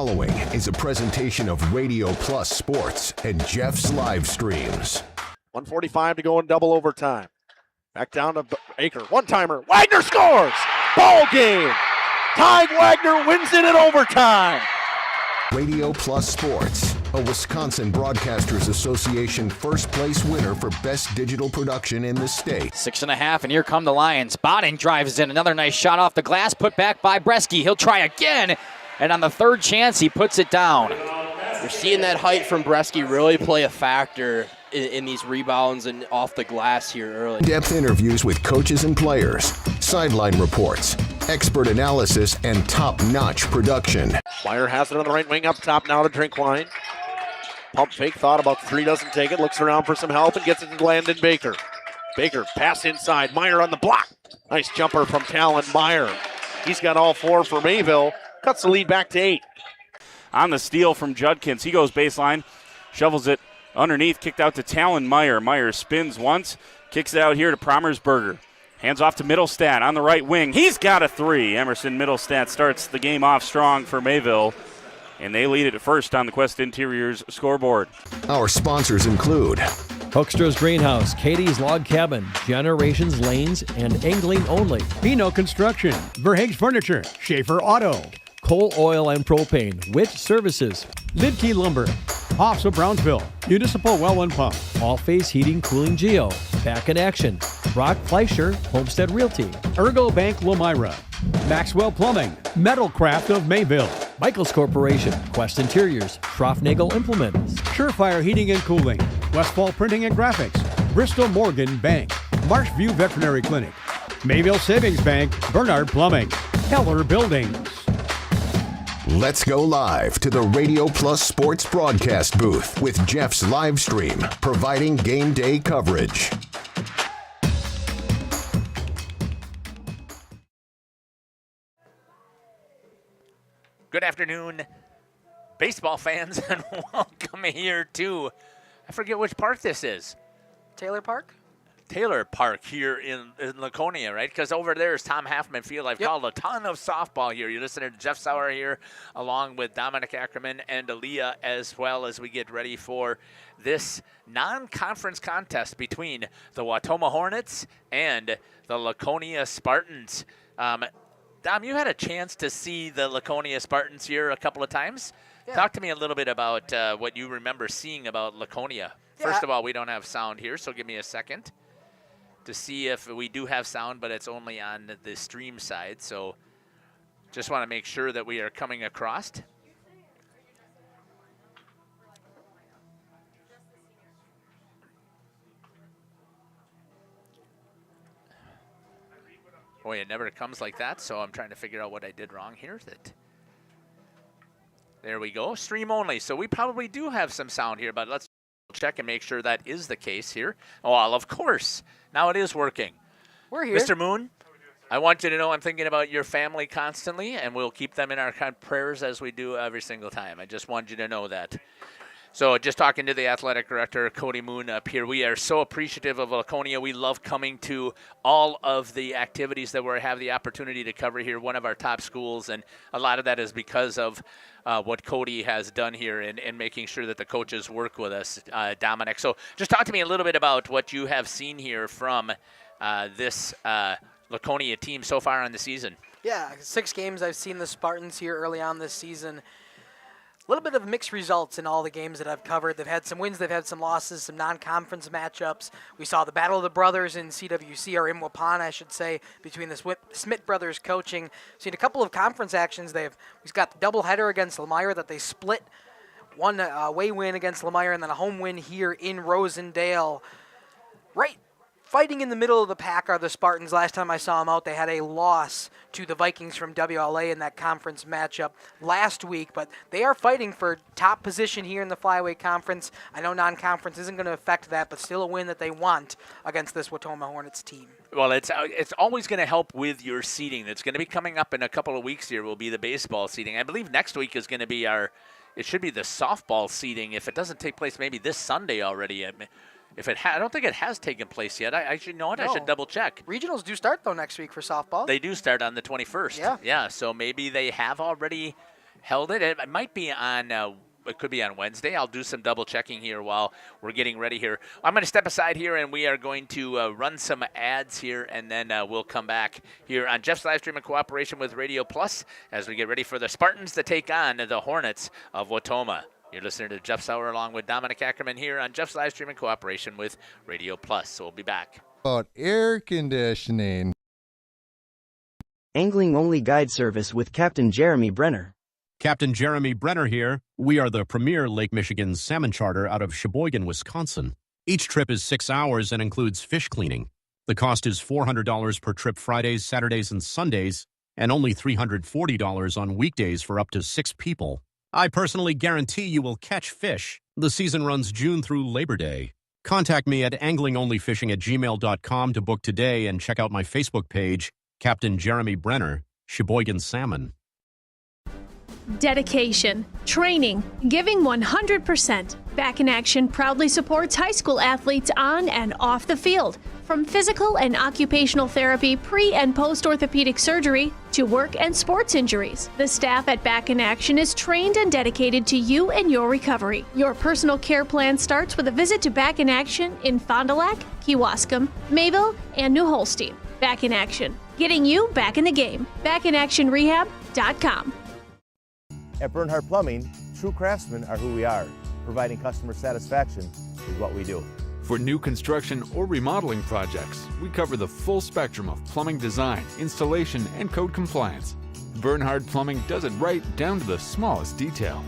following is a presentation of Radio Plus Sports and Jeff's Livestreams. 1:45 to go in double overtime. Back down to Baker. One-timer. Wagner scores! Ball game! Ty Wagner wins it in overtime. Radio Plus Sports, a Wisconsin Broadcasters Association first place winner for best digital production in the state. 6.5, and here come the Lions. Botting drives in. Another nice shot off the glass, put back by Bresky. He'll try again, and on the third chance, he puts it down. You're seeing that height from Bresky really play a factor in these rebounds and off the glass here early. Depth interviews with coaches and players, sideline reports, expert analysis, and top-notch production. Meyer has it on the right wing up top now to Drinkwine. Pump fake, thought about three, doesn't take it, looks around for some help and gets it to Landon Baker. Baker, pass inside, Meyer on the block. Nice jumper from Talon Meyer. He's got all four for Mayville, cuts the lead back to 8. On the steal from Judkins, he goes baseline, shovels it underneath, kicked out to Talon Meyer. Meyer spins once, kicks it out here to Promersberger. Hands off to Middlestat on the right wing. He's got a three. Emerson Middlestat starts the game off strong for Mayville, and they lead it first on the Quest Interiors scoreboard. Our sponsors include Hoekstra's Greenhouse, Katie's Log Cabin, Generations Lanes, and Angling Only. Pino Construction, Verhaeg's Furniture, Schaefer Auto, Coal Oil and Propane, Witch Services, Lidkey Lumber, Hoffs of Brownsville, Municipal Well and Pump, All Phase Heating Cooling Geo, Back in Action, Brock Fleischer, Homestead Realty, Ergo Bank Lomira, Maxwell Plumbing, Metalcraft of Mayville, Michaels Corporation, Quest Interiors, Schroffnagel Implements, Surefire Heating and Cooling, Westfall Printing and Graphics, Bristol Morgan Bank, Marshview Veterinary Clinic, Mayville Savings Bank, Bernard Plumbing, Keller Buildings. Let's go live to the Radio Plus Sports broadcast booth with Jeff's Livestream, providing game day coverage. Good afternoon, baseball fans, and welcome here to, I forget which park this is. Taylor Park? Taylor Park here in Laconia, right? Because over there is Tom Halfman Field. I've called a ton of softball here. You're listening to Jeff Sauer here, along with Dominic Ackerman and Aaliyah, as well as we get ready for this non-conference contest between the Wautoma Hornets and the Laconia Spartans. Dom, you had a chance to see the Laconia Spartans here a couple of times. Yeah. Talk to me a little bit about what you remember seeing about Laconia. First of all, we don't have sound here, so give me a second to see if we do have sound, but it's only on the stream side. So just want to make sure that we are coming across. Boy, it never comes like that, so I'm trying to figure out what I did wrong here. There we go, stream only. So we probably do have some sound here, but let's check and make sure that is the case here. Oh, well, of course. Now it is working. We're here. Mr. Moon, I want you to know I'm thinking about your family constantly, and we'll keep them in our prayers as we do every single time. I just want you to know that. So just talking to the athletic director, Cody Moon, up here, we are so appreciative of Laconia. We love coming to all of the activities that we have the opportunity to cover here, one of our top schools, and a lot of that is because of what Cody has done here in making sure that the coaches work with us, Dominic. So just talk to me a little bit about what you have seen here from this Laconia team so far on the season. Yeah, 6 games I've seen the Spartans here early on this season. A little bit of mixed results in all the games that I've covered. They've had some wins, they've had some losses, some non-conference matchups. We saw the Battle of the Brothers in CWC, or in Waupun, I should say, between the Smith brothers coaching. Seen a couple of conference actions. We've got the doubleheader against Lemire that they split. One away win against Lemire and then a home win here in Rosendale. Right fighting in the middle of the pack are the Spartans. Last time I saw them out, they had a loss to the Vikings from WLA in that conference matchup last week, but they are fighting for top position here in the Flyweight Conference. I know non-conference isn't going to affect that, but still a win that they want against this Wautoma Hornets team. Well, it's always going to help with your seeding. It's going to be coming up in a couple of weeks here will be the baseball seeding. I believe next week is going to be it should be the softball seeding if it doesn't take place maybe this Sunday already. I don't think it has taken place yet. I should know it. No. I should double check. Regionals do start though next week for softball. They do start on the 21st. Yeah. Yeah. So maybe they have already held it. It might be on. It could be on Wednesday. I'll do some double checking here while we're getting ready here. I'm going to step aside here, and we are going to run some ads here, and then we'll come back here on Jeff's Livestream in cooperation with Radio Plus as we get ready for the Spartans to take on the Hornets of Wautoma. You're listening to Jeff Sauer along with Dominic Ackerman here on Jeff's Livestream in cooperation with Radio Plus. So we'll be back. About air conditioning. Angling-only guide service with Captain Jeremy Brenner. Captain Jeremy Brenner here. We are the premier Lake Michigan salmon charter out of Sheboygan, Wisconsin. Each trip is 6 hours and includes fish cleaning. The cost is $400 per trip Fridays, Saturdays, and Sundays, and only $340 on weekdays for up to 6 people. I personally guarantee you will catch fish. The season runs June through Labor Day. Contact me at anglingonlyfishing@gmail.com to book today and check out my Facebook page, Captain Jeremy Brenner, Sheboygan Salmon. Dedication, training, giving 100%. Back in Action proudly supports high school athletes on and off the field. From physical and occupational therapy, pre- and post-orthopedic surgery, to work and sports injuries. The staff at Back in Action is trained and dedicated to you and your recovery. Your personal care plan starts with a visit to Back in Action in Fond du Lac, Kewaskum, Mayville, and New Holstein. Back in Action, getting you back in the game. BackinActionRehab.com. At Bernhardt Plumbing, true craftsmen are who we are. Providing customer satisfaction is what we do. For new construction or remodeling projects, we cover the full spectrum of plumbing design, installation, and code compliance. Bernhardt Plumbing does it right down to the smallest detail.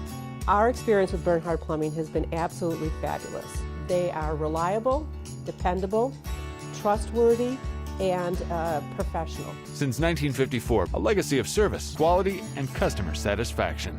Our experience with Bernhardt Plumbing has been absolutely fabulous. They are reliable, dependable, trustworthy, and professional. Since 1954, a legacy of service, quality, and customer satisfaction.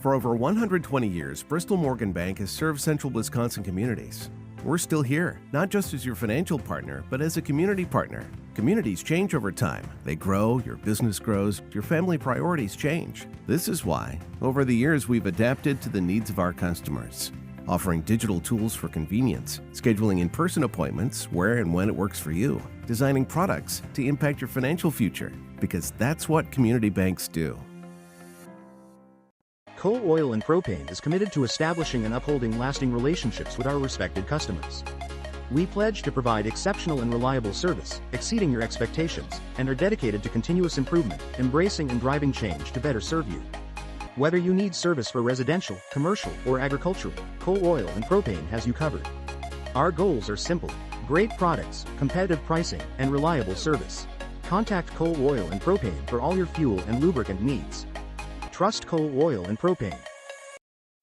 For over 120 years, Bristol Morgan Bank has served central Wisconsin communities. We're still here, not just as your financial partner, but as a community partner. Communities change over time. They grow, your business grows, your family priorities change. This is why, over the years, we've adapted to the needs of our customers, offering digital tools for convenience, scheduling in-person appointments where and when it works for you, designing products to impact your financial future, because that's what community banks do. Coal Oil and Propane is committed to establishing and upholding lasting relationships with our respected customers. We pledge to provide exceptional and reliable service, exceeding your expectations, and are dedicated to continuous improvement, embracing and driving change to better serve you. Whether you need service for residential, commercial, or agricultural, Coal Oil and Propane has you covered. Our goals are simple: great products, competitive pricing, and reliable service. Contact Coal Oil and Propane for all your fuel and lubricant needs. Trust Coal Oil and Propane.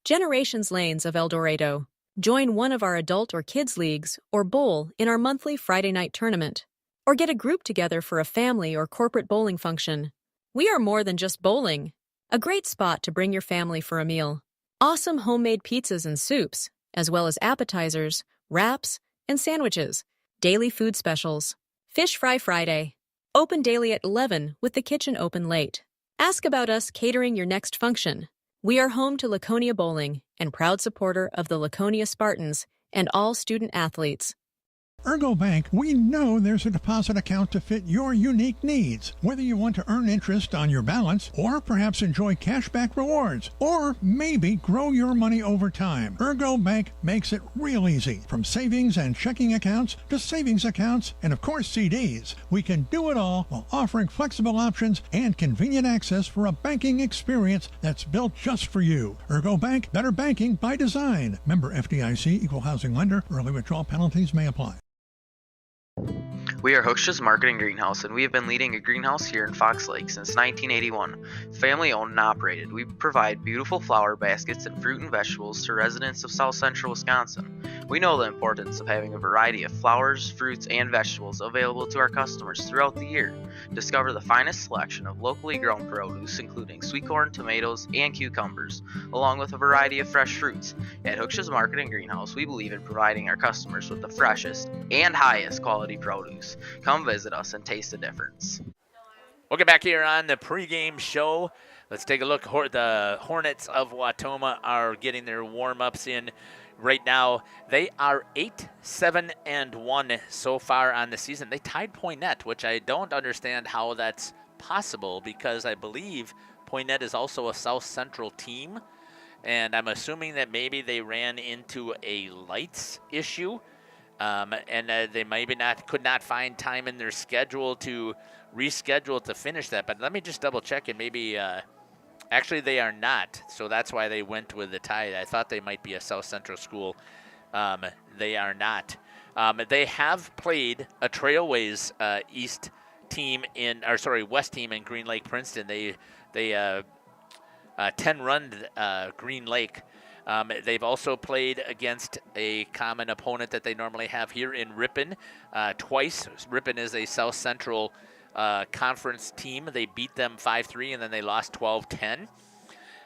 Generations Lanes of El Dorado. Join one of our adult or kids leagues or bowl in our monthly Friday night tournament. Or get a group together for a family or corporate bowling function. We are more than just bowling. A great spot to bring your family for a meal. Awesome homemade pizzas and soups, as well as appetizers, wraps, and sandwiches. Daily food specials. Fish Fry Friday. Open daily at 11 with the kitchen open late. Ask about us catering your next function. We are home to Laconia Bowling and proud supporter of the Laconia Spartans and all student athletes. Ergo Bank, we know there's a deposit account to fit your unique needs. Whether you want to earn interest on your balance, or perhaps enjoy cashback rewards, or maybe grow your money over time, Ergo Bank makes it real easy. From savings and checking accounts to savings accounts and, of course, CDs. We can do it all while offering flexible options and convenient access for a banking experience that's built just for you. Ergo Bank, better banking by design. Member FDIC, equal housing lender. Early withdrawal penalties may apply. We are Hooksha's Marketing Greenhouse, and we have been leading a greenhouse here in Fox Lake since 1981. Family owned and operated, we provide beautiful flower baskets and fruit and vegetables to residents of South Central Wisconsin. We know the importance of having a variety of flowers, fruits, and vegetables available to our customers throughout the year. Discover the finest selection of locally grown produce, including sweet corn, tomatoes, and cucumbers, along with a variety of fresh fruits. At Hooksha's Marketing Greenhouse, we believe in providing our customers with the freshest and highest quality produce. Come visit us and taste the difference. We'll get back here on the pregame show. Let's take a look. The Hornets of Wautoma are getting their warm-ups in right now. They are 8-7-1 so far on the season. They tied Poynette, which I don't understand how that's possible, because I believe Poinet is also a South Central team, and I'm assuming that maybe they ran into a lights issue, and they maybe could not find time in their schedule to reschedule to finish that. But let me just double check, and maybe actually they are not, so that's why they went with the tie. I thought they might be a South Central school. They are not. They have played a Trailways West team in Green Lake Princeton. They 10-run Green Lake. They've also played against a common opponent that they normally have here in Ripon twice. Ripon is a South Central conference team. They beat them 5-3, and then they lost 12-10.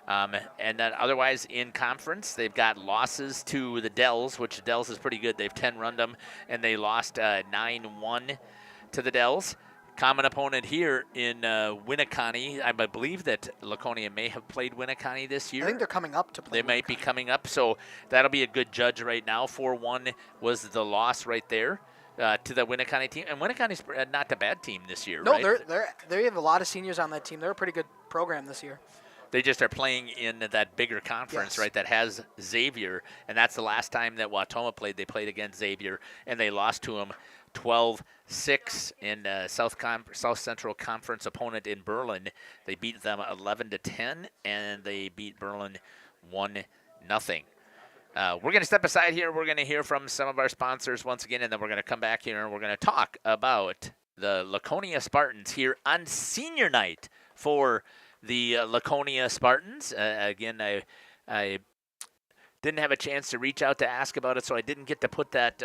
And then otherwise in conference, they've got losses to the Dells, which Dells is pretty good. They've 10-runned them, and they lost 9-1 to the Dells. Common opponent here in Winneconne. I believe that Laconia may have played Winneconne this year. I think they're coming up to play. They might be coming up, so that'll be a good judge right now. 4-1 was the loss right there to the Winneconne team. And Winneconne's not a bad team this year, right? No, they have a lot of seniors on that team. They're a pretty good program this year. They just are playing in that bigger conference, right, that has Xavier, and that's the last time that Wautoma played. They played against Xavier, and they lost to him 12-6 in South Central Conference opponent in Berlin. They beat them 11-10, and they beat Berlin 1-0. We're going to step aside here. We're going to hear from some of our sponsors once again, and then we're going to come back here, and we're going to talk about the Laconia Spartans here on senior night for the Laconia Spartans. Again, I didn't have a chance to reach out to ask about it, so I didn't get to put that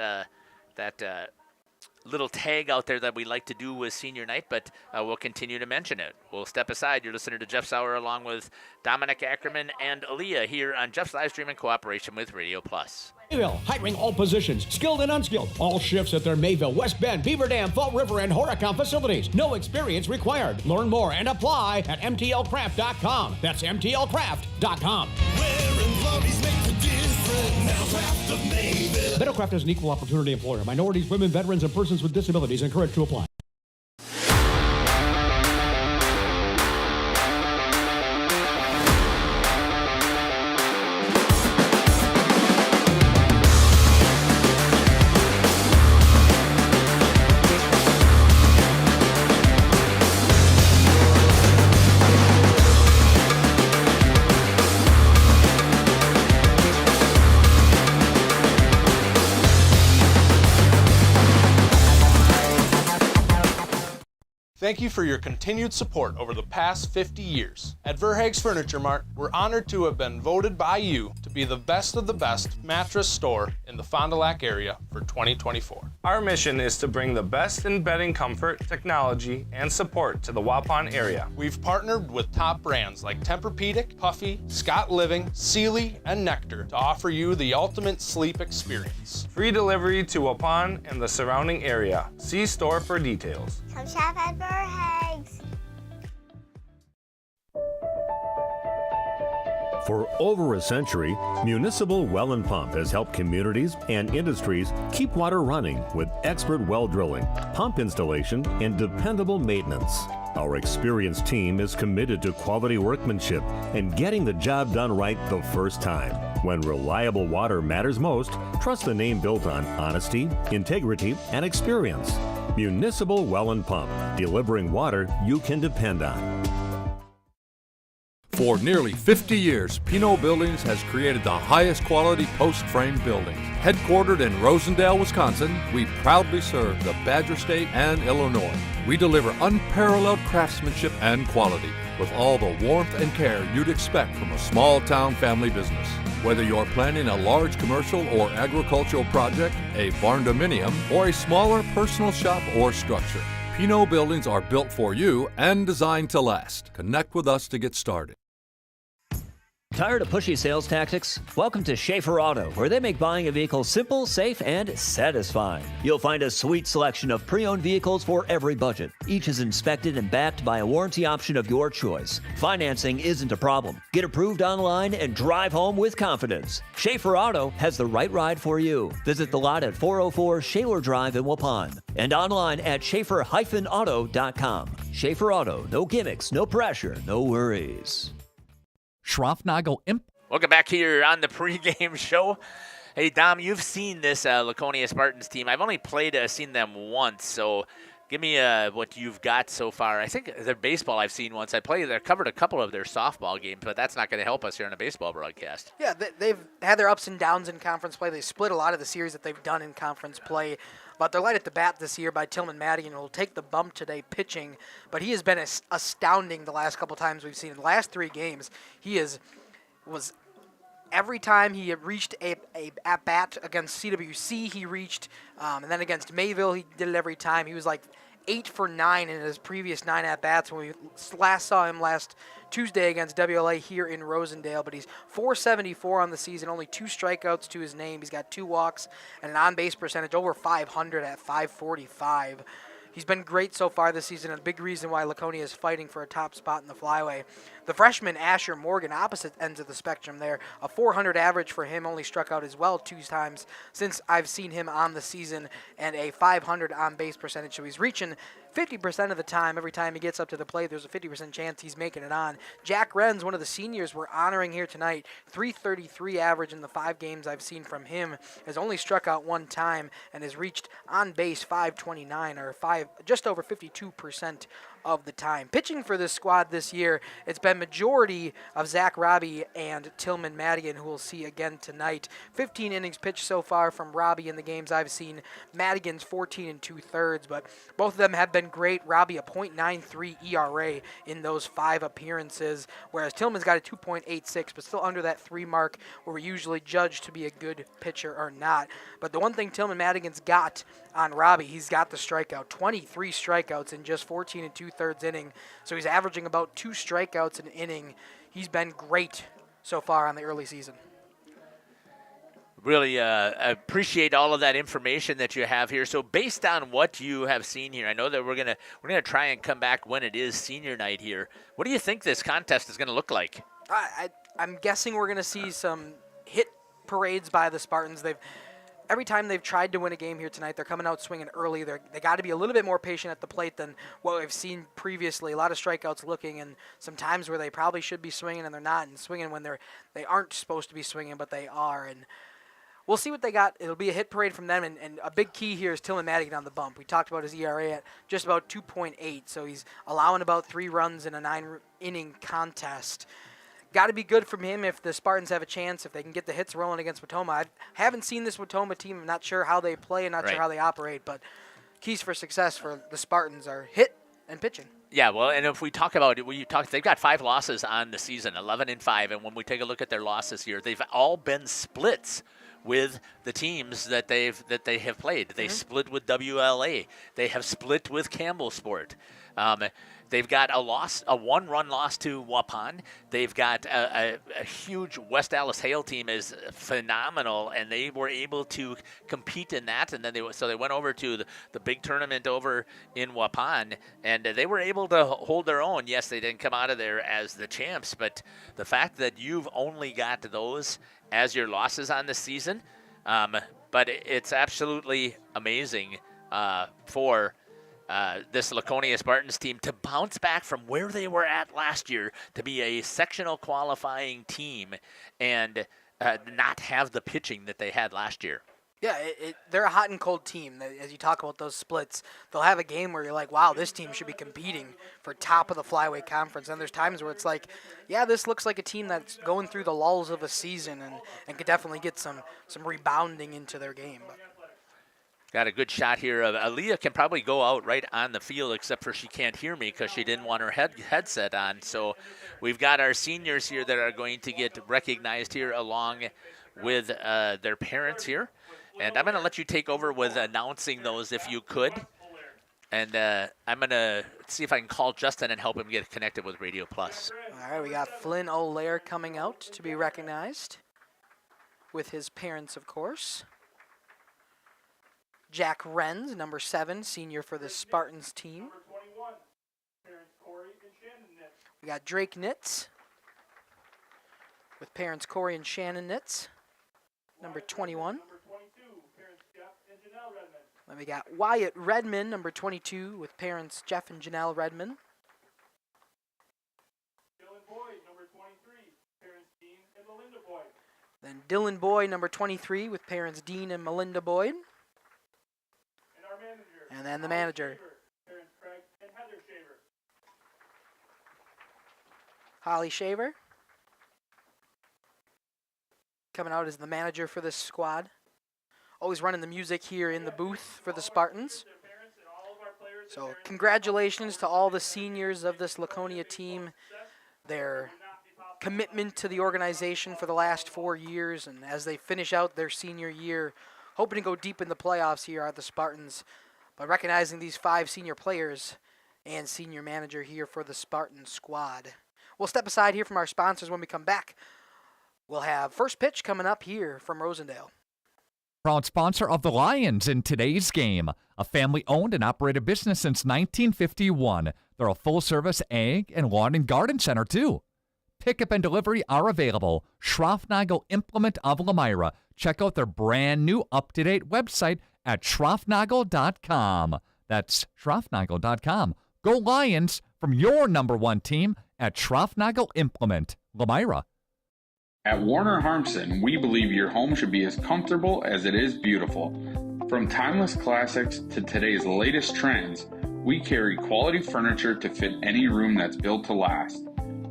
little tag out there that we like to do with senior night, but we'll continue to mention it. We'll step aside. You're listening to Jeff Sauer along with Dominic Ackerman and Aaliyah here on Jeff's Livestream in cooperation with Radio Plus. Mayville, hiring all positions, skilled and unskilled. All shifts at their Mayville, West Bend, Beaver Dam, Fall River, and Horicon facilities. No experience required. Learn more and apply at mtlcraft.com. That's mtlcraft.com. Middlecraft is an equal opportunity employer. Minorities, women, veterans, and persons with disabilities encouraged to apply. Thank you for your continued support over the past 50 years. At Verhaeg's Furniture Mart, we're honored to have been voted by you to be the best of the best mattress store in the Fond du Lac area for 2024. Our mission is to bring the best in bedding comfort, technology, and support to the Waupun area. We've partnered with top brands like Tempur-Pedic, Puffy, Scott Living, Sealy, and Nectar to offer you the ultimate sleep experience. Free delivery to Waupun and the surrounding area. See store for details. Come shop at Verhaeg's. For over a century, Municipal Well and Pump has helped communities and industries keep water running with expert well drilling, pump installation, and dependable maintenance. Our experienced team is committed to quality workmanship and getting the job done right the first time. When reliable water matters most, trust the name built on honesty, integrity, and experience. Municipal Well and Pump, delivering water you can depend on. For nearly 50 years, Pinot Buildings has created the highest quality post-frame buildings. Headquartered in Rosendale, Wisconsin, we proudly serve the Badger State and Illinois. We deliver unparalleled craftsmanship and quality with all the warmth and care you'd expect from a small-town family business. Whether you're planning a large commercial or agricultural project, a barn-dominium, or a smaller personal shop or structure, Pinot Buildings are built for you and designed to last. Connect with us to get started. Tired of pushy sales tactics? Welcome to Schaefer Auto, where they make buying a vehicle simple, safe, and satisfying. You'll find a sweet selection of pre-owned vehicles for every budget. Each is inspected and backed by a warranty option of your choice. Financing isn't a problem. Get approved online and drive home with confidence. Schaefer Auto has the right ride for you. Visit the lot at 404 Shaler Drive in Waupun and online at schaefer-auto.com. Schaefer Auto, no gimmicks, no pressure, no worries. Schroffnagel Imp. Welcome back here on the pregame show. Hey, Dom, you've seen this Laconia Spartans team. I've only seen them once, so give me what you've got so far. I think their baseball I've seen once. I covered a couple of their softball games, but that's not going to help us here on a baseball broadcast. Yeah, they've had their ups and downs in conference play. They split a lot of the series that they've done in conference play. But they're led at the bat this year by Tillman Madigan, who will take the bump today pitching. But he has been astounding the last couple times we've seen. In the last 3 games, he was every time he had reached a at-bat against CWC, he reached. And then against Mayville, he did it every time. He was like 8 for 9 in his previous 9 at-bats when we last saw him last Tuesday against WLA here in Rosendale, but he's .474 on the season, only 2 strikeouts to his name. He's got 2 walks and an on-base percentage over .500 at .545. He's been great so far this season, and a big reason why Laconia is fighting for a top spot in the flyway. The freshman Asher Morgan, opposite ends of the spectrum there, a .400 average for him, only struck out as well 2 times since I've seen him on the season, and a .500 on-base percentage, so he's reaching 50% of the time. Every time he gets up to the plate, there's a 50% chance he's making it on. Jack Renz, one of the seniors we're honoring here tonight, .333 average in the 5 games I've seen from him, has only struck out 1 time and has reached on base .529, or just over 52% of the time. Pitching for this squad this year, it's been majority of Zach Robbie and Tillman Madigan, who we'll see again tonight. 15 innings pitched so far from Robbie in the games I've seen. Madigan's 14 2/3, but both of them have been great. Robbie a .93 ERA in those 5 appearances, whereas Tillman's got a 2.86, but still under that 3 mark where we usually judge to be a good pitcher or not. But the one thing Tillman Madigan's got on Robbie, he's got the strikeout. 23 strikeouts in just 14 2/3 inning, so he's averaging about 2 strikeouts an inning. He's been great so far on the early season. Really appreciate all of that information that you have here. So based on what you have seen here, I know that we're gonna try and come back when it is senior night here. What do you think this contest is gonna look like? I'm guessing we're gonna see some hit parades by the Spartans. Every time they've tried to win a game here tonight, they're coming out swinging early. They got to be a little bit more patient at the plate than what we've seen previously. A lot of strikeouts looking, and some times where they probably should be swinging and they're not, and swinging when they aren't supposed to be swinging, but they are. And we'll see what they got. It'll be a hit parade from them, and a big key here is Tillman Madigan on the bump. We talked about his ERA at just about 2.8, so he's allowing about 3 runs in a 9-inning contest. Got to be good from him if the Spartans have a chance, if they can get the hits rolling against Wautoma. I haven't seen this Wautoma team. I'm not sure how they play and not sure how they operate, but keys for success for the Spartans are hit and pitching. Yeah, well, and if we talk about it, they've got 5 losses on the season, 11-5, and when we take a look at their losses here, they've all been splits with the teams that they have played. They split with WLA. They have split with Campbell Sport. They've got a 1-run loss to Waupun. They've got a huge West Allis Hale team is phenomenal, and they were able to compete in that. And then they went over to the big tournament over in Waupun, and they were able to hold their own. Yes, they didn't come out of there as the champs, but the fact that you've only got those as your losses on the season, but it's absolutely amazing for this Laconia Spartans team to bounce back from where they were at last year to be a sectional qualifying team and not have the pitching that they had last year. Yeah, they're a hot and cold team. As you talk about those splits, they'll have a game where you're like, wow, this team should be competing for top of the Flyway Conference. And there's times where it's like, yeah, this looks like a team that's going through the lulls of a season and could definitely get some rebounding into their game. But got a good shot here. Aaliyah can probably go out right on the field, except for she can't hear me because she didn't want her headset on. So we've got our seniors here that are going to get recognized here along with their parents here. And I'm going to let you take over with announcing those if you could. And I'm going to see if I can call Justin and help him get connected with Radio Plus. All right, we got Flynn O'Lear coming out to be recognized with his parents, of course. Jack Renz, number 7, senior for the Spartans team. We got Drake Nitz with parents Corey and Shannon Nitz, number 21. Then we got Wyatt Redman, number 22, with parents Jeff and Janelle Redman. Then Dylan Boyd, number 23, with parents Dean and Melinda Boyd. And then the manager. Holly Shaver. Coming out as the manager for this squad. Always running the music here in the booth for the Spartans. So congratulations to all the seniors of this Laconia team. Their commitment to the organization for the last 4 years, and as they finish out their senior year, hoping to go deep in the playoffs here are the Spartans. By recognizing these 5 senior players and senior manager here for the Spartan squad. We'll step aside here from our sponsors. When we come back, we'll have first pitch coming up here from Rosendale. Proud sponsor of the Lions in today's game. A family-owned and operated business since 1951. They're a full-service ag and lawn and garden center, too. Pickup and delivery are available. Schroffnagel Implement of Lamira. Check out their brand new up-to-date website at schroffnagel.com. That's schroffnagel.com. Go Lions from your number 1 team at Schroffnagel Implement, Lamira. At Warner Harmson, we believe your home should be as comfortable as it is beautiful. From timeless classics to today's latest trends, we carry quality furniture to fit any room that's built to last.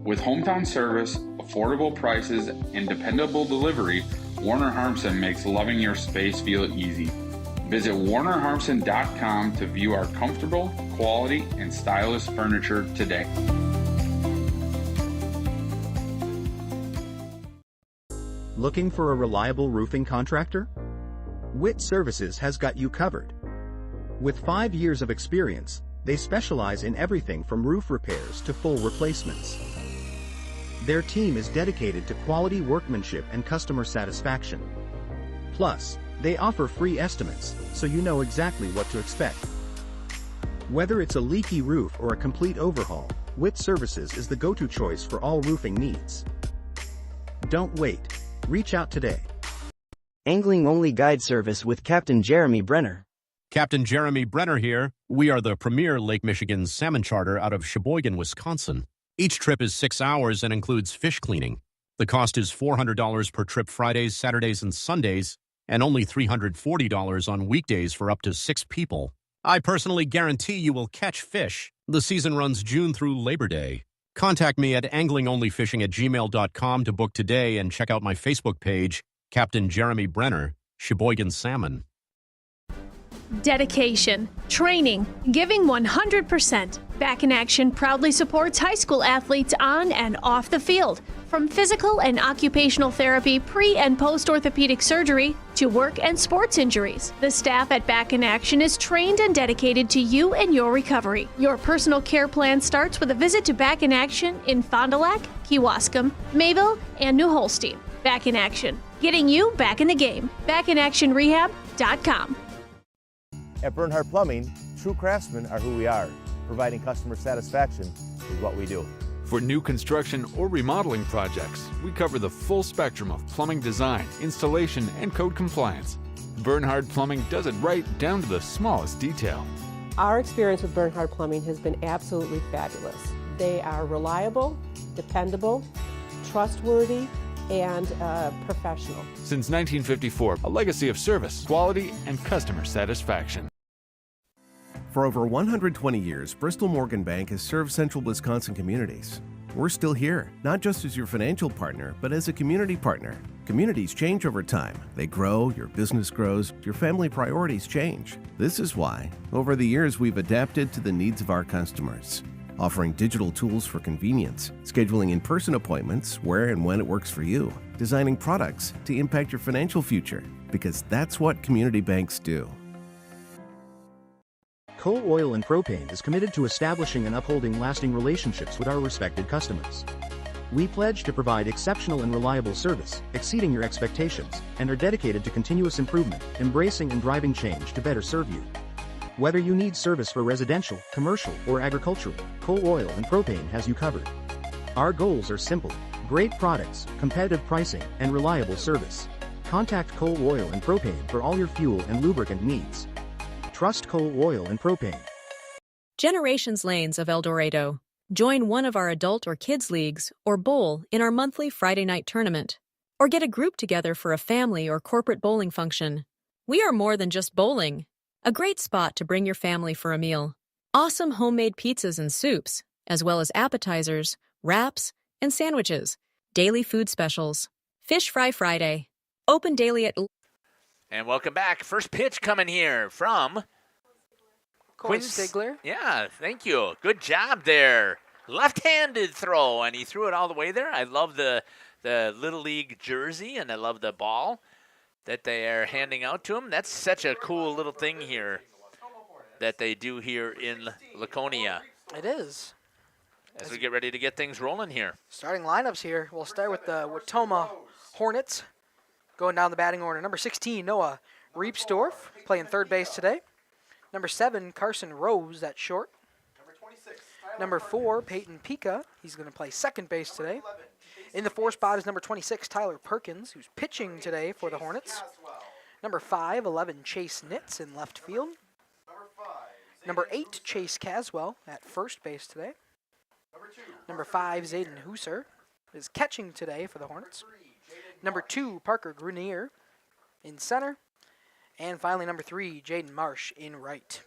With hometown service, affordable prices, and dependable delivery, Warner Harmson makes loving your space feel easy. Visit WarnerHarmson.com to view our comfortable, quality, and stylish furniture today. Looking for a reliable roofing contractor? Witt Services has got you covered. With 5 years of experience, they specialize in everything from roof repairs to full replacements. Their team is dedicated to quality workmanship and customer satisfaction. Plus, they offer free estimates, so you know exactly what to expect. Whether it's a leaky roof or a complete overhaul, Witt Services is the go-to choice for all roofing needs. Don't wait. Reach out today. Angling-only guide service with Captain Jeremy Brenner. Captain Jeremy Brenner here. We are the premier Lake Michigan salmon charter out of Sheboygan, Wisconsin. Each trip is 6 hours and includes fish cleaning. The cost is $400 per trip Fridays, Saturdays, and Sundays, and only $340 on weekdays for up to 6 people. I personally guarantee you will catch fish. The season runs June through Labor Day. Contact me at anglingonlyfishing@gmail.com to book today and check out my Facebook page, Captain Jeremy Brenner, Sheboygan Salmon. Dedication, training, giving 100%. Back in Action proudly supports high school athletes on and off the field. From physical and occupational therapy, pre- and post-orthopedic surgery, to work and sports injuries. The staff at Back in Action is trained and dedicated to you and your recovery. Your personal care plan starts with a visit to Back in Action in Fond du Lac, Kewaskum, Mayville, and New Holstein. Back in Action, getting you back in the game. BackinActionRehab.com. At Bernhardt Plumbing, true craftsmen are who we are. Providing customer satisfaction is what we do. For new construction or remodeling projects, we cover the full spectrum of plumbing design, installation, and code compliance. Bernhardt Plumbing does it right down to the smallest detail. Our experience with Bernhardt Plumbing has been absolutely fabulous. They are reliable, dependable, trustworthy, and professional. Since 1954, a legacy of service, quality, and customer satisfaction. For over 120 years, Bristol Morgan Bank has served central Wisconsin communities. We're still here, not just as your financial partner, but as a community partner. Communities change over time. They grow, your business grows, your family priorities change. This is why, over the years, we've adapted to the needs of our customers, offering digital tools for convenience, scheduling in-person appointments where and when it works for you, designing products to impact your financial future, because that's what community banks do. Coal Oil and Propane is committed to establishing and upholding lasting relationships with our respected customers. We pledge to provide exceptional and reliable service, exceeding your expectations, and are dedicated to continuous improvement, embracing and driving change to better serve you. Whether you need service for residential, commercial, or agricultural, Coal Oil and Propane has you covered. Our goals are simple: great products, competitive pricing, and reliable service. Contact Coal Oil and Propane for all your fuel and lubricant needs. Trust Coal Oil and Propane. Generations Lanes of El Dorado. Join one of our adult or kids leagues or bowl in our monthly Friday night tournament. Or get a group together for a family or corporate bowling function. We are more than just bowling. A great spot to bring your family for a meal. Awesome homemade pizzas and soups, as well as appetizers, wraps, and sandwiches. Daily food specials. Fish Fry Friday. Open daily at... And welcome back. First pitch coming here from... Quinn Stigler. Yeah, thank you. Good job there. Left-handed throw, and he threw it all the way there. I love the Little League jersey, and I love the ball that they are handing out to him. That's such a cool little thing here that they do here in Laconia. It is. As we get ready to get things rolling here. Starting lineups here. We'll start with the Wautoma Hornets. Going down the batting order. Number 16, Noah Reepsdorf, playing third base today. Number 7, Carson Rose at short. Number 4, Peyton Pica. He's going to play second base today. In the 4 spot is number 26, Tyler Perkins, who's pitching today for the Hornets. Number 5, 11, Chase Nitz in left field. Number 8, Chase Caswell at first base today. Number 5, Zayden Husser is catching today for the Hornets. Number 2, Parker Grenier in center. And finally, number 3, Jaden Marsh in right.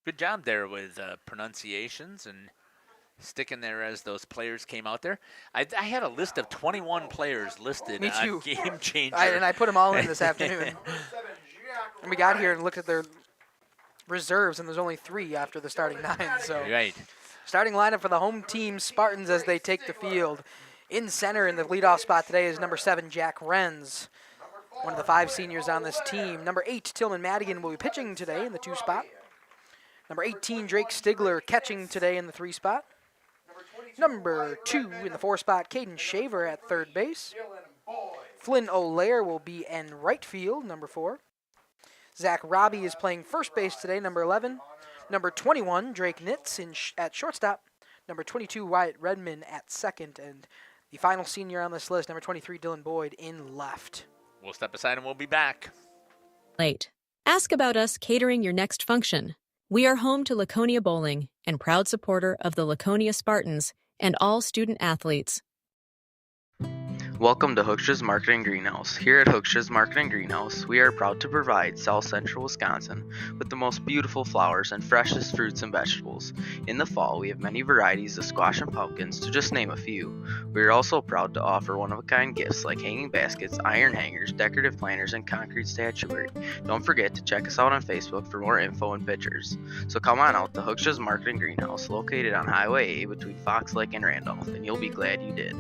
Good job there with pronunciations and sticking there as those players came out there. I had a list of 21 players listed Me too. on Game Changer. And I put them all in this afternoon. And we got here and looked at their reserves, and there's only 3 after the starting 9. So right. Starting lineup for the home team Spartans as they take the field. In center in the leadoff spot today is number 7, Jack Renz, one of the 5 seniors on this team. Number 8, Tillman Madigan will be pitching today in the 2 spot. Number 18, Drake Stigler catching today in the 3 spot. Number 2 in the 4 spot, Caden Shaver at third base. Flynn O'Lear will be in right field, number 4. Zach Robbie is playing first base today, number 11. Number 21, Drake Nitz at shortstop. Number 22, Wyatt Redman at second. And the final senior on this list, number 23, Dylan Boyd in left. We'll step aside and we'll be back. Late. Ask about us catering your next function. We are home to Laconia Bowling and proud supporter of the Laconia Spartans and all student athletes. Welcome to Hookstra's Marketing Greenhouse. Here at Hookstra's Marketing Greenhouse, we are proud to provide South Central Wisconsin with the most beautiful flowers and freshest fruits and vegetables. In the fall, we have many varieties of squash and pumpkins, to just name a few. We are also proud to offer one-of-a-kind gifts like hanging baskets, iron hangers, decorative planters, and concrete statuary. Don't forget to check us out on Facebook for more info and pictures. So come on out to Hookstra's Marketing Greenhouse, located on Highway A between Fox Lake and Randolph, and you'll be glad you did.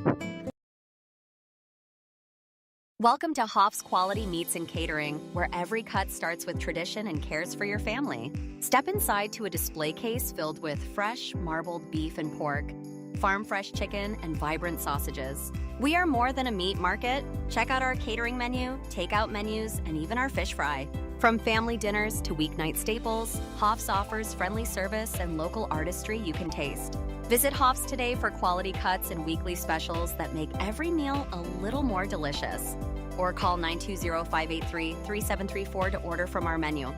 Welcome to Hoff's Quality Meats and Catering, where every cut starts with tradition and cares for your family. Step inside to a display case filled with fresh, marbled beef and pork, farm-fresh chicken, and vibrant sausages. We are more than a meat market. Check out our catering menu, takeout menus, and even our fish fry. From family dinners to weeknight staples, Hoff's offers friendly service and local artistry you can taste. Visit Hoff's today for quality cuts and weekly specials that make every meal a little more delicious. Or call 920-583-3734 to order from our menu.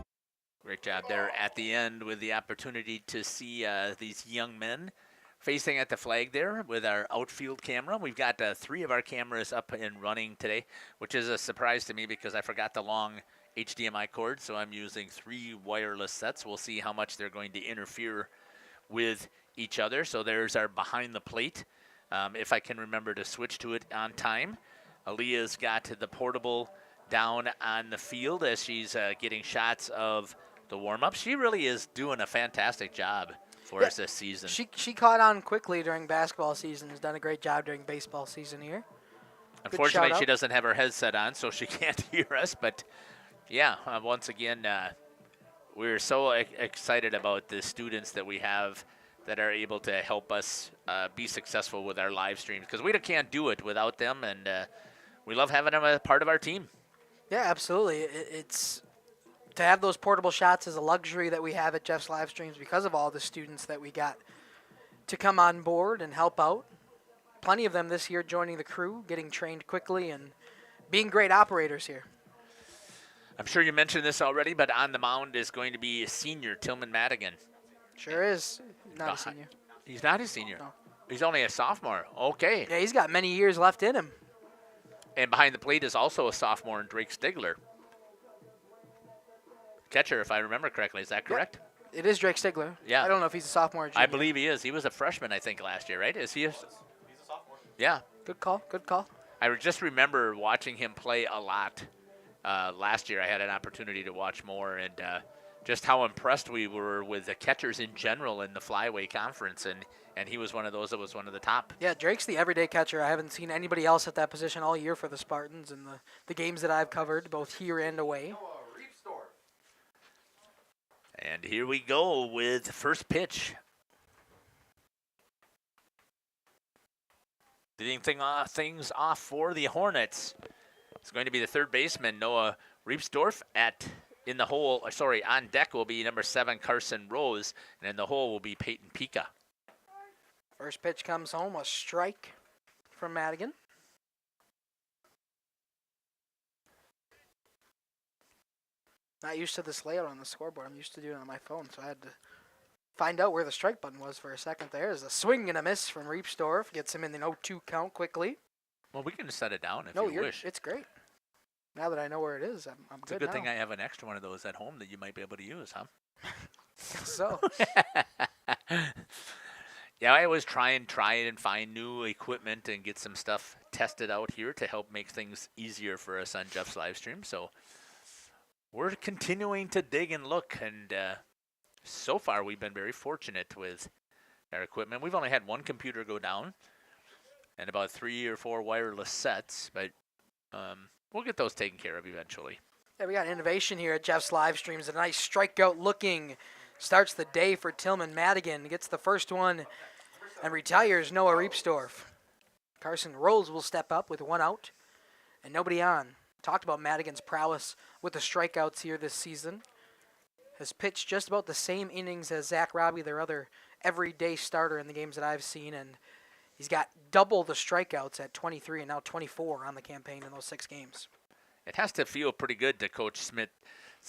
Great job there at the end with the opportunity to see these young men facing at the flag there with our outfield camera. We've got 3 of our cameras up and running today, which is a surprise to me because I forgot the long HDMI cord, so I'm using 3 wireless sets. We'll see how much they're going to interfere with each other. So there's our behind the plate. If I can remember to switch to it on time. Aaliyah's got the portable down on the field as she's getting shots of the warm-up. She really is doing a fantastic job for us this season. She caught on quickly during basketball season. Has done a great job during baseball season here. Unfortunately, she doesn't have her headset on, so she can't hear us. But, yeah, once again, we're so excited about the students that we have that are able to help us be successful with our live streams, because we can't do it without them, and we love having them as part of our team. Yeah, absolutely. It's to have those portable shots is a luxury that we have at Jeff's live streams because of all the students that we got to come on board and help out. Plenty of them this year joining the crew, getting trained quickly, and being great operators here. I'm sure you mentioned this already, but on the mound is going to be a senior, Tillman Madigan. Sure is. Not a senior. He's not a senior. No. He's only a sophomore. Okay. Yeah, he's got many years left in him. And behind the plate is also a sophomore, Drake Stigler. Catcher, if I remember correctly. Is that correct? Yep. It is Drake Stigler. Yeah. I don't know if he's a sophomore or junior. I believe he is. He was a freshman, I think, last year, right? Is he? He's a sophomore. Yeah. Good call. Good call. I just remember watching him play a lot. Last year I had an opportunity to watch more, and just how impressed we were with the catchers in general in the Flyway Conference, and he was one of those that was one of the top. Yeah, Drake's the everyday catcher. I haven't seen anybody else at that position all year for the Spartans and the games that I've covered, both here and away. And here we go with first pitch. Leading things off for the Hornets. It's going to be the third baseman, Noah Riepsdorf. On deck will be number 7, Carson Rose, and in the hole will be Peyton Pika. First pitch comes home, a strike from Madigan. Not used to this layout on the scoreboard. I'm used to doing it on my phone, so I had to find out where the strike button was for a second there. There's a swing and a miss from Riepsdorf. Gets him in the 0-2 count quickly. Well, we can set it down if you wish. It's great. Now that I know where it is, I'm it's good a good now. thing I have an extra one of those at home that you might be able to use, huh? So. Yeah, I always try and find new equipment and get some stuff tested out here to help make things easier for us on Jeff's live stream. So we're continuing to dig and look, and so far we've been very fortunate with our equipment. We've only had one computer go down and about 3 or 4 wireless sets, but we'll get those taken care of eventually. Yeah, we got innovation here at Jeff's live streams. A nice strikeout looking starts the day for Tillman Madigan. Gets the first one and retires Noah Riepsdorf. Carson Rose will step up with 1 out and nobody on. Talked about Madigan's prowess with the strikeouts here this season. Has pitched just about the same innings as Zach Robbie, their other everyday starter in the games that I've seen, and he's got double the strikeouts at 23 and now 24 on the campaign in those 6 games. It has to feel pretty good to Coach Smith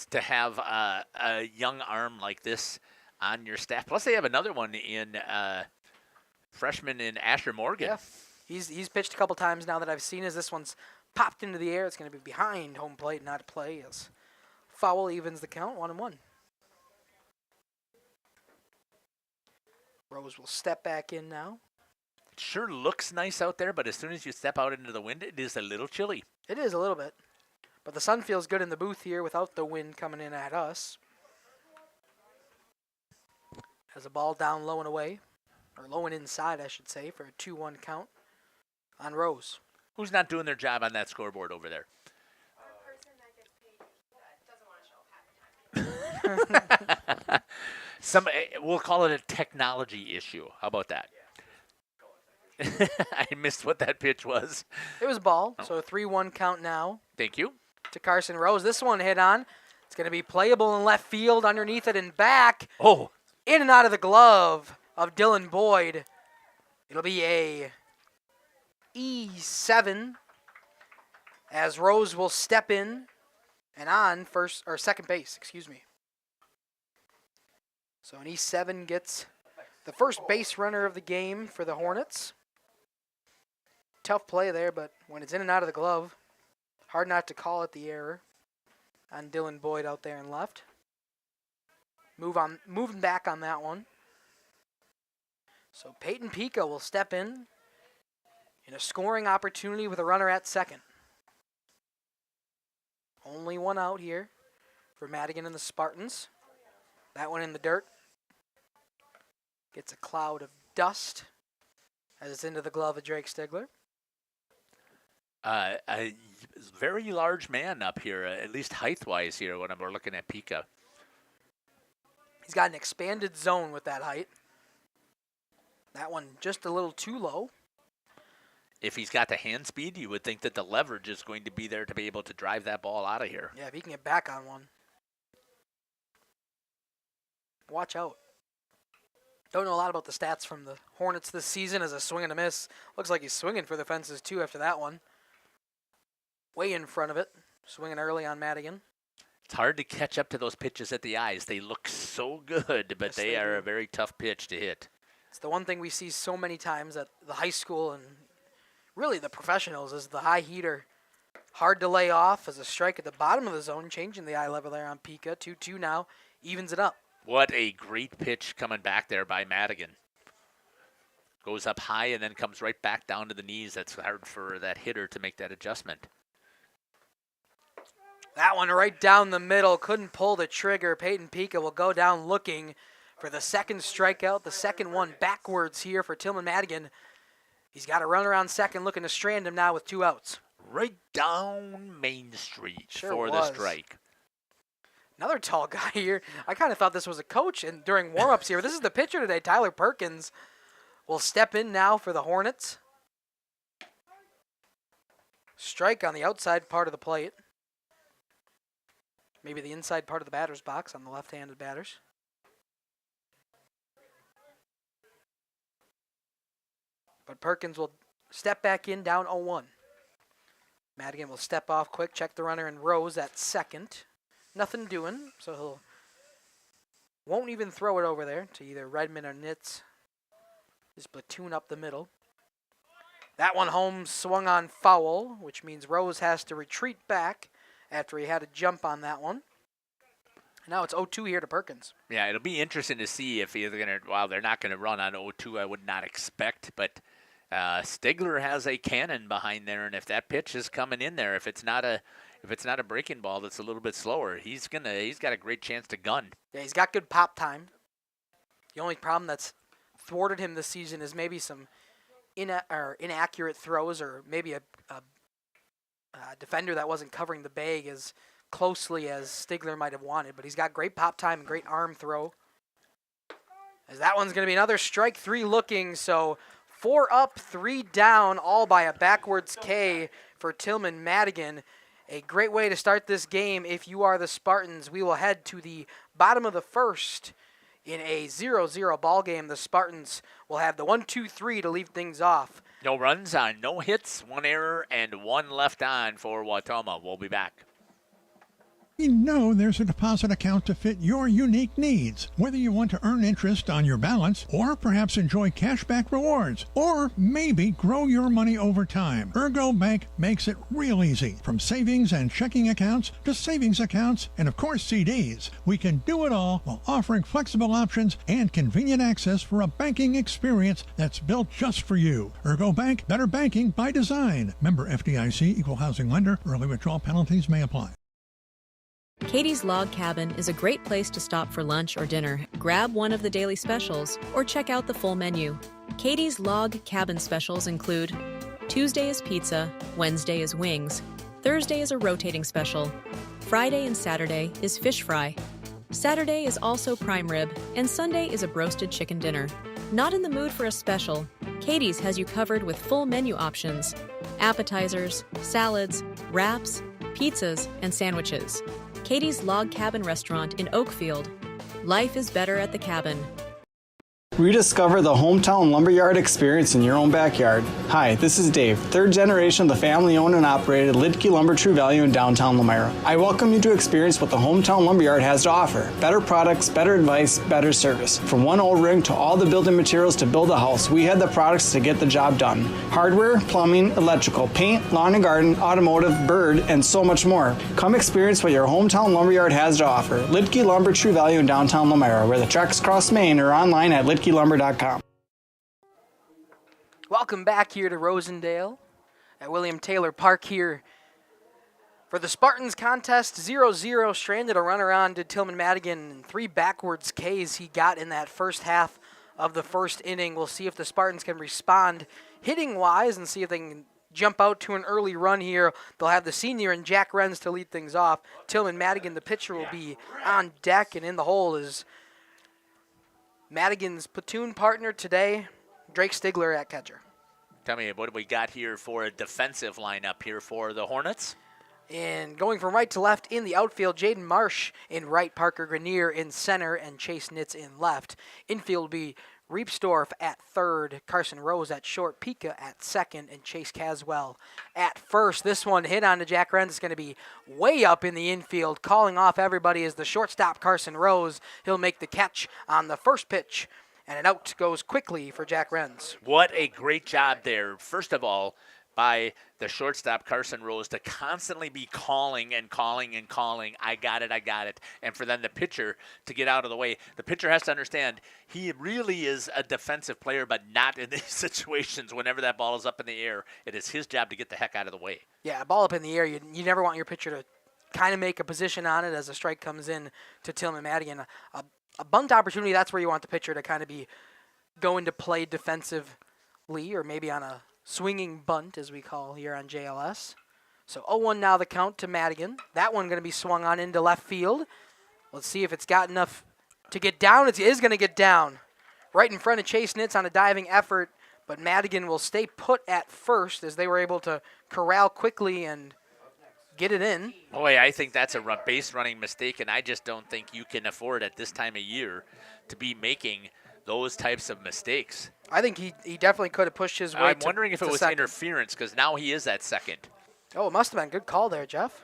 to have a young arm like this on your staff. Plus, they have another one in freshman in Asher Morgan. Yeah, he's pitched a couple times now that I've seen. As this one's popped into the air, it's going to be behind home plate, not a play. As foul evens the count, 1-1. Rose will step back in now. It sure looks nice out there, but as soon as you step out into the wind, it is a little chilly. It is a little bit. But the sun feels good in the booth here without the wind coming in at us. Has a ball down low and away, or low and inside, I should say, for a 2-1 count on Rose. Who's not doing their job on that scoreboard over there? We'll call it a technology issue. How about that? I missed what that pitch was. It was ball, so a 3-1 count now. Thank you. To Carson Rose. This one hit on. It's going to be playable in left field, underneath it and back. Oh. In and out of the glove of Dylan Boyd. It'll be a E7 as Rose will step in and on second base, excuse me. So an E7 gets the first base runner of the game for the Hornets. Tough play there, but when it's in and out of the glove, hard not to call it the error on Dylan Boyd out there in left. Moving back on that one. So Peyton Pika will step in a scoring opportunity with a runner at second. Only 1 out here for Madigan and the Spartans. That one in the dirt. Gets a cloud of dust as it's into the glove of Drake Stigler. A very large man up here, at least height-wise here when we're looking at Pika. He's got an expanded zone with that height. That one just a little too low. If he's got the hand speed, you would think that the leverage is going to be there to be able to drive that ball out of here. Yeah, if he can get back on one. Watch out. Don't know a lot about the stats from the Hornets this season as a swing and a miss. Looks like he's swinging for the fences, too, after that one. Way in front of it. Swinging early on Madigan. It's hard to catch up to those pitches at the eyes. They look so good, but they are a very tough pitch to hit. It's the one thing we see so many times at the high school and really the professionals is the high heater. Hard to lay off as a strike at the bottom of the zone, changing the eye level there on Pika. 2-2 now, evens it up. What a great pitch coming back there by Madigan. Goes up high and then comes right back down to the knees. That's hard for that hitter to make that adjustment. That one right down the middle. Couldn't pull the trigger. Peyton Pika will go down looking for the second strikeout. The second one backwards here for Tillman Madigan. He's got a runner on second looking to strand him now with 2 outs. Right down Main Street Sure the was. strike. Another tall guy here. I kind of thought this was a coach and during warm-ups here. This is the pitcher today, Tyler Perkins, will step in now for the Hornets. Strike on the outside part of the plate. Maybe the inside part of the batter's box on the left-handed batters. But Perkins will step back in down 0-1. Madigan will step off quick, check the runner and Rose at second. Nothing doing, so won't even throw it over there to either Redmond or Nitz. His platoon up the middle. That one home swung on foul, which means Rose has to retreat back after he had to jump on that one. Now it's 0-2 here to Perkins. Yeah, it'll be interesting to see if they're going to, well, they're not going to run on 0-2, I would not expect, but Stigler has a cannon behind there, and if that pitch is coming in there, if it's not a breaking ball that's a little bit slower, he's got a great chance to gun. Yeah, he's got good pop time. The only problem that's thwarted him this season is maybe some inaccurate throws, or maybe a defender that wasn't covering the bag as closely as Stigler might have wanted. But he's got great pop time and great arm throw. As that one's going to be another strike 3 looking, so 4 up, 3 down, all by a backwards K for Tillman Madigan. A great way to start this game if you are the Spartans. We will head to the bottom of the first in a 0-0 ball game. The Spartans will have the 1-2-3 to leave things off. No runs on, no hits, 1 error, and 1 left on for Wautoma. We'll be back. We know there's a deposit account to fit your unique needs. Whether you want to earn interest on your balance, or perhaps enjoy cashback rewards, or maybe grow your money over time, Ergo Bank makes it real easy. From savings and checking accounts to savings accounts and, of course, CDs. We can do it all while offering flexible options and convenient access for a banking experience that's built just for you. Ergo Bank, better banking by design. Member FDIC, equal housing lender. Early withdrawal penalties may apply. Katie's Log Cabin is a great place to stop for lunch or dinner, grab one of the daily specials, or check out the full menu. Katie's Log Cabin specials include Tuesday is pizza, Wednesday is wings, Thursday is a rotating special, Friday and Saturday is fish fry, Saturday is also prime rib, and Sunday is a broasted chicken dinner. Not in the mood for a special? Katie's has you covered with full menu options, appetizers, salads, wraps, pizzas, and sandwiches. Katie's Log Cabin Restaurant in Oakfield. Life is better at the cabin. Rediscover the hometown lumberyard experience in your own backyard. Hi, this is Dave, third generation of the family-owned and operated Lidke Lumber True Value in downtown Elmira. I welcome you to experience what the hometown lumberyard has to offer. Better products, better advice, better service. From one O-ring to all the building materials to build a house, we had the products to get the job done. Hardware, plumbing, electrical, paint, lawn and garden, automotive, bird, and so much more. Come experience what your hometown lumberyard has to offer. Lidke Lumber True Value in downtown Elmira, where the tracks cross Main, or online at lidkelumber.com. Welcome back here to Rosendale at William Taylor Park here for the Spartans contest. 0-0, stranded a runner on to Tillman Madigan, and 3 backwards Ks he got in that first half of the first inning. We'll see if the Spartans can respond hitting-wise and see if they can jump out to an early run here. They'll have the senior and Jack Renz to lead things off. Tillman Madigan, the pitcher, will be on deck, and in the hole is Madigan's platoon partner today, Drake Stigler at catcher. Tell me, what do we got here for a defensive lineup here for the Hornets? And going from right to left in the outfield, Jaden Marsh in right, Parker Grenier in center, and Chase Nitz in left. Infield will be Reepsdorf at third, Carson Rose at short, Pika at second, and Chase Caswell at first. This one hit on to Jack Renz. It's going to be way up in the infield. Calling off everybody is the shortstop, Carson Rose. He'll make the catch on the first pitch, and an out goes quickly for Jack Renz. What a great job there, first of all, by the shortstop, Carson Rose, to constantly be calling and calling and calling, I got it, and for then the pitcher to get out of the way. The pitcher has to understand he really is a defensive player, but not in these situations. Whenever that ball is up in the air, it is his job to get the heck out of the way. Yeah, a ball up in the air, you never want your pitcher to kind of make a position on it as a strike comes in to Tillman Madigan. A bunt opportunity, that's where you want the pitcher to kind of be going to play defensively, or maybe on a swinging bunt, as we call here on JLS. So 0-1 now the count to Madigan. That one going to be swung on into left field. Let's see if it's got enough to get down. It is going to get down right in front of Chase Nitz on a diving effort, but Madigan will stay put at first as they were able to corral quickly and get it in. Boy, I think that's a base running mistake, and I just don't think you can afford at this time of year to be making those types of mistakes. I think he definitely could have pushed his way I'm wondering if it was second. interference, because now he is at second. Oh, it must have been. Good call there, Jeff.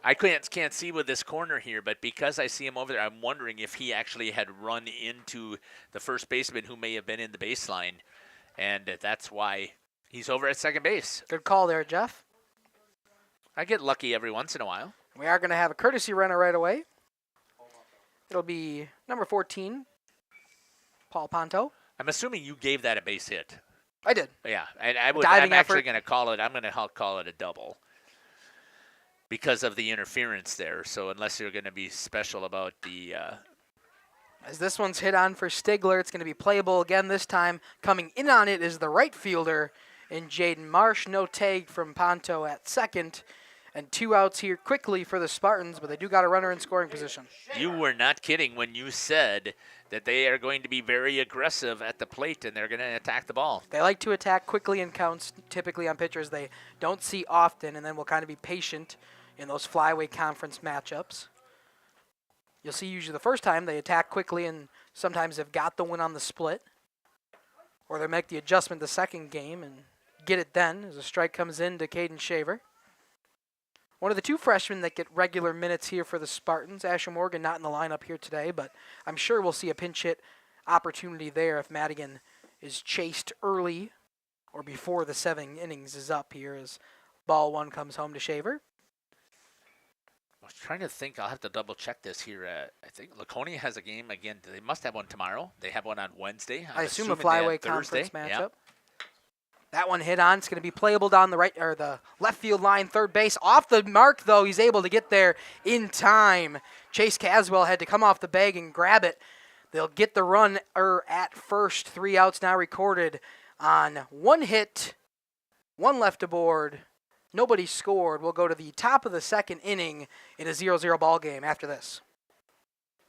I can't see with this corner here, but because I see him over there, I'm wondering if he actually had run into the first baseman who may have been in the baseline, and that's why he's over at second base. Good call there, Jeff. I get lucky every once in a while. We are going to have a courtesy runner right away. It'll be number 14, Paul Ponto. I'm assuming you gave that a base hit. I did. Yeah, and I'm Diving actually effort. going to call it. I'm going to call it a double because of the interference there. So unless you're going to be special about the. As this one's hit on for Stigler, it's going to be playable again this time. Coming in on it is the right fielder in Jaden Marsh. No tag from Ponto at second. And 2 outs here quickly for the Spartans, but they do got a runner in scoring position. You were not kidding when you said that they are going to be very aggressive at the plate and they're going to attack the ball. They like to attack quickly in counts, typically on pitchers they don't see often, and then will kind of be patient in those flyweight conference matchups. You'll see usually the first time they attack quickly and sometimes they've got the win on the split. Or they make the adjustment the second game and get it then as a strike comes in to Caden Shaver. One of the 2 freshmen that get regular minutes here for the Spartans. Asher Morgan not in the lineup here today, but I'm sure we'll see a pinch hit opportunity there if Madigan is chased early or before the 7 innings is up here as ball 1 comes home to Shaver. I was trying to think. I'll have to double check this here. I think Laconia has a game again. They must have one tomorrow. They have one on Wednesday. I assume a flyweight conference matchup. Yeah. That one hit on. It's going to be playable down the right or the left field line, third base. Off the mark, though, he's able to get there in time. Chase Caswell had to come off the bag and grab it. They'll get the run at first. 3 outs now recorded on 1 hit, 1 left aboard. Nobody scored. We'll go to the top of the 2nd inning in a 0-0 ball game after this.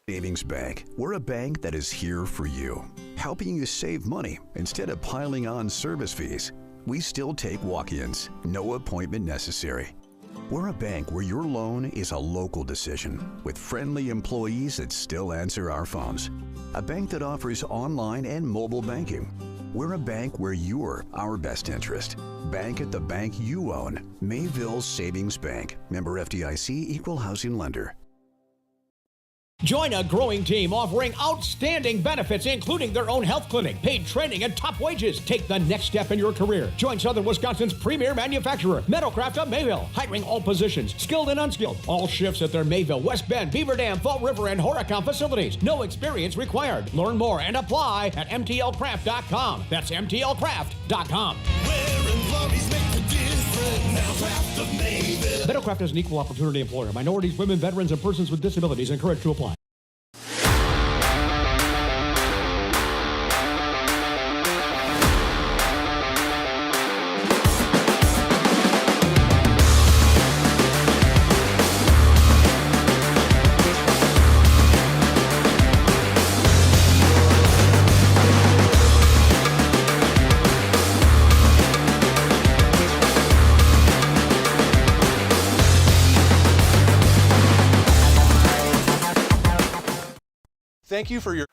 Savings Bank. We're a bank that is here for you, helping you save money instead of piling on service fees. We still take walk-ins, no appointment necessary. We're a bank where your loan is a local decision with friendly employees that still answer our phones. A bank that offers online and mobile banking. We're a bank where you're our best interest. Bank at the bank you own. Mayville Savings Bank. Member FDIC, Equal Housing Lender. Join a growing team offering outstanding benefits, including their own health clinic, paid training, and top wages. Take the next step in your career. Join Southern Wisconsin's premier manufacturer, Metalcraft of Mayville, hiring all positions, skilled and unskilled. All shifts at their Mayville, West Bend, Beaver Dam, Fall River, and Horicon facilities. No experience required. Learn more and apply at MTLcraft.com. That's MTLcraft.com. Metalcraft is an equal opportunity employer. Minorities, women, veterans, and persons with disabilities encouraged to apply. thank you for your...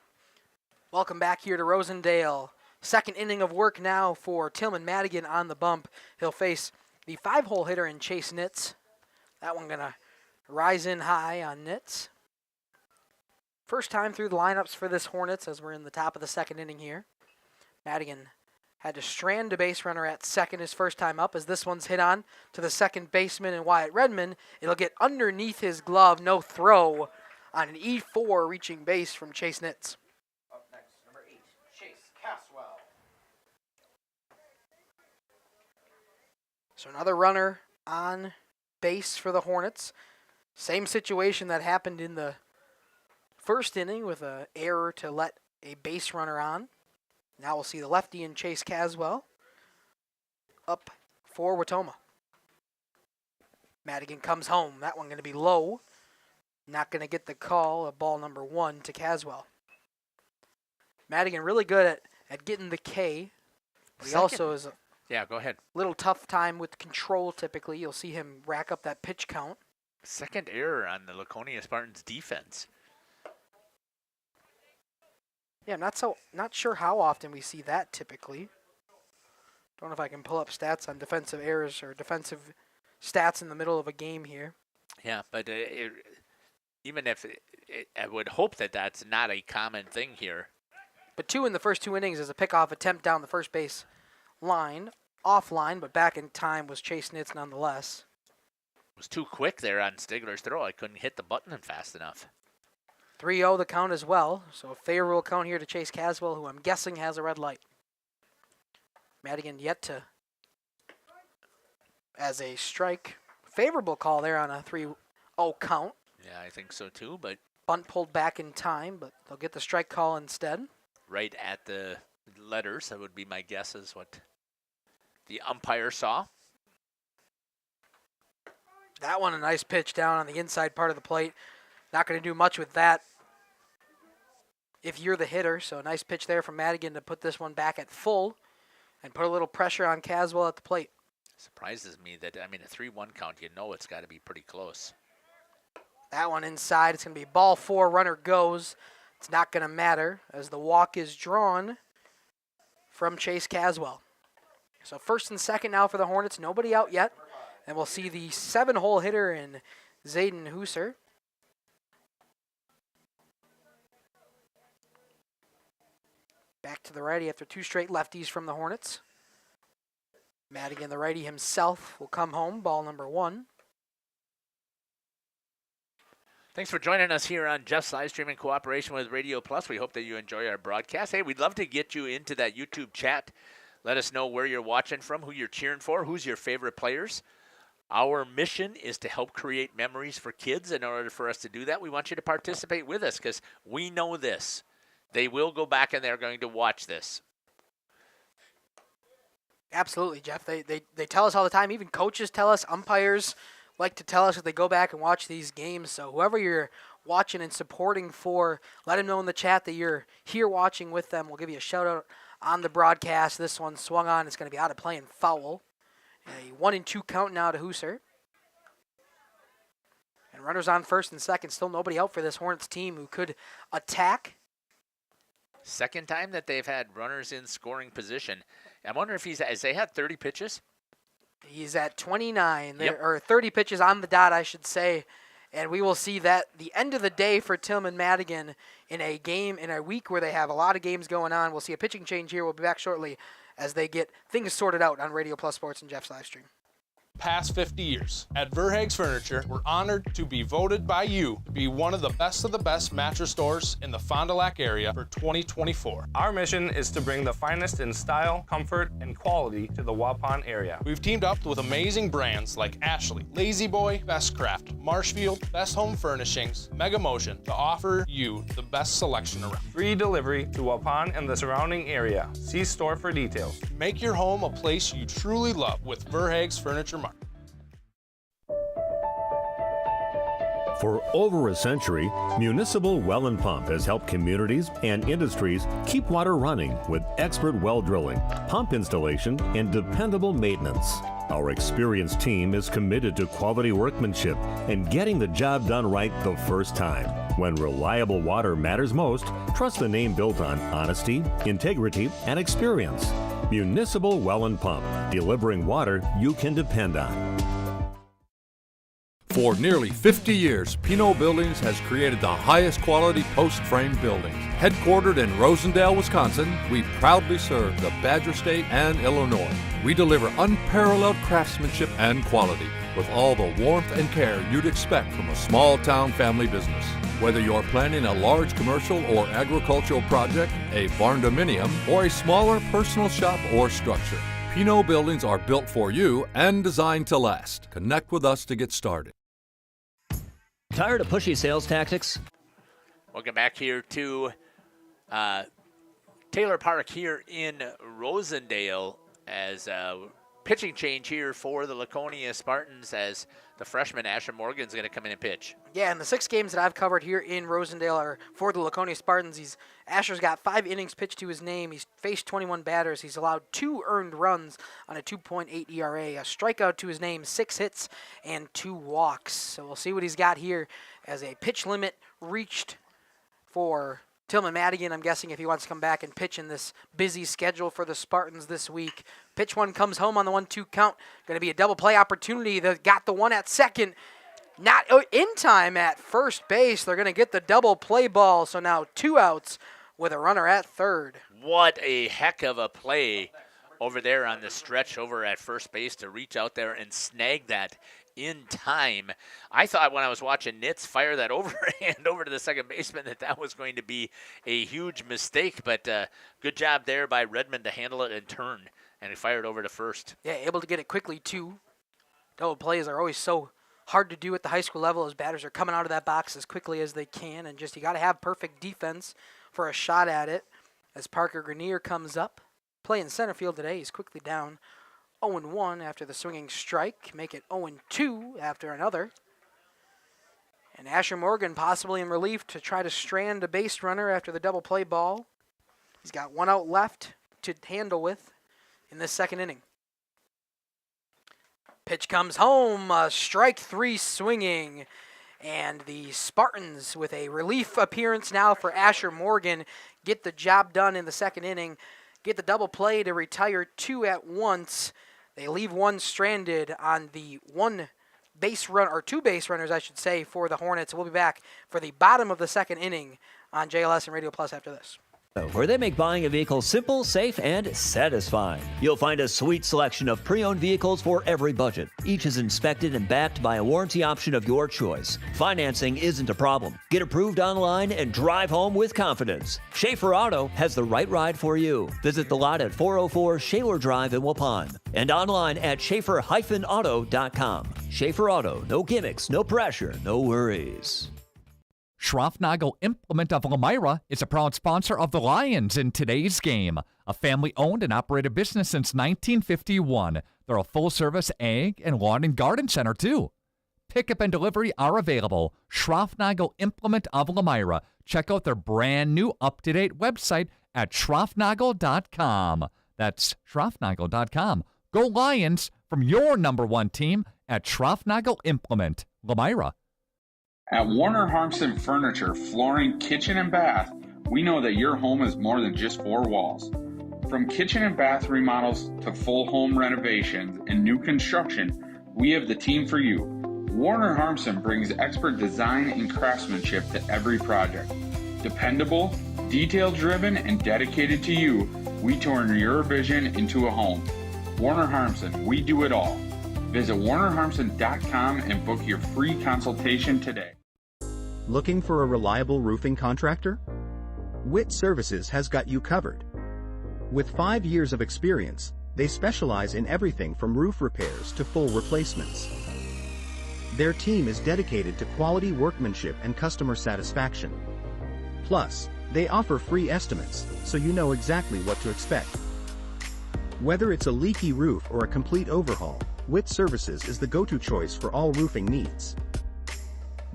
Welcome back here to Rosendale. Second inning of work now for Tillman Madigan on the bump. He'll face the 5-hole hitter in Chase Nitz. That one going to rise in high on Nitz. First time through the lineups for this Hornets as we're in the top of the second inning here. Madigan had to strand a base runner at second his first time up as this one's hit on to the second baseman and Wyatt Redmond. It'll get underneath his glove, no throw on an E4 reaching base from Chase Nitz. Up next, number 8, Chase Caswell. So another runner on base for the Hornets. Same situation that happened in the first inning with an error to let a base runner on. Now we'll see the lefty in Chase Caswell up for Wautoma. Madigan comes home. That one going to be low. Not going to get the call of ball number 1 to Caswell. Madigan really good at getting the K. But he also is Yeah, go ahead. Little tough time with control typically. You'll see him rack up that pitch count. Second error on the Laconia Spartans defense. Yeah, not sure how often we see that typically. Don't know if I can pull up stats on defensive errors or defensive stats in the middle of a game here. Yeah, but even if I would hope that that's not a common thing here. But 2 in the first 2 innings is a pickoff attempt down the first base line, offline, but back in time was Chase Nitz nonetheless. It was too quick there on Stigler's throw. I couldn't hit the button fast enough. 3-0 the count as well, so a favorable count here to Chase Caswell, who I'm guessing has a red light. Madigan yet to, as a strike, favorable call there on a 3-0 count. Yeah, I think so too, but... Bunt pulled back in time, but they'll get the strike call instead. Right at the letters, that would be my guess is what the umpire saw. That one, a nice pitch down on the inside part of the plate. Not going to do much with that if you're the hitter. So a nice pitch there from Madigan to put this one back at full and put a little pressure on Caswell at the plate. Surprises me that, I mean, a 3-1 count, you know it's got to be pretty close. That one inside. It's going to be ball 4, runner goes. It's not going to matter as the walk is drawn from Chase Caswell. So first and second now for the Hornets. Nobody out yet. And we'll see the 7-hole hitter in Zayden Husser. Back to the righty after 2 straight lefties from the Hornets. Madigan, the righty himself, will come home. Ball number 1. Thanks for joining us here on Jeff's live stream in cooperation with Radio Plus. We hope that you enjoy our broadcast. Hey, we'd love to get you into that YouTube chat. Let us know where you're watching from, who you're cheering for, who's your favorite players. Our mission is to help create memories for kids. In order for us to do that, we want you to participate with us because we know this. They will go back and they're going to watch this. Absolutely, Jeff. They tell us all the time. Even coaches tell us. Umpires like to tell us if they go back and watch these games. So whoever you're watching and supporting for, let them know in the chat that you're here watching with them. We'll give you a shout-out on the broadcast. This one swung on. It's going to be out of play and foul. A 1-2 count now to Husser. And runners on first and second. Still nobody out for this Hornets team who could attack. Second time that they've had runners in scoring position. I wonder if has they had 30 pitches? He's at 29, Yep. or 30 pitches on the dot, I should say. And we will see that the end of the day for Tillman Madigan in a game, in a week where they have a lot of games going on. We'll see a pitching change here. We'll be back shortly as they get things sorted out on Radio Plus Sports and Jeff's live stream. Past 50 years. At Verhaeg's Furniture, we're honored to be voted by you to be one of the best mattress stores in the Fond du Lac area for 2024. Our mission is to bring the finest in style, comfort, and quality to the Waupun area. We've teamed up with amazing brands like Ashley, Lazy Boy, Best Craft, Marshfield, Best Home Furnishings, Mega Motion to offer you the best selection around. Free delivery to Waupun and the surrounding area. See store for details. Make your home a place you truly love with Verhaeg's Furniture Market. For over a century, Municipal Well and Pump has helped communities and industries keep water running with expert well drilling, pump installation, and dependable maintenance. Our experienced team is committed to quality workmanship and getting the job done right the first time. When reliable water matters most, trust the name built on honesty, integrity, and experience. Municipal Well and Pump, delivering water you can depend on. For nearly 50 years, Pinot Buildings has created the highest quality post-frame buildings. Headquartered in Rosendale, Wisconsin, we proudly serve the Badger State and Illinois. We deliver unparalleled craftsmanship and quality with all the warmth and care you'd expect from a small-town family business. Whether you're planning a large commercial or agricultural project, a barn-dominium, or a smaller personal shop or structure, Pinot Buildings are built for you and designed to last. Connect with us to get started. Tired of pushy sales tactics? Welcome back here to Taylor Park here in Rosendale as pitching change here for the Laconia Spartans as the freshman Asher Morgan's going to come in and pitch. Yeah, and the 6 games that I've covered here in Rosendale are for the Laconia Spartans. Asher's got 5 innings pitched to his name. He's faced 21 batters. He's allowed 2 earned runs on a 2.8 ERA, a strikeout to his name, 6 hits, and 2 walks. So we'll see what he's got here as a pitch limit reached for Tillman Madigan. I'm guessing if he wants to come back and pitch in this busy schedule for the Spartans this week. Pitch 1 comes home on the 1-2 count. Going to be a double play opportunity. They got the one at second. Not in time at first base. They're going to get the double play ball. So now 2 outs with a runner at third. What a heck of a play over there on the stretch over at first base to reach out there and snag that in time. I thought when I was watching Nitz fire that overhand over to the second baseman that was going to be a huge mistake, but good job there by Redmond to handle it and turn, and he fired over to first. Yeah, able to get it quickly too. Double plays are always so hard to do at the high school level as batters are coming out of that box as quickly as they can, and just you got to have perfect defense for a shot at it. As Parker Grenier comes up, playing center field today, he's quickly down 0-1 after the swinging strike, make it 0-2 after another. And Asher Morgan possibly in relief to try to strand a base runner after the double play ball. He's got 1 out left to handle with in this second inning. Pitch comes home, strike 3 swinging. And the Spartans with a relief appearance now for Asher Morgan get the job done in the second inning. Get the double play to retire 2 at once. They leave 1 stranded on the 1 base run, or 2 base runners, I should say, for the Hornets. We'll be back for the bottom of the second inning on JLS and Radio Plus after this. Where they make buying a vehicle simple, safe, and satisfying. You'll find a sweet selection of pre-owned vehicles for every budget. Each is inspected and backed by a warranty option of your choice. Financing isn't a problem. Get approved online and drive home with confidence. Schaefer Auto has the right ride for you. Visit the lot at 404 Shaler Drive in Waupun and online at schaefer-auto.com. Schaefer Auto, no gimmicks, no pressure, no worries. Schroffnagel Implement of Elmira is a proud sponsor of the Lions in today's game. A family-owned and operated business since 1951. They're a full-service ag and lawn and garden center, too. Pickup and delivery are available. Schroffnagel Implement of Elmira. Check out their brand-new, up-to-date website at schroffnagel.com. That's schroffnagel.com. Go Lions from your #1 team at Schroffnagel Implement, Elmira. At Warner Harmson Furniture, Flooring, Kitchen, and Bath, we know that your home is more than just 4 walls. From kitchen and bath remodels to full home renovations and new construction, we have the team for you. Warner Harmson brings expert design and craftsmanship to every project. Dependable, detail-driven, and dedicated to you, we turn your vision into a home. Warner Harmson, we do it all. Visit warnerharmson.com and book your free consultation today. Looking for a reliable roofing contractor? Witt Services has got you covered. With 5 years of experience, they specialize in everything from roof repairs to full replacements. Their team is dedicated to quality workmanship and customer satisfaction. Plus, they offer free estimates, so you know exactly what to expect. Whether it's a leaky roof or a complete overhaul, Witt Services is the go-to choice for all roofing needs.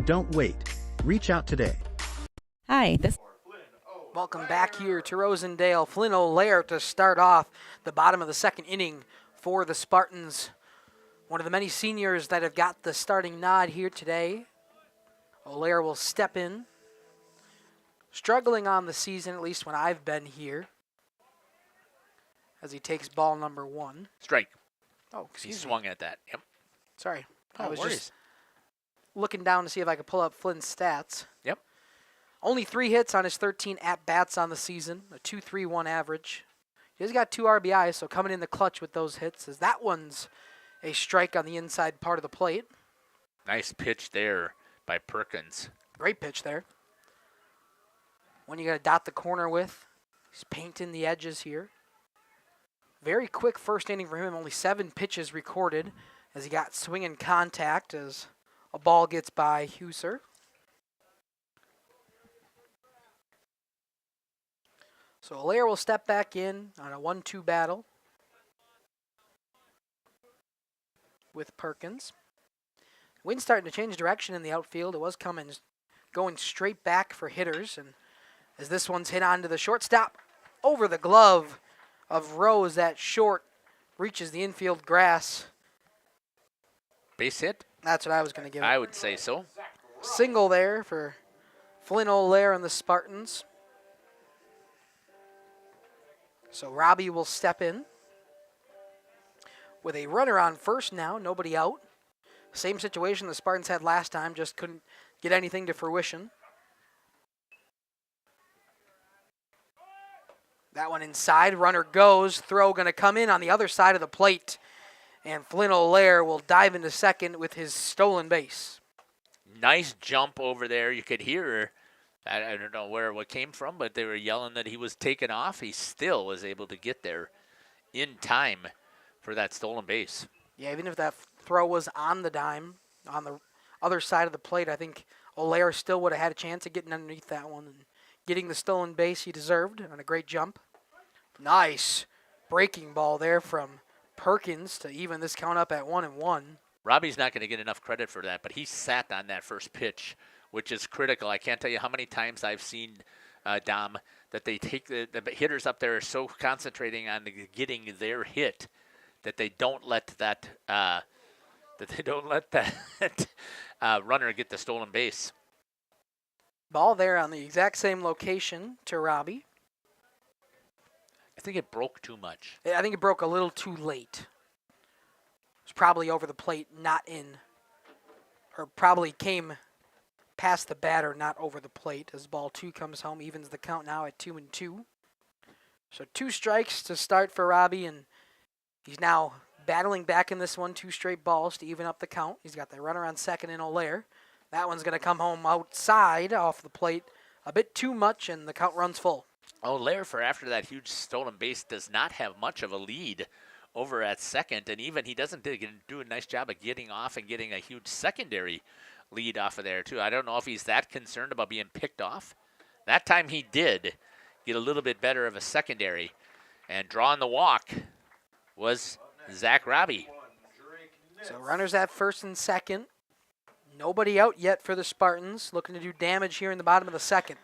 Don't wait. Reach out today. Hi, Welcome back here to Rosendale. Flynn O'Lear to start off the bottom of the second inning for the Spartans. One of the many seniors that have got the starting nod here today. O'Lear will step in struggling on the season, at least when I've been here, as he takes ball number 1. Strike. Oh, He excuse me. swung at that. Yep. Sorry. Oh, I was worries. just looking down to see if I could pull up Flynn's stats. Yep. Only 3 hits on his 13 at-bats on the season, a 2.31 average. He's got 2 RBIs, so coming in the clutch with those hits, as that one's a strike on the inside part of the plate. Nice pitch there by Perkins. Great pitch there. One you got to dot the corner with. He's painting the edges here. Very quick first inning for him, only 7 pitches recorded as he got swing and contact as a ball gets by Huser. So Allaire will step back in on a 1-2 battle with Perkins. Wind's starting to change direction in the outfield. It was going straight back for hitters, and as this one's hit onto the shortstop, over the glove of Rose at short, reaches the infield grass. Base hit? That's what I was going to give it. I would say so. Single there for Flynn Allaire and the Spartans. So Robbie will step in with a runner on first now, nobody out. Same situation the Spartans had last time, just couldn't get anything to fruition. That one inside, runner goes, throw going to come in on the other side of the plate. And Flynn Allaire will dive into second with his stolen base. Nice jump over there. You could hear, I don't know what came from, but they were yelling that he was taken off. He still was able to get there in time for that stolen base. Yeah, even if that throw was on the dime, on the other side of the plate, I think Allaire still would have had a chance of getting underneath that one and getting the stolen base he deserved on a great jump. Nice breaking ball there from Perkins to even this count up at 1-1. Robbie's not going to get enough credit for that, but he sat on that first pitch, which is critical. I can't tell you how many times I've seen, Dom, that they take the hitters up there are so concentrating on getting their hit that they don't let that runner get the stolen base. Ball there on the exact same location to Robbie. I think it broke too much. I think it broke a little too late. It was probably over the plate, not in, or probably came past the batter, not over the plate. As ball 2 comes home, evens the count now at 2-2. So 2 strikes to start for Robbie, and he's now battling back in this one, 2 straight balls to even up the count. He's got the runner on second in Allaire. That one's going to come home outside off the plate a bit too much, and the count runs full. Allaire, for after that huge stolen base, does not have much of a lead over at second, and even he doesn't do a nice job of getting off and getting a huge secondary lead off of there, too. I don't know if he's that concerned about being picked off. That time he did get a little bit better of a secondary, and drawing the walk was Zach Robbie. So runners at first and second. Nobody out yet for the Spartans. Looking to do damage here in the bottom of the second.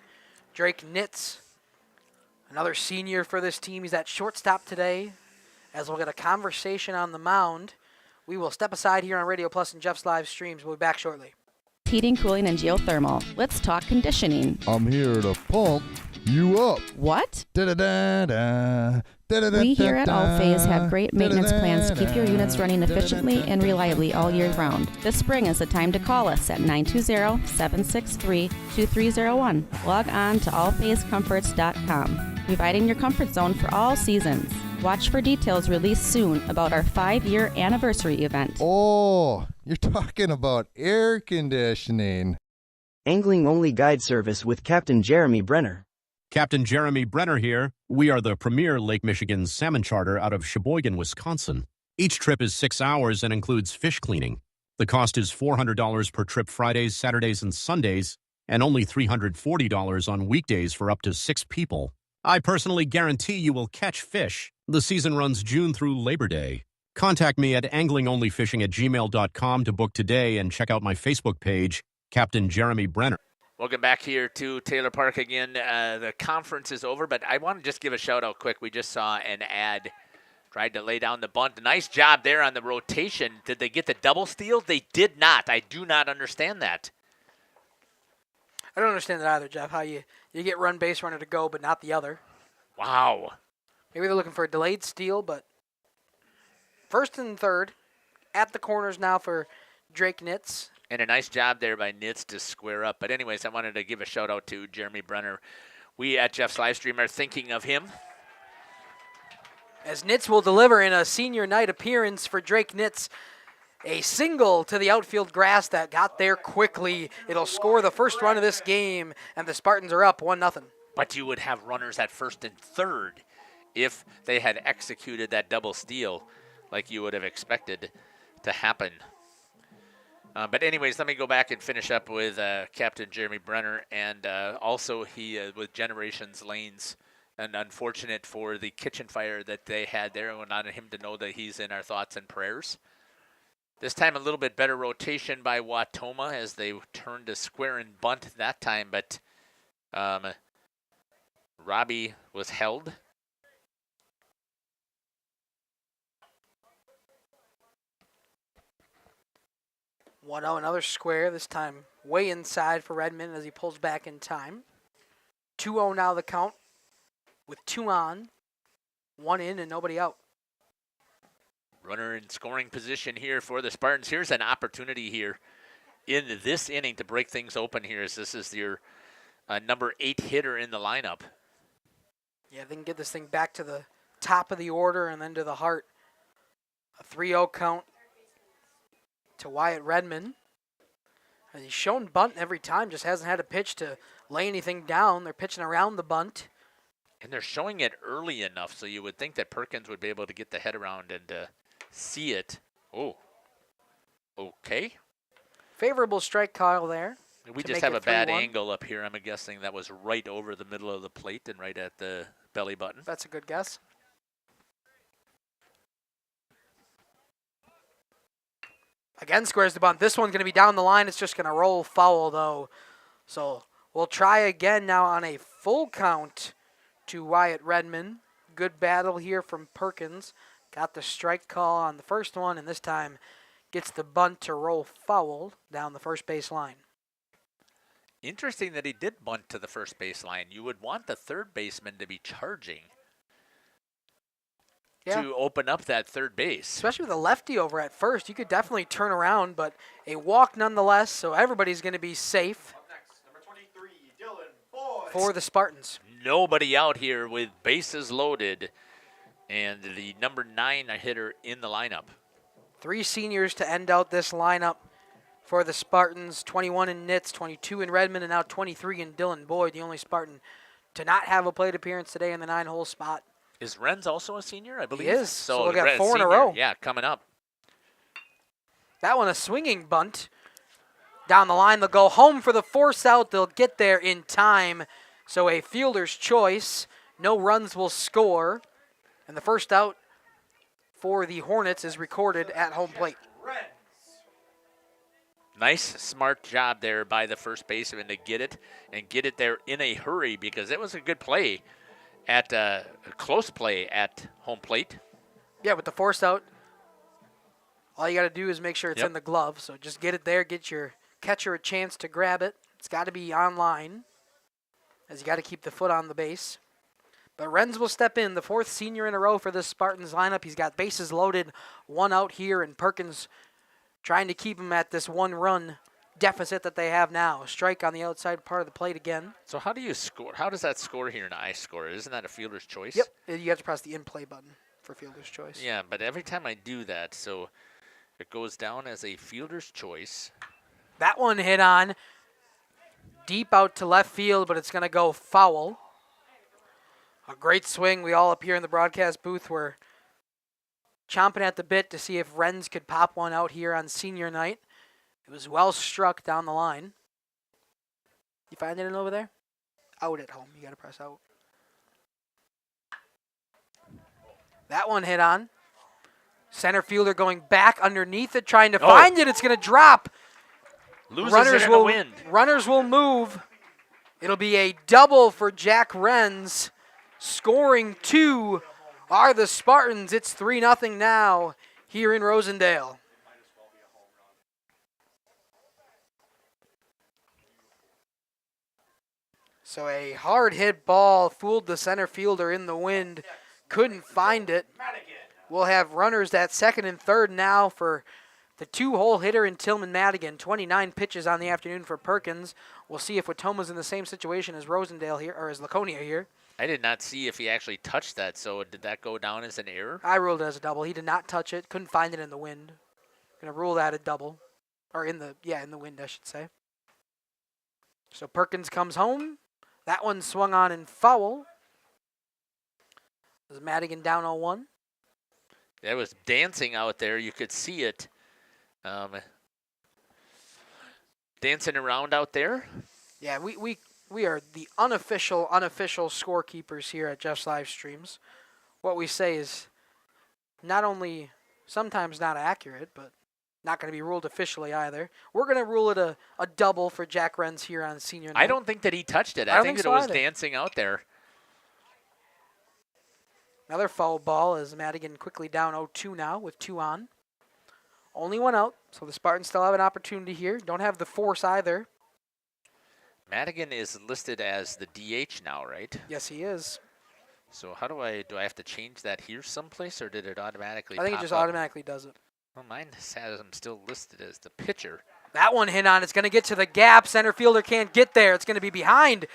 Drake Nitz, another senior for this team. He's at shortstop today. As we'll get a conversation on the mound, we will step aside here on Radio Plus and Jeff's live streams. We'll be back shortly. Heating, cooling, and geothermal. Let's talk conditioning. I'm here to pump you up. What? Da-da-da-da. We here at Allphase have great maintenance plans to keep your units running efficiently and reliably all year round. This spring is the time to call us at 920-763-2301. Log on to allphasecomforts.com, providing your comfort zone for all seasons. Watch for details released soon about our 5-year anniversary event. Oh, you're talking about air conditioning. Angling-only guide service with Captain Jeremy Brenner. Captain Jeremy Brenner here. We are the premier Lake Michigan salmon charter out of Sheboygan, Wisconsin. Each trip is 6 hours and includes fish cleaning. The cost is $400 per trip Fridays, Saturdays, and Sundays, and only $340 on weekdays for up to 6 people. I personally guarantee you will catch fish. The season runs June through Labor Day. Contact me at anglingonlyfishing@gmail.com to book today and check out my Facebook page, Captain Jeremy Brenner. Welcome back here to Taylor Park again. The conference is over, but I want to just give a shout-out quick. We just saw an ad. Tried to lay down the bunt. Nice job there on the rotation. Did they get the double steal? They did not. I do not understand that. I don't understand that either, Jeff, how you get run base runner to go, but not the other. Wow. Maybe they're looking for a delayed steal, but first and third at the corners now for Drake Nitz. And a nice job there by Nitz to square up. But anyways, I wanted to give a shout out to Jeremy Brenner. We at Jeff's Livestream are thinking of him. As Nitz will deliver in a senior night appearance for Drake Nitz. A single to the outfield grass that got there quickly. It'll score the first run of this game, and the Spartans are up 1-0. But you would have runners at first and third if they had executed that double steal like you would have expected to happen. But anyways, let me go back and finish up with Captain Jeremy Brenner, and also he with Generations Lanes. And unfortunate for the kitchen fire that they had there. I wanted him to know that he's in our thoughts and prayers. This time a little bit better rotation by Wautoma as they turned to square and bunt that time, but Robbie was held. Another square, this time way inside for Redmond as he pulls back in time. 2-0 now the count with 2 on, 1 in, and nobody out. Runner in scoring position here for the Spartans. Here's an opportunity here in this inning to break things open here, as this is your number 8 hitter in the lineup. Yeah, they can get this thing back to the top of the order and then to the heart. A 3-0 count to Wyatt Redmond. And he's shown bunt every time, just hasn't had a pitch to lay anything down. They're pitching around the bunt. And they're showing it early enough, so you would think that Perkins would be able to get the head around and see it. Oh, okay. Favorable strike call there. We just have a bad angle up here. I'm guessing that was right over the middle of the plate and right at the belly button. That's a good guess. Again, squares the bunt. This one's going to be down the line. It's just going to roll foul, though. So we'll try again now on a full count to Wyatt Redmond. Good battle here from Perkins. Got the strike call on the first one, and this time gets the bunt to roll foul down the first base line. Interesting that he did bunt to the first base line. You would want the third baseman to be charging to open up that third base. Especially with a lefty over at first. You could definitely turn around, but a walk nonetheless, so everybody's going to be safe. Next, number 23, Dylan Boyd. For the Spartans. Nobody out here with bases loaded, and the number 9 hitter in the lineup. 3 seniors to end out this lineup for the Spartans. 21 in Nitz, 22 in Redmond, and now 23 in Dylan Boyd, the only Spartan to not have a plate appearance today in the 9-hole spot. Is Renz also a senior, I believe? He is. So we'll get 4 in a row. Yeah, coming up. That one a swinging bunt. Down the line, they'll go home for the force out. They'll get there in time. So a fielder's choice. No runs will score. And the first out for the Hornets is recorded at home plate. Nice, smart job there by the first baseman to get it and get it there in a hurry, because it was a good play at a close play at home plate. Yeah, with the force out, all you got to do is make sure it's in the glove. So just get it there, get your catcher a chance to grab it. It's got to be on line, as you got to keep the foot on the base. But Renz will step in, the 4th senior in a row for this Spartans lineup. He's got bases loaded, 1 out here, and Perkins trying to keep him at this 1-run deficit that they have now. A strike on the outside part of the plate again. So how do you score? How does that score here in iScore? Isn't that a fielder's choice? Yep, you have to press the in-play button for fielder's choice. Yeah, but every time I do that, so it goes down as a fielder's choice. That one hit on deep out to left field, but it's going to go foul. A great swing. We all up here in the broadcast booth were chomping at the bit to see if Renz could pop one out here on senior night. It was well struck down the line. You find it over there? Out at home. You got to press out. That one hit on. Center fielder going back underneath it, trying to find it. It's going to drop. Loses it in the wind. Runners will move. It'll be a double for Jack Renz. Scoring 2 are the Spartans. It's 3-0 now here in Rosendale. So a hard hit ball fooled the center fielder in the wind. Couldn't find it. We'll have runners at second and third now for the 2-hole hitter in Tillman Madigan. 29 pitches on the afternoon for Perkins. We'll see if Wautoma's in the same situation as Rosendale here, or as Laconia here. I did not see if he actually touched that, so did that go down as an error? I ruled it as a double. He did not touch it. Couldn't find it in the wind. Gonna rule that a double. Or in the wind, I should say. So Perkins comes home. That one swung on and foul. Was Madigan down 0-1? There was dancing out there. You could see it. Dancing around out there. Yeah, we are the unofficial scorekeepers here at Jeff's Livestreams. What we say is not only sometimes not accurate, but not going to be ruled officially either. We're going to rule it a double for Jack Renz here on senior night. I don't think that he touched it. I think that so it was either. dancing out there. Another foul ball as Madigan quickly down 0-2 now with 2 on. Only 1 out, so the Spartans still have an opportunity here. Don't have the force either. Madigan is listed as the DH now, right? Yes, he is. So how do I have to change that here someplace, or did it automatically I think it pop just up? automatically does it. Well, mine says I'm still listed as the pitcher. That one hit on. It's going to get to the gap. Center fielder can't get there. It's going to be behind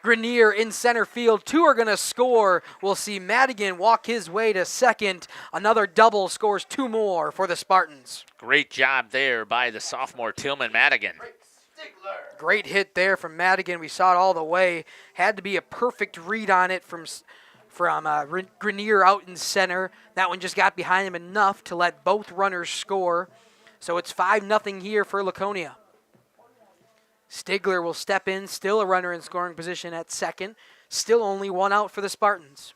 Grenier in center field. 2 are going to score. We'll see Madigan walk his way to second. Another double scores 2 more for the Spartans. Great job there by the sophomore Tillman Madigan. Great hit there from Madigan. We saw it all the way. Had to be a perfect read on it from Grenier out in center. That one just got behind him enough to let both runners score. So it's 5-0 here for Laconia. Stigler will step in, still a runner in scoring position at second. Still only 1 out for the Spartans.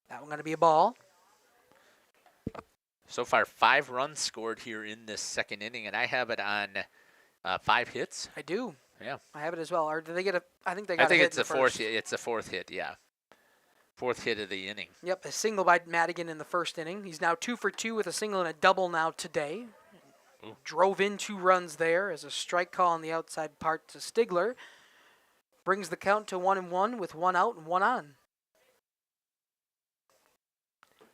That one going to be a ball. So far, 5 runs scored here in this second inning, and I have it on 5 hits. I do. Yeah. I have it as well. Or did they get a? I think they got. I think a hit it's the first. fourth. It's the 4th hit. Yeah. 4th hit of the inning. Yep, a single by Madigan in the first inning. He's now 2 for 2 with a single and a double now today. Ooh. Drove in 2 runs there as a strike call on the outside part to Stigler. Brings the count to 1-1 with 1 out and 1 on.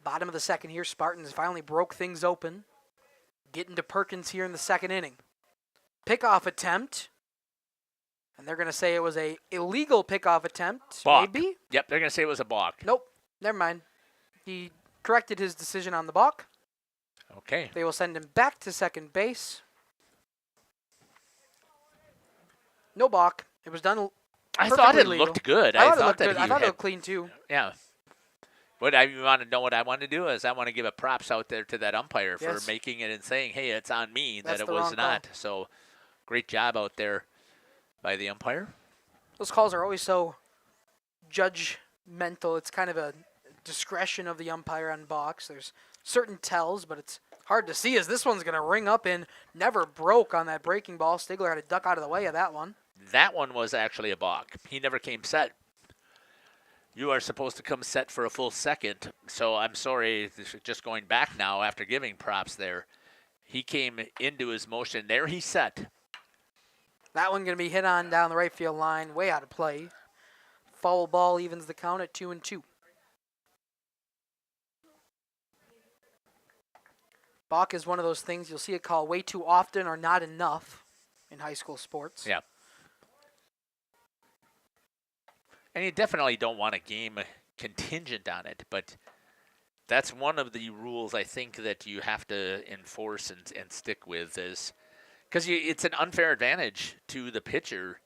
Bottom of the second here, Spartans finally broke things open. Getting to Perkins here in the second inning. Pickoff attempt. And they're going to say it was a illegal pickoff attempt. Balk. Maybe? Yep, they're going to say it was a balk. Nope, never mind. He corrected his decision on the balk. Okay. They will send him back to second base. No balk. It was done. I thought it legal. looked good. I thought it thought looked that good. he I thought it had- looked clean too. Yeah. What I want to know what I want to do is I want to give a props out there to that umpire for Yes. making it and saying, hey, it's on me That's that it the was wrong call. not. So great job out there by the umpire. Those calls are always so judgmental. It's kind of a discretion of the umpire on balks. There's certain tells, but it's hard to see as this one's going to ring up in. Never broke on that breaking ball. Stigler had to duck out of the way of that one. That one was actually a balk. He never came set. You are supposed to come set for a full second. So I'm sorry, just going back now after giving props there. He came into his motion. There he set. That one going to be hit on down the right field line, way out of play. Foul ball evens the count at 2-2. Balk is one of those things you'll see it called way too often or not enough in high school sports. Yeah. And you definitely don't want a game contingent on it, but that's one of the rules I think that you have to enforce and stick with is because it's an unfair advantage to the pitcher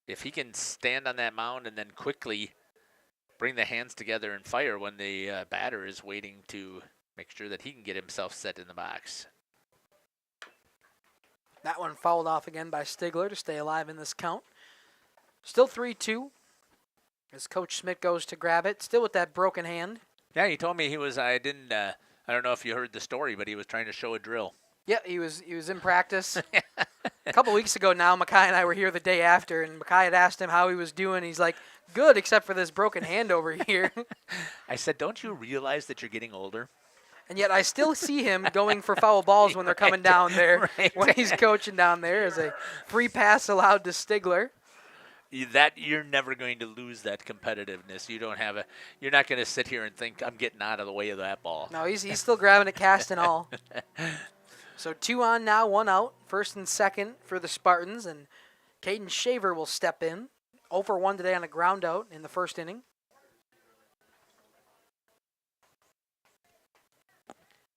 if he can stand on that mound and then quickly bring the hands together and fire when the batter is waiting to make sure that he can get himself set in the box. That one fouled off again by Stigler to stay alive in this count. Still 3-2 as Coach Schmidt goes to grab it. Still with that broken hand. Yeah, he told me he was, I don't know if you heard the story, but he was trying to show a drill. Yeah, he was in practice. A couple weeks ago now, Makai and I were here the day after, and Makai had asked him how he was doing. He's like, good, except for this broken hand over here. I said, don't you realize that you're getting older? And yet I still see him going for foul balls when they're coming down there, when he's coaching down there, as a free pass allowed to Stigler. That you're never going to lose that competitiveness. You're not going to sit here and think I'm getting out of the way of that ball. No, he's still grabbing it, cast and all. So 2 on now, 1 out. First and second for the Spartans, and Caden Shaver will step in. 0 for 1 today on a ground out in the first inning.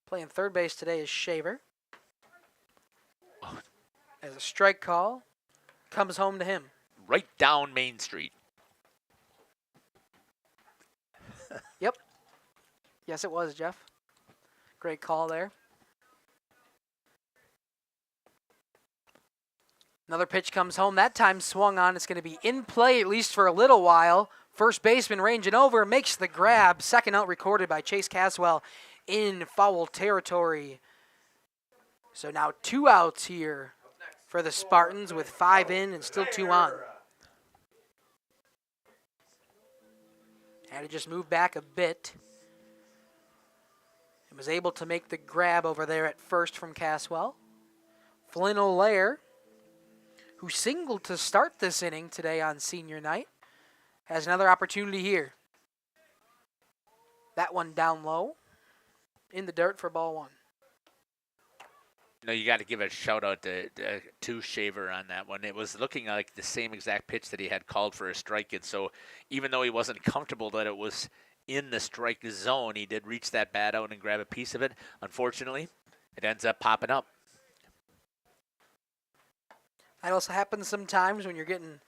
Playing third base today is Shaver. As a strike call comes home to him. Right down Main Street. Yep. Yes, it was, Jeff. Great call there. Another pitch comes home. That time swung on. It's going to be in play at least for a little while. First baseman ranging over, makes the grab. Second out recorded by Chase Caswell in foul territory. So now 2 outs here for the Spartans with 5 in and still 2 on. Had to just move back a bit. And was able to make the grab over there at first from Caswell. Flynn O'Lear, who singled to start this inning today on senior night, has another opportunity here. That one down low in the dirt for ball 1. No, you got to give a shout out to Shaver on that one. It was looking like the same exact pitch that he had called for a strike. And so even though he wasn't comfortable that it was in the strike zone, he did reach that bat out and grab a piece of it. Unfortunately, it ends up popping up. That also happens sometimes when you're getting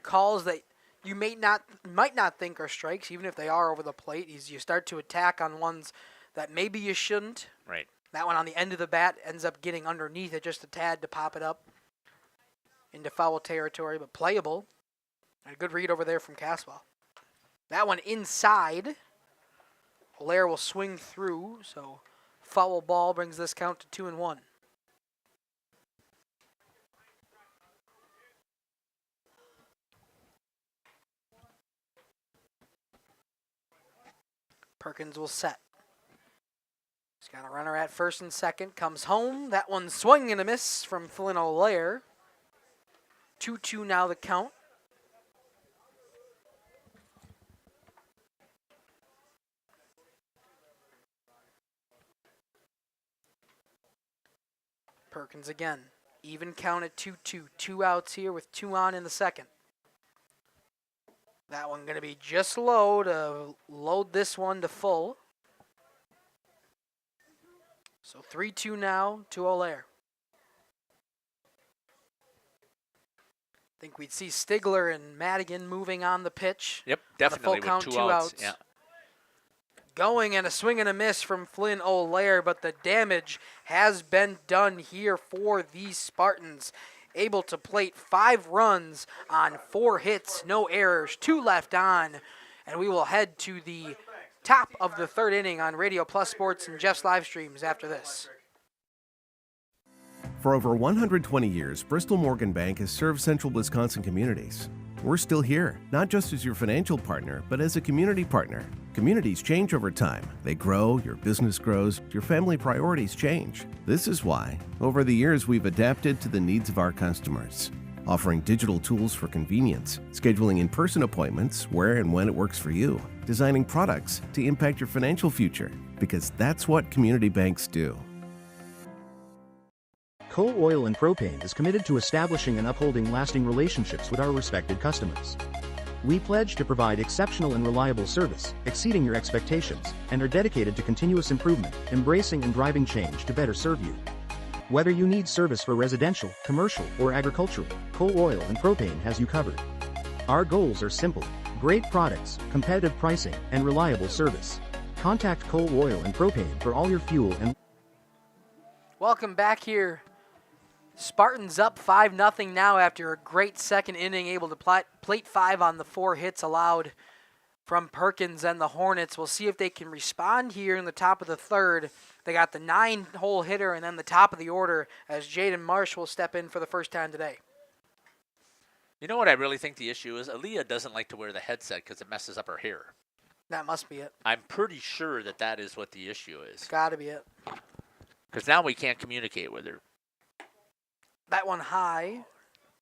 calls that you might not think are strikes, even if they are over the plate. You start to attack on ones that maybe you shouldn't. Right. That one on the end of the bat ends up getting underneath it just a tad to pop it up into foul territory, but playable. And a good read over there from Caswell. That one inside. O'Lear will swing through, so foul ball brings this count to 2-1. Perkins will set. He's got a runner at first and second. Comes home. That one swung and a miss from Flynn O'Lear. 2-2 now the count. Perkins again. Even count at 2-2. 2 outs here with 2 on in the second. That one going to be just low to load this one to full. So 3-2 now to O'Lear. I think we'd see Stigler and Madigan moving on the pitch. Yep, definitely full count, with 2 outs. Yeah. Going and a swing and a miss from Flynn O'Lear, but the damage has been done here for these Spartans. Able to plate 5 runs on 4 hits, no errors, 2 left on. And we will head to the top of the third inning on Radio Plus Sports and Jeff's Livestreams after this. For over 120 years, Bristol Morgan Bank has served central Wisconsin communities. We're still here, not just as your financial partner, but as a community partner. Communities change over time. They grow, your business grows, your family priorities change. This is why, over the years, we've adapted to the needs of our customers, offering digital tools for convenience, scheduling in-person appointments where and when it works for you, designing products to impact your financial future, because that's what community banks do. Coal Oil and Propane is committed to establishing and upholding lasting relationships with our respected customers. We pledge to provide exceptional and reliable service, exceeding your expectations, and are dedicated to continuous improvement, embracing and driving change to better serve you. Whether you need service for residential, commercial, or agricultural, Coal Oil and Propane has you covered. Our goals are simple: great products, competitive pricing, and reliable service. Contact Coal Oil and Propane for all your fuel and... Welcome back here. Spartans up 5-0 now after a great second inning, able to plate 5 on the 4 hits allowed from Perkins and the Hornets. We'll see if they can respond here in the top of the third. They got the 9-hole hitter and then the top of the order as Jaden Marsh will step in for the first time today. You know what I really think the issue is? Aaliyah doesn't like to wear the headset because it messes up her hair. That must be it. I'm pretty sure that is what the issue is. Got to be it. Because now we can't communicate with her. That one high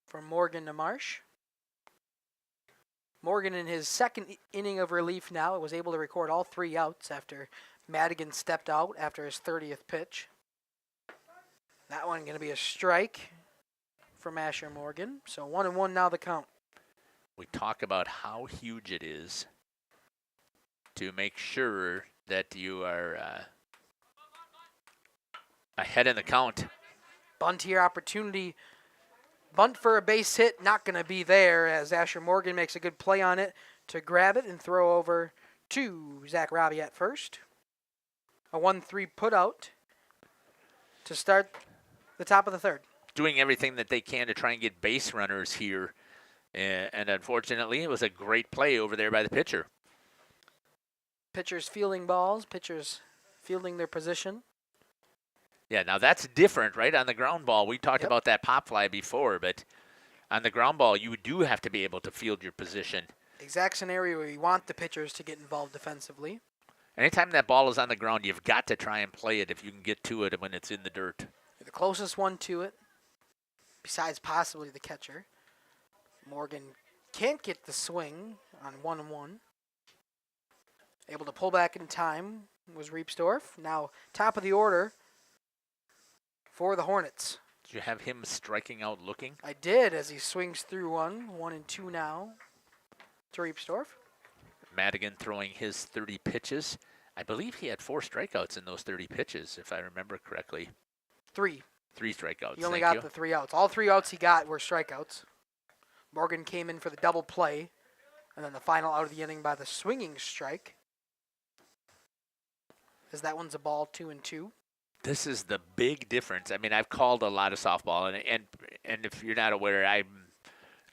from Morgan to Marsh. Morgan in his second inning of relief now was able to record all 3 outs after Madigan stepped out after his 30th pitch. That one going to be a strike from Asher Morgan. So 1-1 now the count. We talk about how huge it is to make sure that you are ahead in the count. Bunt here opportunity. Bunt for a base hit, not going to be there as Asher Morgan makes a good play on it to grab it and throw over to Zach Robbie at first. A 1-3 put out to start the top of the third. Doing everything that they can to try and get base runners here. And unfortunately, it was a great play over there by the pitcher. Pitchers fielding balls, pitchers fielding their position. Yeah, now that's different, right? On the ground ball, we talked about that pop fly before, but on the ground ball, you do have to be able to field your position. Exact scenario where you want the pitchers to get involved defensively. Anytime that ball is on the ground, you've got to try and play it if you can get to it when it's in the dirt. The closest one to it, besides possibly the catcher. Morgan can't get the swing on 1-1. Able to pull back in time was Riepsdorf. Now top of the order for the Hornets. Did you have him striking out looking? I did as he swings through 1-2 now to Riepsdorf. Madigan throwing his 30 pitches. I believe he had 4 strikeouts in those 30 pitches, if I remember correctly. 3. 3 strikeouts. He only got the 3 outs. All 3 outs he got were strikeouts. Morgan came in for the double play, and then the final out of the inning by the swinging strike. As that one's a ball 2-2. This is the big difference. I mean, I've called a lot of softball, and if you're not aware, I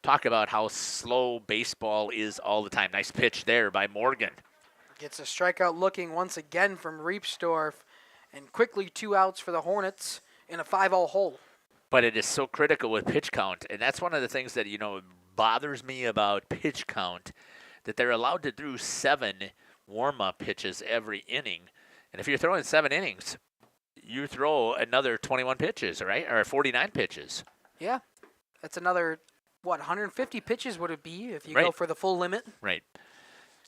talk about how slow baseball is all the time. Nice pitch there by Morgan. Gets a strikeout looking once again from Riepsdorf, and quickly 2 outs for the Hornets in a 5-0 hole. But it is so critical with pitch count, and that's one of the things that, bothers me about pitch count, that they're allowed to do 7 warm-up pitches every inning. And if you're throwing 7 innings, you throw another 21 pitches, right? Or 49 pitches. Yeah. That's another, 150 pitches would it be if you Right. go for the full limit? Right.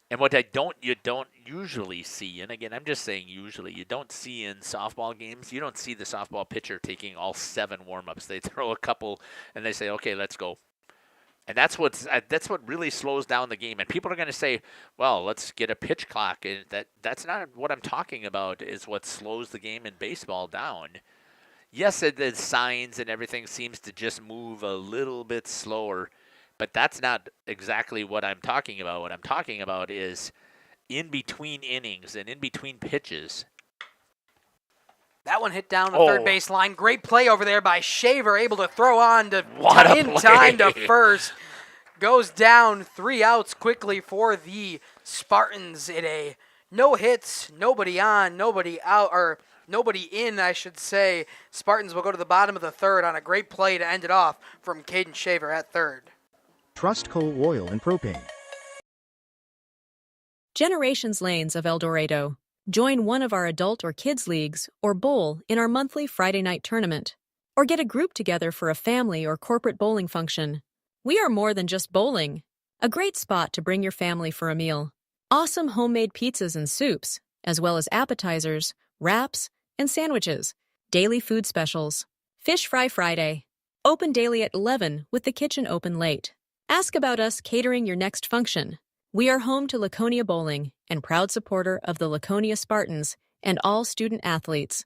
And what you don't usually see, and again, I'm just saying usually, you don't see in softball games, you don't see the softball pitcher taking all 7 warm-ups. They throw a couple, and they say, okay, let's go. And that's what really slows down the game. And people are going to say, well, let's get a pitch clock. And that's not what I'm talking about is what slows the game in baseball down. Yes, the signs and everything seems to just move a little bit slower, but that's not exactly what I'm talking about. What I'm talking about is in between innings and in between pitches. That one hit down the third base line. Great play over there by Shaver, able to throw on to in time to first. Goes down 3 outs quickly for the Spartans in a no hits, nobody on, nobody out, or nobody in, I should say. Spartans will go to the bottom of the third on a great play to end it off from Caden Shaver at third. Trust coal, oil, and propane. Generations Lanes of El Dorado. Join one of our adult or kids leagues or bowl in our monthly Friday night tournament. Or get a group together for a family or corporate bowling function. We are more than just bowling. A great spot to bring your family for a meal. Awesome homemade pizzas and soups, as well as appetizers, wraps, and sandwiches. Daily food specials. Fish Fry Friday. Open daily at 11 with the kitchen open late. Ask about us catering your next function. We are home to Laconia Bowling and proud supporter of the Laconia Spartans and all student athletes.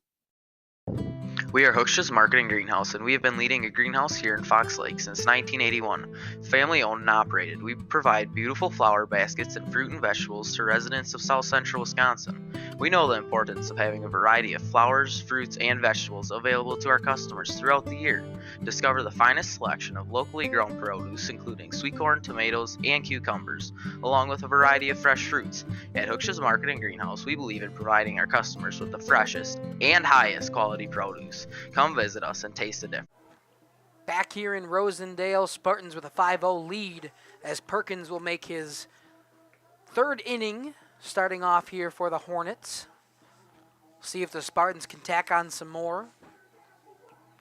We are Hooksha's Marketing Greenhouse, and we have been leading a greenhouse here in Fox Lake since 1981. Family owned and operated, we provide beautiful flower baskets and fruit and vegetables to residents of South Central Wisconsin. We know the importance of having a variety of flowers, fruits, and vegetables available to our customers throughout the year. Discover the finest selection of locally grown produce, including sweet corn, tomatoes, and cucumbers, along with a variety of fresh fruits. At Hooksha's Marketing Greenhouse, we believe in providing our customers with the freshest and highest quality produce. Come visit us and taste the difference. Back here in Rosendale, Spartans with a 5-0 lead as Perkins will make his third inning starting off here for the Hornets. See if the Spartans can tack on some more.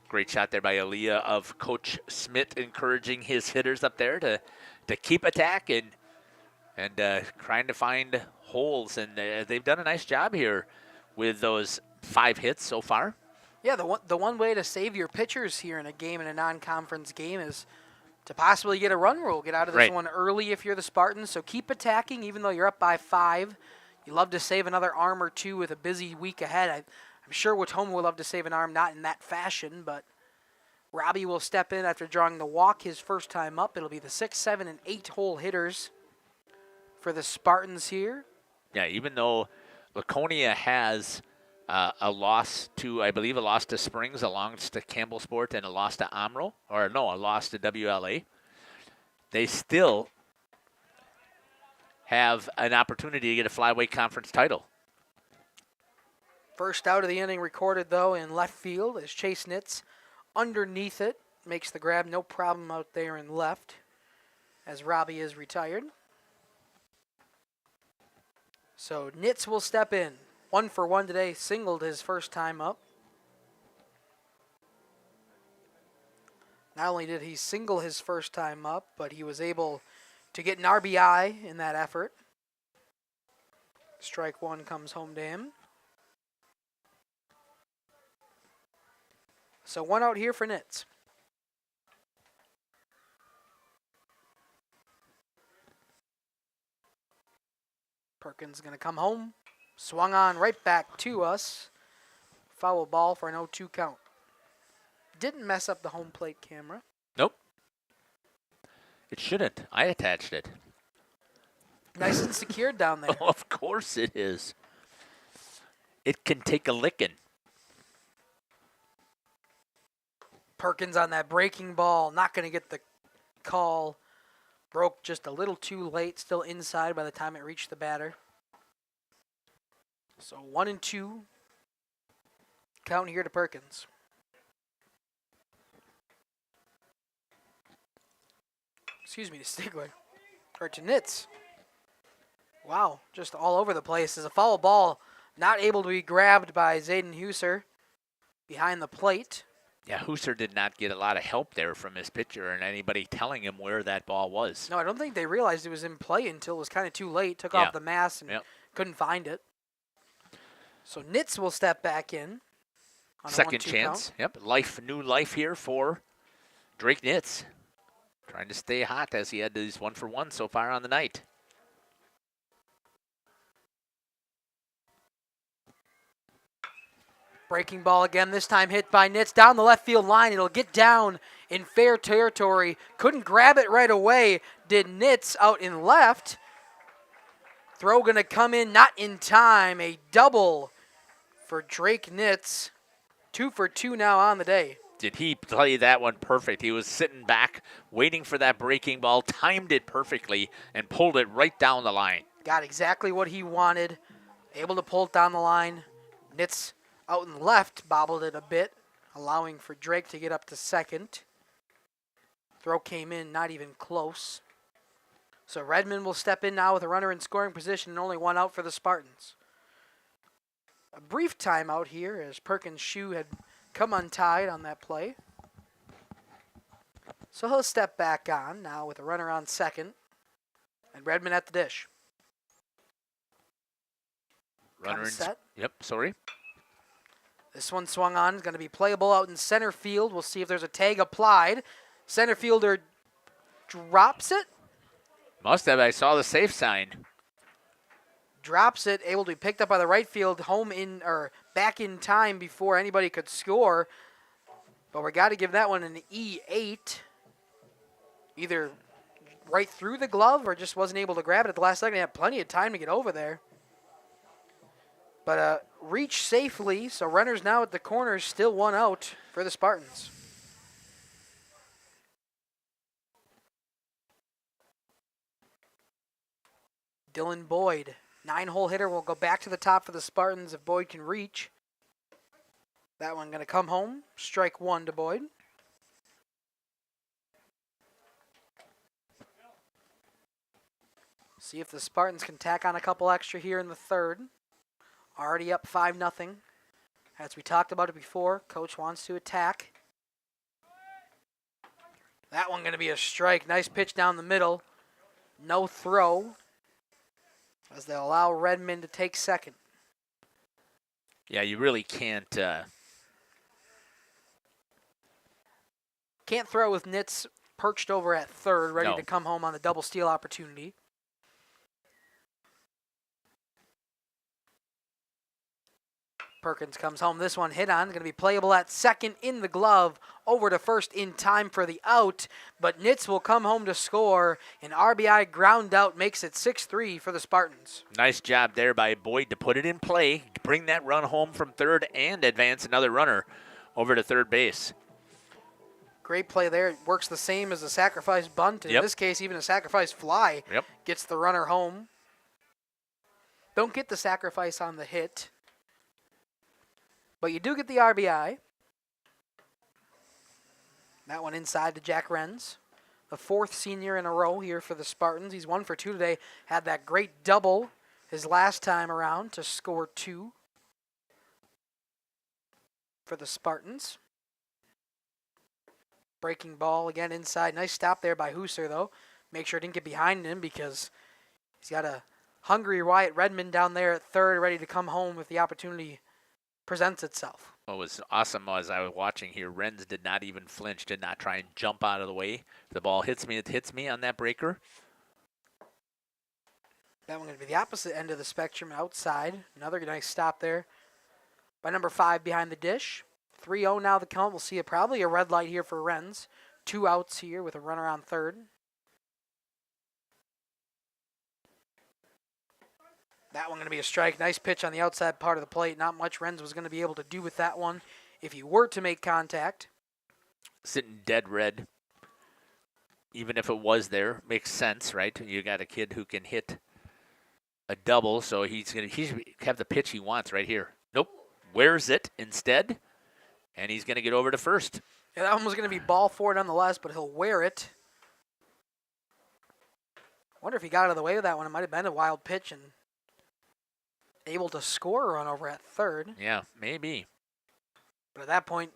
Great shot there by Aaliyah of Coach Smith, encouraging his hitters up there to keep attacking and trying to find holes. And they've done a nice job here with those 5 hits so far. Yeah, the one way to save your pitchers here in a game, in a non-conference game, is to possibly get a run rule. Get out of this one early if you're the Spartans. So keep attacking even though you're up by 5. You love to save another arm or two with a busy week ahead. I'm sure Wautoma would love to save an arm, not in that fashion, but Robbie will step in after drawing the walk his first time up. It'll be the 6, 7, and 8-hole hitters for the Spartans here. Yeah, even though Laconia has a loss to Springs, a loss to Campbell Sport, and a loss to Amro, a loss to WLA, they still have an opportunity to get a flyweight conference title. First out of the inning recorded, though, in left field as Chase Nitz underneath it. Makes the grab, no problem out there in left as Robbie is retired. So Nitz will step in. 1 for 1 today, singled his first time up. Not only did he single his first time up, but he was able to get an RBI in that effort. Strike 1 comes home to him. So 1 out here for Nitz. Perkins going to come home. Swung on right back to us. Foul ball for an 0-2 count. Didn't mess up the home plate camera. Nope. It shouldn't. I attached it. Nice and secured down there. Of course it is. It can take a licking. Perkins on that breaking ball. Not going to get the call. Broke just a little too late. Still inside by the time it reached the batter. So 1-2. Count here to Perkins. Excuse me, to Stigler. Or to Nitz. Wow, just all over the place. As a foul ball, not able to be grabbed by Zayden Husser behind the plate. Yeah, Husser did not get a lot of help there from his pitcher and anybody telling him where that ball was. No, I don't think they realized it was in play until it was kind of too late. Took off the mask and couldn't find it. So Nitz will step back in. On Second chance. Count. Yep, new life here for Drake Nitz. Trying to stay hot as he had these 1 for 1 so far on the night. Breaking ball again, this time hit by Nitz down the left field line. It'll get down in fair territory. Couldn't grab it right away. Did Nitz out in left. Throw going to come in, not in time. A double for Drake Nitz. 2 for 2 now on the day. Did he play that one perfect? He was sitting back, waiting for that breaking ball, timed it perfectly, and pulled it right down the line. Got exactly what he wanted. Able to pull it down the line. Nitz out in left, bobbled it a bit, allowing for Drake to get up to second. Throw came in, not even close. So Redmond will step in now with a runner in scoring position and only 1 out for the Spartans. A brief timeout here as Perkins' shoe had come untied on that play. So he'll step back on now with a runner on second and Redmond at the dish. Runner in set. Yep, sorry. This one swung on. It's going to be playable out in center field. We'll see if there's a tag applied. Center fielder drops it. Must have. I saw the safe sign. Drops it, able to be picked up by the right field, back in time before anybody could score. But we got to give that one an E8. Either right through the glove or just wasn't able to grab it at the last second. He had plenty of time to get over there. But reach safely, so runners now at the corners, still 1 out for the Spartans. Dylan Boyd, 9-hole hitter, will go back to the top for the Spartans if Boyd can reach. That one going to come home. Strike 1 to Boyd. See if the Spartans can tack on a couple extra here in the third. Already up 5-0. As we talked about it before, coach wants to attack. That one going to be a strike. Nice pitch down the middle. No throw, as they allow Redmond to take second. Yeah, you really can't throw with Nitz perched over at third, ready No. to come home on the double steal opportunity. Perkins comes home. This one hit on. Going to be playable at second in the glove. Over to first in time for the out. But Nitz will come home to score. An RBI ground out makes it 6-3 for the Spartans. Nice job there by Boyd to put it in play, bring that run home from third, and advance another runner over to third base. Great play there. It works the same as a sacrifice bunt. In this case, even a sacrifice fly gets the runner home. Don't get the sacrifice on the hit, but you do get the RBI. That one inside to Jack Renz. The fourth senior in a row here for the Spartans. He's 1 for 2 today. Had that great double his last time around to score 2 for the Spartans. Breaking ball again inside. Nice stop there by Husser, though. Make sure it didn't get behind him because he's got a hungry Wyatt Redmond down there at third, ready to come home if the opportunity presents itself. What was awesome was I was watching here, Renz did not even flinch, did not try and jump out of the way. The ball hits me, it hits me on that breaker. That one going to be the opposite end of the spectrum, outside. Another nice stop there by number 5 behind the dish. 3-0 now the count. We'll see probably a red light here for Renz. 2 outs here with a runner on third. That one going to be a strike. Nice pitch on the outside part of the plate. Not much Renz was going to be able to do with that one if he were to make contact. Sitting dead red. Even if it was there, makes sense, right? You got a kid who can hit a double, so he's have the pitch he wants right here. Nope. Wears it instead, and he's going to get over to first. Yeah, that one was going to be ball four nonetheless, but he'll wear it. Wonder if he got out of the way with that one. It might have been a wild pitch and able to score a run over at third. Yeah, maybe. But at that point,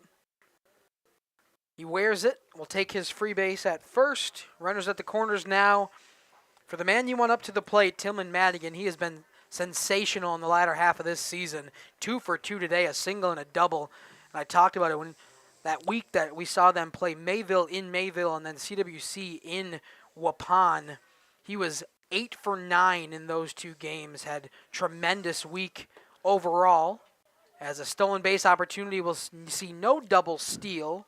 he wears it. Will take his free base at first. Runners at the corners now. For the man you want up to the plate, Tillman Madigan, he has been sensational in the latter half of this season. 2 for 2 today, a single and a double. And I talked about it when that week that we saw them play Mayville in Mayville and then CWC in Waupun. He was 8 for 9 in those 2 games. Had tremendous week overall. As a stolen base opportunity, we'll see no double steal.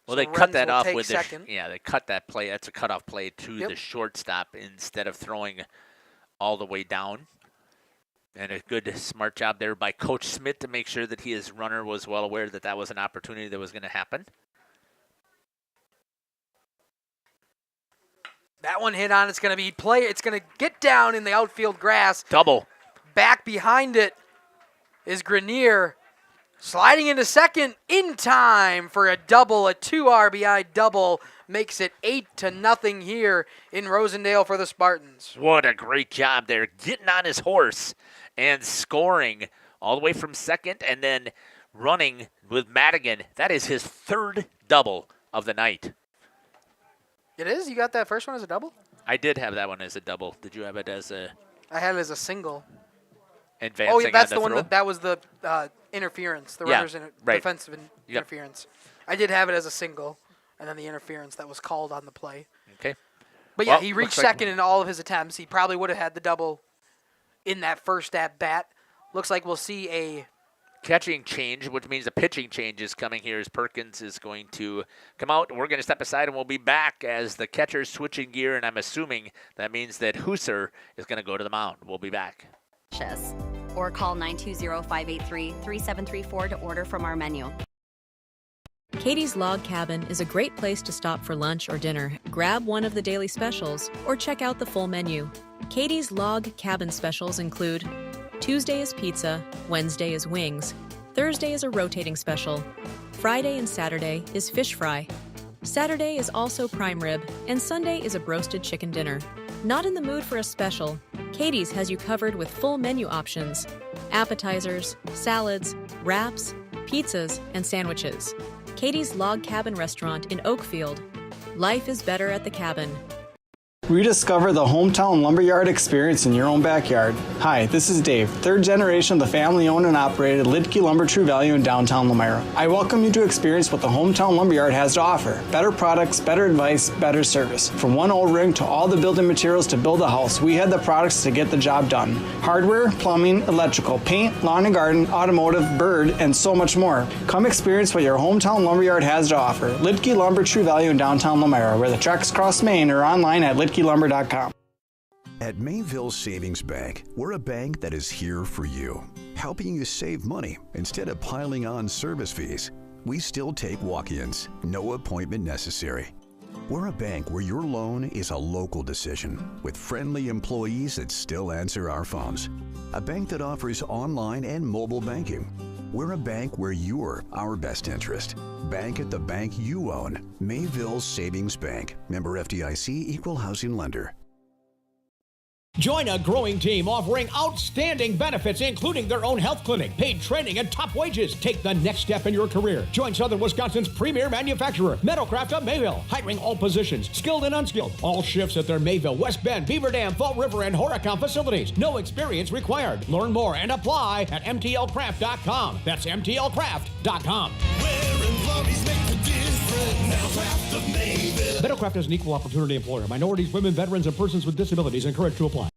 Well, So they cut Renz that will off take with second. they cut that play. That's a cutoff play to the shortstop instead of throwing all the way down. And a good, smart job there by Coach Smith to make sure that his runner was well aware that that was an opportunity that was going to happen. That one hit on. It's going to be play. It's going to get down in the outfield grass. Double. Back behind it is Grenier. Sliding into second in time for a double, a 2 RBI double. Makes it 8-0 here in Rosendale for the Spartans. What a great job there. Getting on his horse and scoring all the way from second and then running with Madigan. That is his 3rd double of the night. It is? You got that first one as a double? I did have that one as a double. Did you have it as a I had it as a single. advancing Oh, yeah, that's on the one throw? that was the interference, the runner's defensive interference. I did have it as a single, and then the interference that was called on the play. Okay. But Well, yeah, he reached looks like- second in all of his attempts. He probably would have had the double in that first at-bat. Looks like we'll see a catching change, which means a pitching change is coming here as Perkins is going to come out. We're going to step aside, and we'll be back as the catcher's switching gear, and I'm assuming that means that Husser is going to go to the mound. We'll be back. Or call 920-583-3734 to order from our menu. Katie's Log Cabin is a great place to stop for lunch or dinner, grab one of the daily specials, or check out the full menu. Katie's Log Cabin specials include Tuesday is pizza, Wednesday is wings, Thursday is a rotating special, Friday and Saturday is fish fry, Saturday is also prime rib, and Sunday is a broasted chicken dinner. Not in the mood for a special? Katie's has you covered with full menu options. Appetizers, salads, wraps, pizzas, and sandwiches. Katie's Log Cabin Restaurant in Oakfield. Life is better at the cabin. Rediscover the hometown lumberyard experience in your own backyard. Hi, this is Dave, third generation of the family-owned and operated Lidke Lumber True Value in downtown Lamira. I welcome you to experience what the hometown lumberyard has to offer. Better products, better advice, better service. From one O-ring to all the building materials to build a house, we had the products to get the job done. Hardware, plumbing, electrical, paint, lawn and garden, automotive, bird, and so much more. Come experience what your hometown lumberyard has to offer. Lidke Lumber True Value in downtown Lamira, where the tracks cross Main, or online at lidkelumber.com. At Mayville Savings Bank, we're a bank that is here for you, helping you save money instead of piling on service fees. We still take walk-ins, no appointment necessary. We're a bank where your loan is a local decision, with friendly employees that still answer our phones. A bank that offers online and mobile banking. We're a bank where you're our best interest. Bank at the bank you own. Mayville Savings Bank. Member FDIC, Equal Housing Lender. Join a growing team offering outstanding benefits, including their own health clinic, paid training, and top wages. Take the next step in your career. Join Southern Wisconsin's premier manufacturer, Metalcraft of Mayville, hiring all positions, skilled and unskilled. All shifts at their Mayville, West Bend, Beaver Dam, Fall River, and Horicon facilities. No experience required. Learn more and apply at mtlcraft.com. That's mtlcraft.com. Metalcraft is an equal opportunity employer. Minorities, women, veterans, and persons with disabilities encouraged to apply.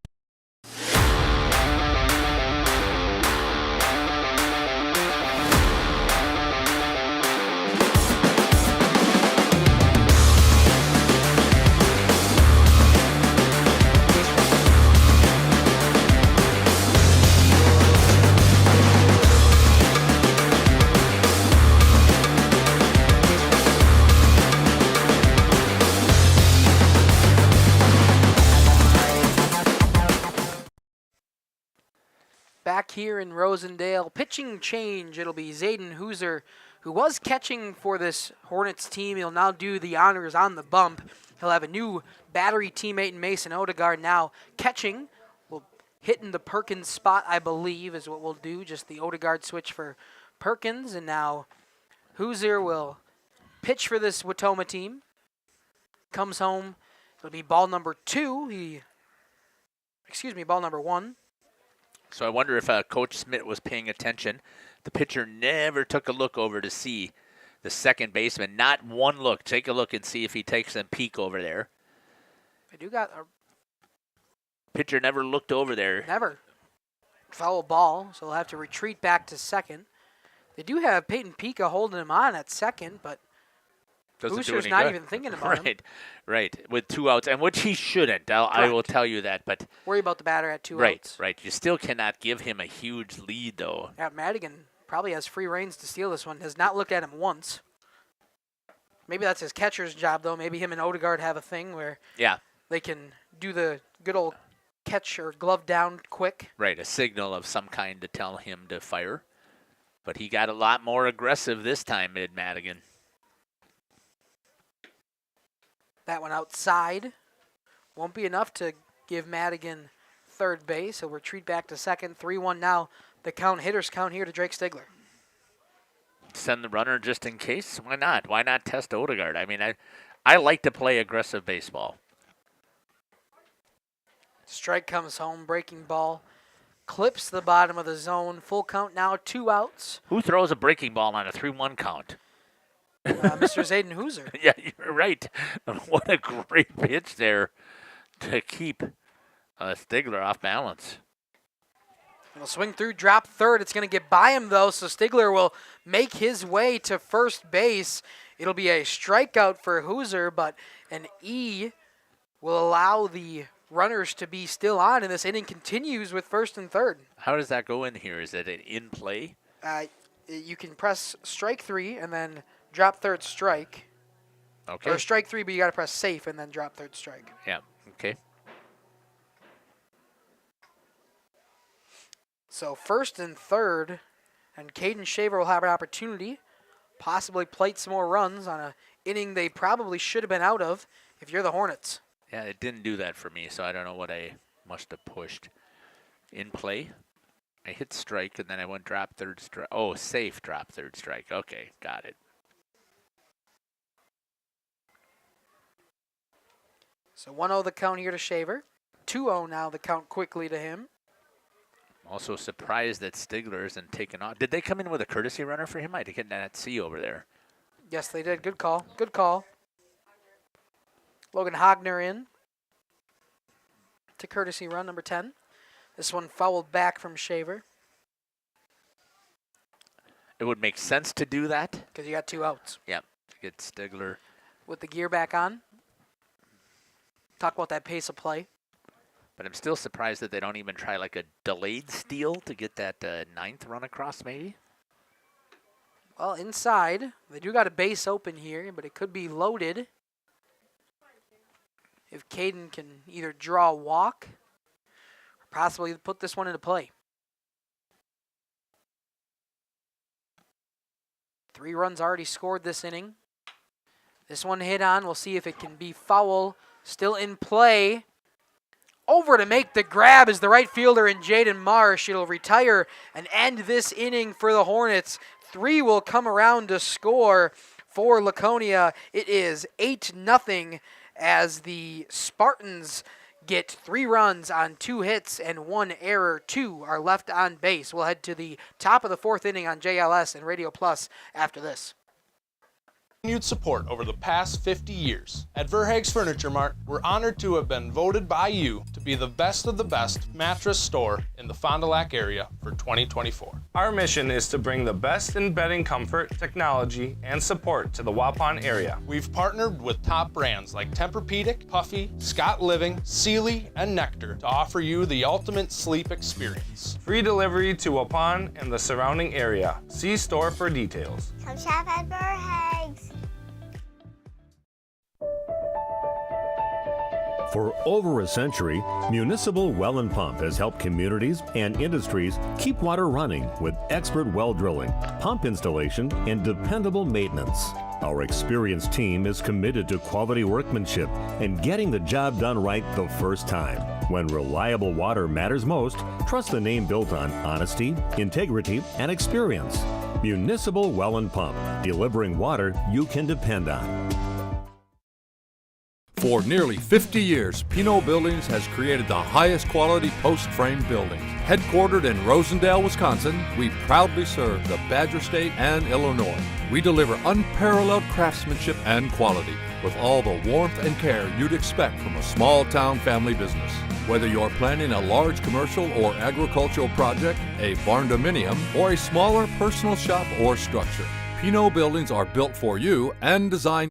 Back here in Rosendale, pitching change. It'll be Zayden Hooser, who was catching for this Hornets team. He'll now do the honors on the bump. He'll have a new battery teammate in Mason Odegaard now catching. We'll hit in the Perkins spot, I believe, is what we'll do. Just the Odegaard switch for Perkins. And now Hooser will pitch for this Wautoma team. Comes home. It'll be ball number 2. Ball number 1. So I wonder if Coach Smith was paying attention. The pitcher never took a look over to see the second baseman. Not one look. Take a look and see if he takes a peek over there. I do got a pitcher never looked over there. Never. Foul ball, so they'll have to retreat back to second. They do have Peyton Pika holding him on at second, but Booster's not even thinking about him. Right, with 2 outs, and which he shouldn't. I will tell you that. But worry about the batter at 2 outs. Right. You still cannot give him a huge lead, though. Yeah, Madigan probably has free reins to steal this one. Has not looked at him once. Maybe that's his catcher's job, though. Maybe him and Odegaard have a thing where they can do the good old catch or glove down quick. Right, a signal of some kind to tell him to fire. But he got a lot more aggressive this time, Madigan. That one outside. Won't be enough to give Madigan third base. He'll retreat back to second. 3-1 now. The hitters count here to Drake Stigler. Send the runner just in case? Why not? Why not test Odegaard? I mean, I like to play aggressive baseball. Strike comes home. Breaking ball. Clips the bottom of the zone. Full count now. 2 outs. Who throws a breaking ball on a 3-1 count? Mr. Zayden Hooser. Yeah, you're right. What a great pitch there to keep Stigler off balance. He'll swing through, drop third. It's going to get by him, though, so Stigler will make his way to first base. It'll be a strikeout for Hooser, but an E will allow the runners to be still on, and this inning continues with first and third. How does that go in here? Is it an in play? You can press strike 3 and then drop third strike. Okay. Or strike 3, but you got to press safe and then drop third strike. Yeah, okay. So first and third, and Caden Shaver will have an opportunity, possibly plate some more runs on an inning they probably should have been out of if you're the Hornets. Yeah, it didn't do that for me, so I don't know what I must have pushed. In play, I hit strike, and then I went drop third strike. Oh, safe drop third strike. Okay, got it. So 1-0 the count here to Shaver. 2-0 now the count quickly to him. Also surprised that Stigler isn't taken off. Did they come in with a courtesy runner for him? I did not see over there. Yes, they did. Good call. Good call. Logan Hogner in to courtesy run number 10. This one fouled back from Shaver. It would make sense to do that. Because you got 2 outs. Yep, to get Stigler. With the gear back on. Talk about that pace of play. But I'm still surprised that they don't even try like a delayed steal to get that ninth run across maybe. Well, inside, they do got a base open here, but it could be loaded. If Caden can either draw a walk or possibly put this one into play. 3 runs already scored this inning. This one hit on. We'll see if it can be foul. Still in play. Over to make the grab is the right fielder in Jaden Marsh. It'll retire and end this inning for the Hornets. 3 will come around to score for Laconia. It is 8-0 as the Spartans get 3 runs on 2 hits and 1 error. 2 are left on base. We'll head to the top of the 4th inning on JLS and Radio Plus after this. Continued support over the past 50 years. At Verhaeg's Furniture Mart, we're honored to have been voted by you to be the best of the best mattress store in the Fond du Lac area for 2024. Our mission is to bring the best in bedding comfort, technology, and support to the Waupun area. We've partnered with top brands like Tempur-Pedic, Puffy, Scott Living, Sealy, and Nectar to offer you the ultimate sleep experience. Free delivery to Waupun and the surrounding area. See store for details. Come shop at Verhaeg's. For over a century, Municipal Well and Pump has helped communities and industries keep water running with expert well drilling, pump installation, and dependable maintenance. Our experienced team is committed to quality workmanship and getting the job done right the first time. When reliable water matters most, trust the name built on honesty, integrity, and experience. Municipal Well and Pump, delivering water you can depend on. For nearly 50 years, Pinot Buildings has created the highest quality post-frame buildings. Headquartered in Rosendale, Wisconsin, we proudly serve the Badger State and Illinois. We deliver unparalleled craftsmanship and quality with all the warmth and care you'd expect from a small-town family business. Whether you're planning a large commercial or agricultural project, a barn-dominium, or a smaller personal shop or structure, Pinot Buildings are built for you and designed.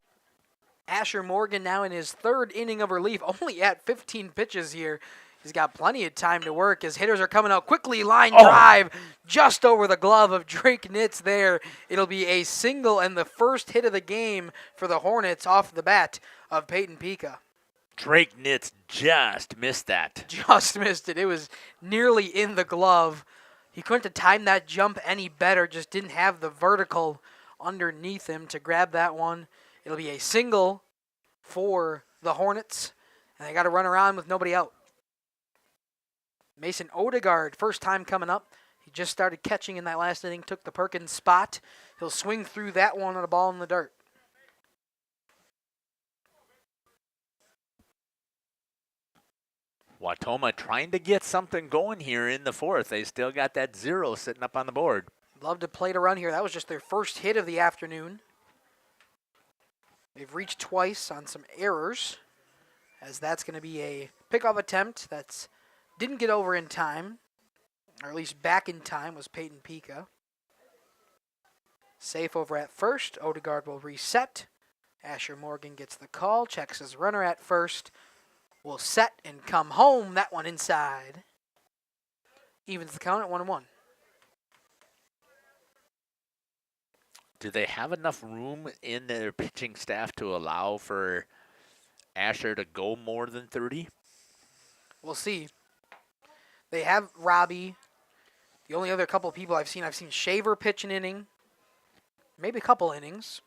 Asher Morgan now in his 3rd inning of relief, only at 15 pitches here. He's got plenty of time to work. His hitters are coming out quickly. Line drive just over the glove of Drake Nitz there. It'll be a single and the first hit of the game for the Hornets off the bat of Peyton Pika. Drake Nitz just missed that. Just missed it. It was nearly in the glove. He couldn't have timed that jump any better, just didn't have the vertical underneath him to grab that one. It'll be a single for the Hornets, and they got to run around with nobody out. Mason Odegaard, first time coming up. He just started catching in that last inning, took the Perkins spot. He'll swing through that one on a ball in the dirt. Wautoma trying to get something going here in the 4th. They still got that 0 sitting up on the board. Love to play to run here. That was just their first hit of the afternoon. They've reached twice on some errors, as that's going to be a pickoff attempt that didn't get over in time, or at least back in time, was Peyton Pika. Safe over at first. Odegaard will reset. Asher Morgan gets the call, checks his runner at first. Will set and come home. That one inside. Evens the count at 1-1. Do they have enough room in their pitching staff to allow for Asher to go more than 30? We'll see. They have Robbie. The only other couple of people I've seen Shaver pitch an inning. Maybe a couple innings.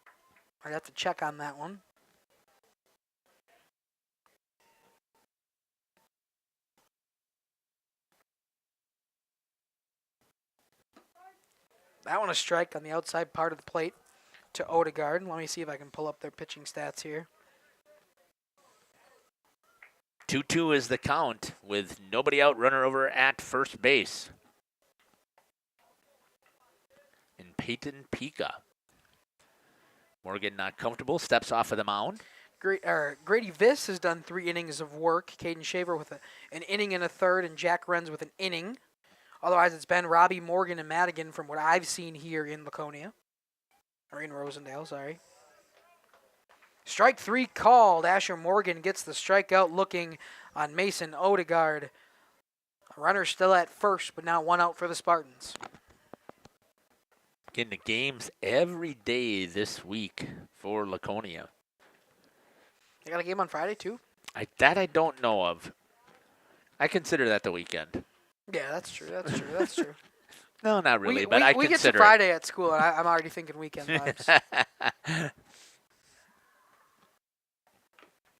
I'd have to check on that one. That one a strike on the outside part of the plate to Odegaard. Let me see if I can pull up their pitching stats here. 2-2 is the count with nobody out, runner over at first base. And Peyton Pika. Morgan not comfortable, steps off of the mound. Grady Viss has done 3 innings of work. Caden Shaver with an inning and a third, and Jack Renz with an inning. Otherwise, it's been Robbie Morgan and Madigan from what I've seen here in Laconia. Or in Rosendale, sorry. Strike 3 called. Asher Morgan gets the strikeout looking on Mason Odegaard. A runner still at first, but now 1 out for the Spartans. Getting the games every day this week for Laconia. They got a game on Friday, too? I don't know of. I consider that the weekend. Yeah, that's true. That's true. No, not really, but we get to consider Friday at school, and I'm already thinking weekend vibes.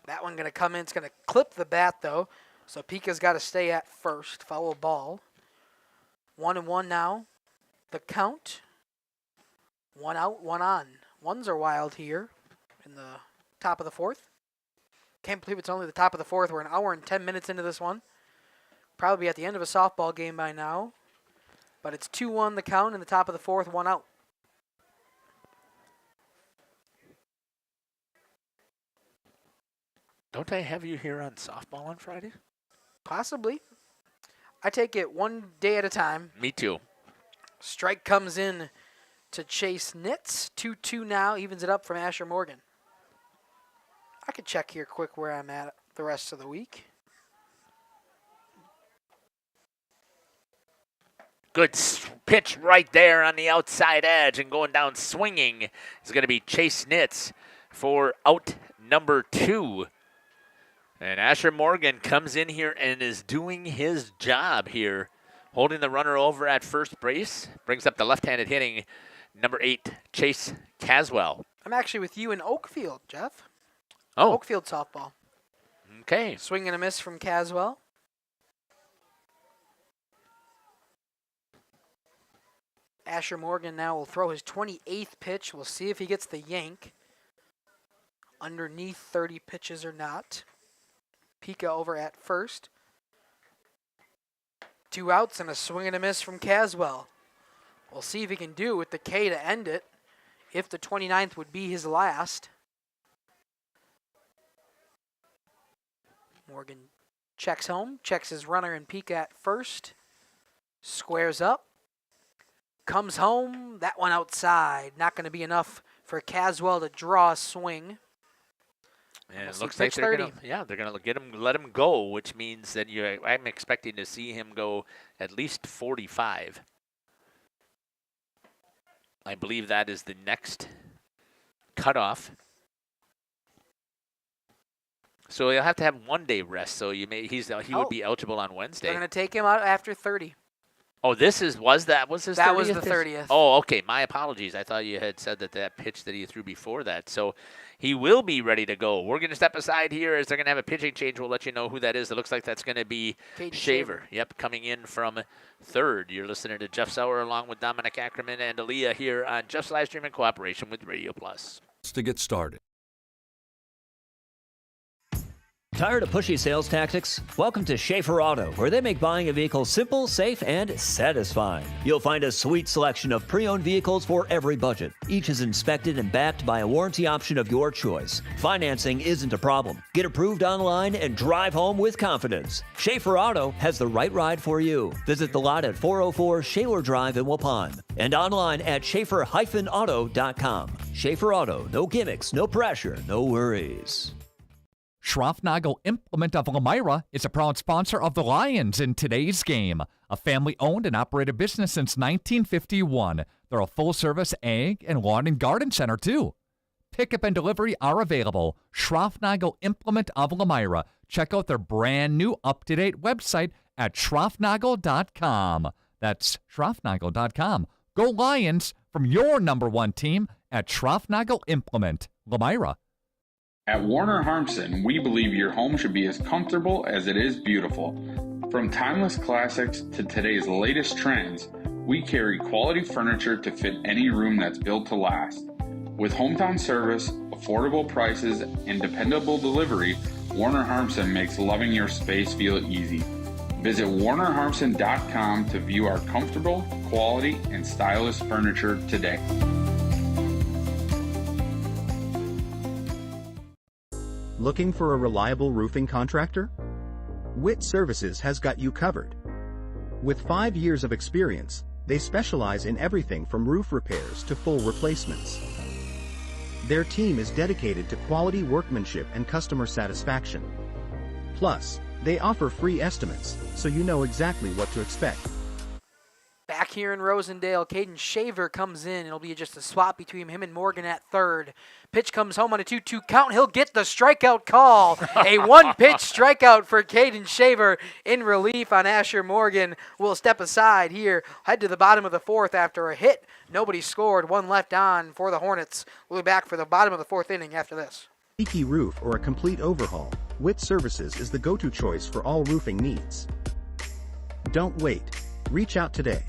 That one going to come in. It's going to clip the bat, though. So Pika's got to stay at first. Foul ball. 1-1 now. The count. 1 out, 1 on. Ones are wild here in the top of the 4th. Can't believe it's only the top of the 4th. We're an hour and 10 minutes into this one. Probably at the end of a softball game by now. But it's 2-1 the count in the top of the 4th, 1 out. Don't I have you here on softball on Friday? Possibly. I take it one day at a time. Me too. Strike comes in to Chase Nitz. 2-2 now, evens it up from Asher Morgan. I could check here quick where I'm at the rest of the week. Good pitch right there on the outside edge, and going down swinging is going to be Chase Nitz for out number 2. And Asher Morgan comes in here and is doing his job here, holding the runner over at first base. Brings up the left-handed hitting number 8, Chase Caswell. I'm actually with you in Oakfield, Jeff. Oh. Oakfield softball. Okay. Swing and a miss from Caswell. Asher Morgan now will throw his 28th pitch. We'll see if he gets the yank. Underneath 30 pitches or not. Pika over at first. 2 outs and a swing and a miss from Caswell. We'll see if he can do with the K to end it. If the 29th would be his last. Morgan checks home. Checks his runner and Pika at first. Squares up. Comes home. That one outside. Not going to be enough for Caswell to draw a swing. And it looks like they're going to let him go, which means that I'm expecting to see him go at least 45. I believe that is the next cutoff. So he'll have to have 1 day rest. So he would be eligible on Wednesday. They're going to take him out after 30. Oh, was his 30th? That was the 30th. Oh, okay. My apologies. I thought you had said that pitch that he threw before that. So he will be ready to go. We're going to step aside here as they're going to have a pitching change. We'll let you know who that is. It looks like that's going to be Shaver. Yep, coming in from third. You're listening to Jeff Sauer along with Dominic Ackerman and Aaliyah here on Jeff's Livestream in cooperation with Radio Plus. To get started. Tired of pushy sales tactics? Welcome to Schaefer Auto, where they make buying a vehicle simple, safe, and satisfying. You'll find a sweet selection of pre-owned vehicles for every budget. Each is inspected and backed by a warranty option of your choice. Financing isn't a problem. Get approved online and drive home with confidence. Schaefer Auto has the right ride for you. Visit the lot at 404 Shaler Drive in Waupun and online at schaefer-auto.com. Schaefer Auto, no gimmicks, no pressure, no worries. Schroffnagel Implement of Elmira is a proud sponsor of the Lions in today's game. A family-owned and operated business since 1951. They're a full-service ag and lawn and garden center, too. Pickup and delivery are available. Schroffnagel Implement of Elmira. Check out their brand-new, up-to-date website at schroffnagel.com. That's schroffnagel.com. Go Lions from your number one team at Schroffnagel Implement, Elmira. At Warner Harmson, we believe your home should be as comfortable as it is beautiful. From timeless classics to today's latest trends, We carry quality furniture to fit any room that's built to last. With hometown service, affordable prices, and dependable delivery, Warner Harmson makes loving your space feel easy. Visit WarnerHarmson.com to view our comfortable, quality, and stylish furniture today. Looking for a reliable roofing contractor? WIT Services has got you covered. With 5 years of experience, they specialize in everything from roof repairs to full replacements. Their team is dedicated to quality workmanship and customer satisfaction. Plus, they offer free estimates, so you know exactly what to expect. Back here in Rosendale, Caden Shaver comes in. It'll be just a swap between him and Morgan at third. Pitch comes home on a 2-2 count. He'll get the strikeout call. A one-pitch strikeout for Caden Shaver in relief on Asher Morgan. Will step aside here, head to the bottom of the fourth after a hit. Nobody scored. One left on for the Hornets. We'll be back for the bottom of the fourth inning after this. Leaky roof or a complete overhaul, WIT Services is the go-to choice for all roofing needs. Don't wait. Reach out today.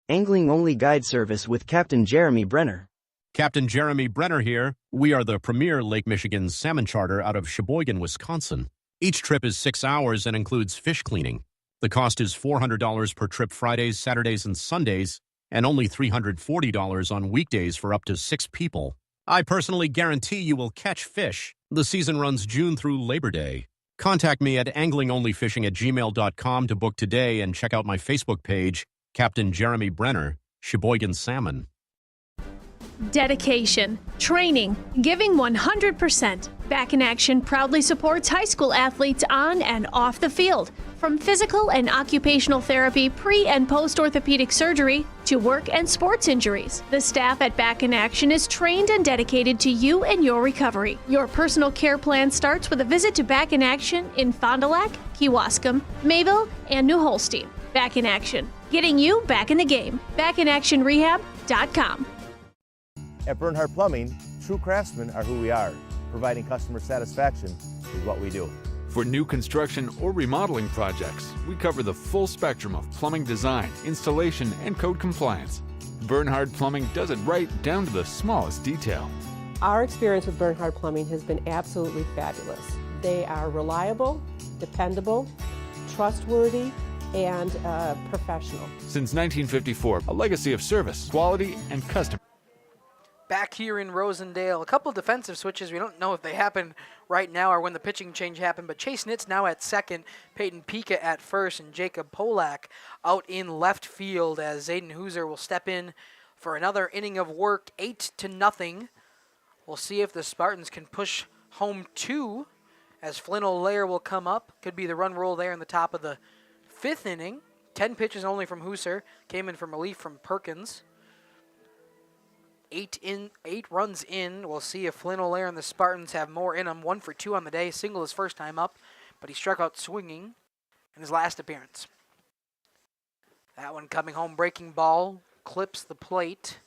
Angling-only guide service with Captain Jeremy Brenner. Captain Jeremy Brenner here. We are the premier Lake Michigan salmon charter out of Sheboygan, Wisconsin. Each trip is 6 hours and includes fish cleaning. The cost is $400 per trip Fridays, Saturdays, and Sundays, and only $340 on weekdays for up to 6 people. I personally guarantee you will catch fish. The season runs June through Labor Day. Contact me at anglingonlyfishing@gmail.com to book today and check out my Facebook page, Captain Jeremy Brenner, Sheboygan Salmon. Dedication, training, giving 100%. Back in Action proudly supports high school athletes on and off the field. From physical and occupational therapy, pre- and post-orthopedic surgery, to work and sports injuries. The staff at Back in Action is trained and dedicated to you and your recovery. Your personal care plan starts with a visit to Back in Action in Fond du Lac, Kewaskum, Mayville, and New Holstein. Back in Action, getting you back in the game. BackinActionRehab.com. At Bernhardt Plumbing, true craftsmen are who we are. Providing customer satisfaction is what we do. For new construction or remodeling projects, we cover the full spectrum of plumbing design, installation, and code compliance. Bernhardt Plumbing does it right down to the smallest detail. Our experience with Bernhardt Plumbing has been absolutely fabulous. They are reliable, dependable, trustworthy, and professional. Since 1954, a legacy of service, quality, and customer. Back here in Rosendale, a couple defensive switches. We don't know if they happen right now or when the pitching change happened, but Chase Nitz now at second, Peyton Pika at first, and Jacob Polak out in left field as Zayden Hooser will step in for another inning of work, 8-0. We'll see if the Spartans can push home 2 as Flynn O'Leary will come up. Could be the run roll there in the top of the 5th inning. 10 pitches only from Hooser, came in from relief from Perkins. 8 runs in. We'll see if Flynn O'Leary and the Spartans have more in them. 1 for 2 on the day. Single his first time up, but he struck out swinging in his last appearance. That one coming home, breaking ball, clips the plate.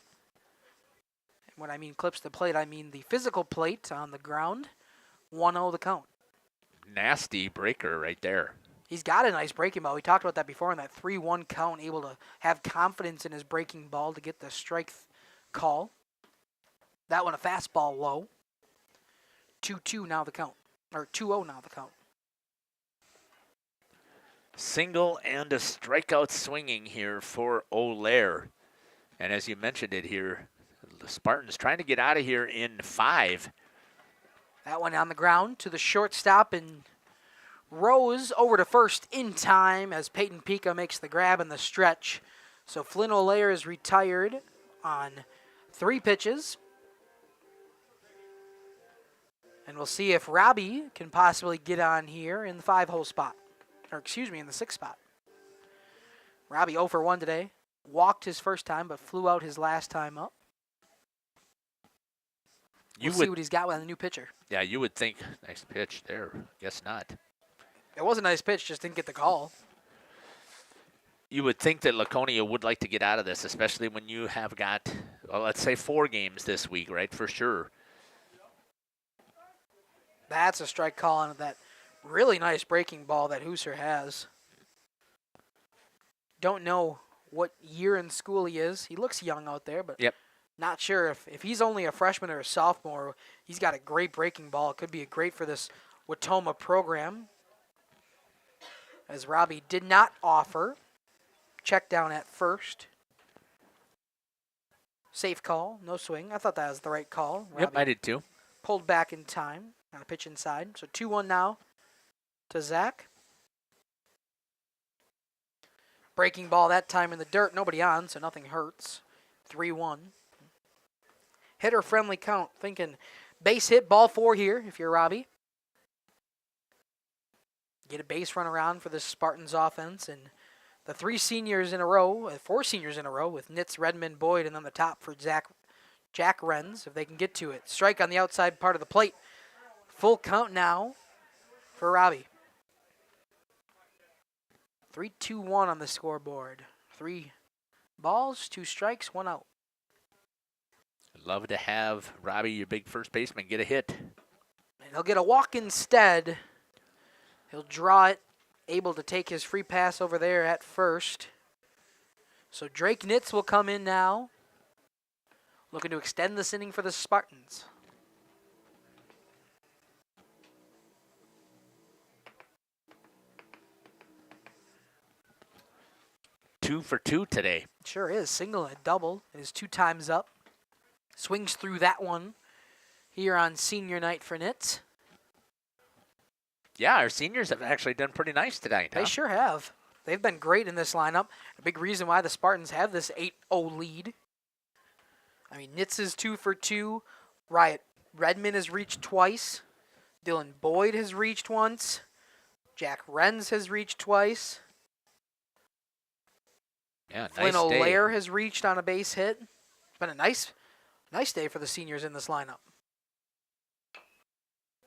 And when I mean clips the plate, I mean the physical plate on the ground. 1-0 the count. Nasty breaker right there. He's got a nice breaking ball. We talked about that before in that 3-1 count, able to have confidence in his breaking ball to get the strike call. That one a fastball low. 2-2 now the count. Or 2-0 now the count. Single and a strikeout swinging here for O'Leary. And as you mentioned it here, the Spartans trying to get out of here in 5. That one on the ground to the shortstop, and Rose over to first in time as Peyton Pika makes the grab and the stretch. So Flynn O'Leary is retired on 3 pitches. And we'll see if Robbie can possibly get on here in the 5-hole spot. Or excuse me, in the 6th spot. Robbie 0 for 1 today. Walked his first time, but flew out his last time up. We'll see what he's got with a new pitcher. Yeah, you would think, nice pitch there. Guess not. It was a nice pitch, just didn't get the call. You would think that Laconia would like to get out of this, especially when you have got, well, let's say 4 games this week, right, for sure. That's a strike call on that really nice breaking ball that Hooser has. Don't know what year in school he is. He looks young out there, but not sure if he's only a freshman or a sophomore. He's got a great breaking ball. It could be great for this Wautoma program. As Robbie did not offer. Check down at first. Safe call, no swing. I thought that was the right call. Yep, Robbie I did too. pulled back in time on a pitch inside. So 2-1 now to Zach. Breaking ball that time in the dirt. Nobody on, so nothing hurts. 3-1. Hitter-friendly count. Thinking base hit, ball 4 here if you're Robbie. Get a base run around for the Spartans offense. And the 4 seniors in a row with Nitz, Redmond, Boyd, and on the top for Jack Renz, if they can get to it. Strike on the outside part of the plate. Full count now for Robbie. 3-2-1 on the scoreboard. 3 balls, 2 strikes, 1 out. I'd love to have Robbie, your big first baseman, get a hit. And he'll get a walk instead. He'll draw it, able to take his free pass over there at first. So Drake Nitz will come in now, looking to extend this inning for the Spartans. Two for 2 today. Sure is. Single and a double. It is 2 times up. Swings through that one here on senior night for Nitz. Yeah, our seniors have actually done pretty nice tonight. They sure have. They've been great in this lineup. A big reason why the Spartans have this 8-0 lead. I mean, Nitz is 2 for 2. Riot Redmond has reached twice. Dylan Boyd has reached once. Jack Renz has reached twice. Yeah, Flynn nice day. O'Lear has reached on a base hit. It's been a nice day for the seniors in this lineup.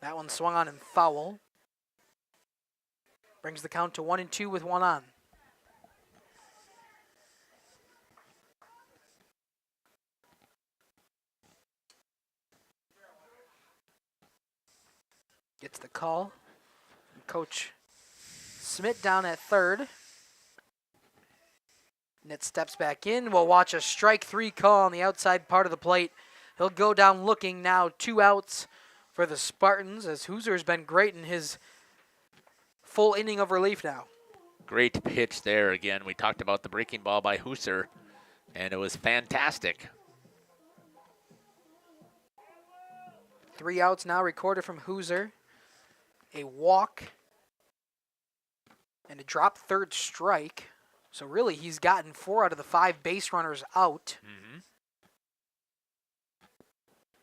That one swung on and foul. Brings the count to 1-2 with 1 on. Gets the call. Coach Smith down at third. Nitz steps back in. We'll watch a strike 3 call on the outside part of the plate. He'll go down looking now. 2 outs for the Spartans as Hoser's been great in his full inning of relief now. Great pitch there again. We talked about the breaking ball by Hoser, and it was fantastic. 3 outs now recorded from Hoser. A walk and a drop third strike. So really he's gotten 4 out of the 5 base runners out.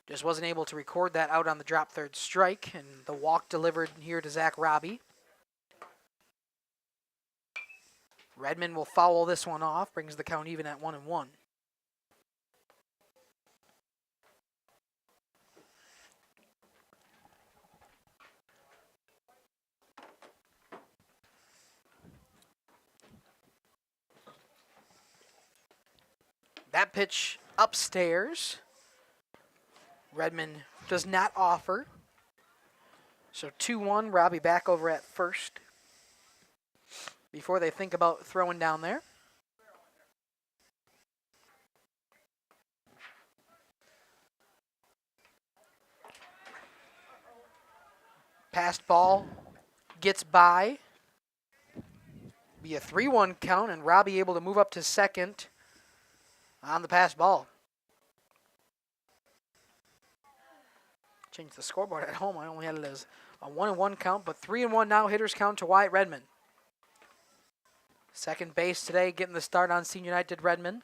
Just wasn't able to record that out on the drop third strike, and the walk delivered here to Zach Robbie. Redmond will foul this one off, brings the count even at 1-1. That pitch upstairs. Redmond does not offer. So 2-1, Robbie back over at first before they think about throwing down there. Passed ball gets by. Be a 3-1 count, and Robbie able to move up to second on the pass ball. Change the scoreboard at home. I only had it as a 1-1 count, but 3-1 now. Hitters count to Wyatt Redmond. Second base today, getting the start on senior night did Redmond.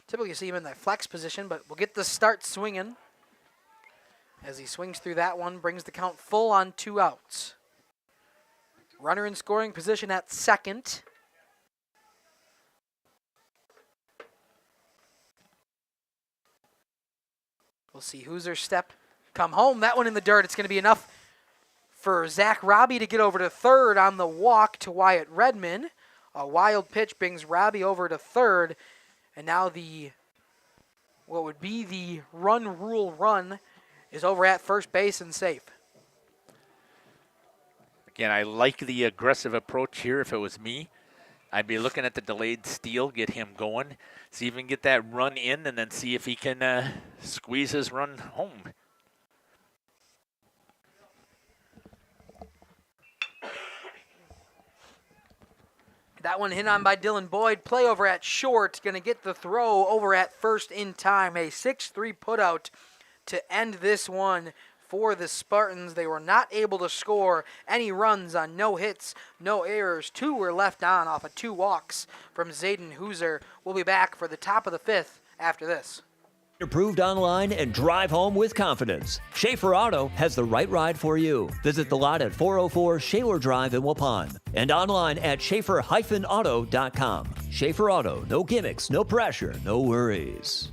Typically you see him in that flex position, but we'll get the start swinging. As he swings through that one, brings the count full on 2 outs. Runner in scoring position at second. We'll see Hoser's step come home. That one in the dirt. It's going to be enough for Zach Robbie to get over to third on the walk to Wyatt Redmond. A wild pitch brings Robbie over to third. And now what would be the run rule run is over at first base and safe. Again, I like the aggressive approach here if it was me. I'd be looking at the delayed steal, get him going, see if he can get that run in, and then see if he can squeeze his run home. That one hit on by Dylan Boyd. Play over at short. Going to get the throw over at first in time. A 6-3 putout to end this one for the Spartans. They were not able to score any runs on no hits, no errors. 2 were left on off of 2 walks from Zayden Hooser. We'll be back for the top of the 5th after this. Approved online and drive home with confidence. Schaefer Auto has the right ride for you. Visit the lot at 404 Shaler Drive in Waupun and online at schaefer-auto.com. Schaefer Auto, no gimmicks, no pressure, no worries.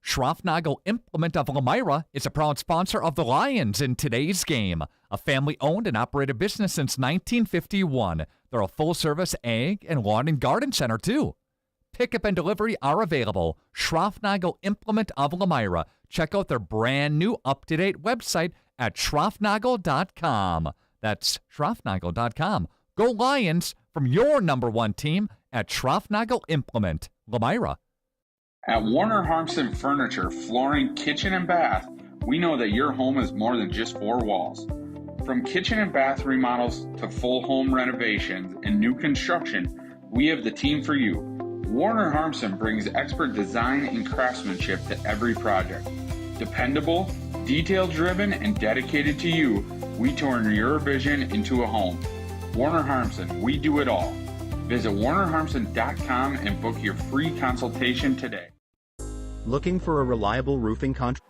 Schroffnagel Implement of Elmira is a proud sponsor of the Lions in today's game. A family-owned and operated business since 1951. They're a full-service ag and lawn and garden center, too. Pickup and delivery are available. Schroffnagel Implement of Elmira. Check out their brand new up-to-date website at schroffnagel.com. That's schroffnagel.com. Go Lions from your number 1 team at Schroffnagel Implement, Elmira. At Warner Harmson Furniture, Flooring, Kitchen, and Bath, we know that your home is more than just 4 walls. From kitchen and bath remodels to full home renovations and new construction, we have the team for you. Warner Harmson brings expert design and craftsmanship to every project. Dependable, detail-driven, and dedicated to you, we turn your vision into a home. Warner Harmson, we do it all. Visit warnerharmson.com and book your free consultation today. Looking for a reliable roofing contractor?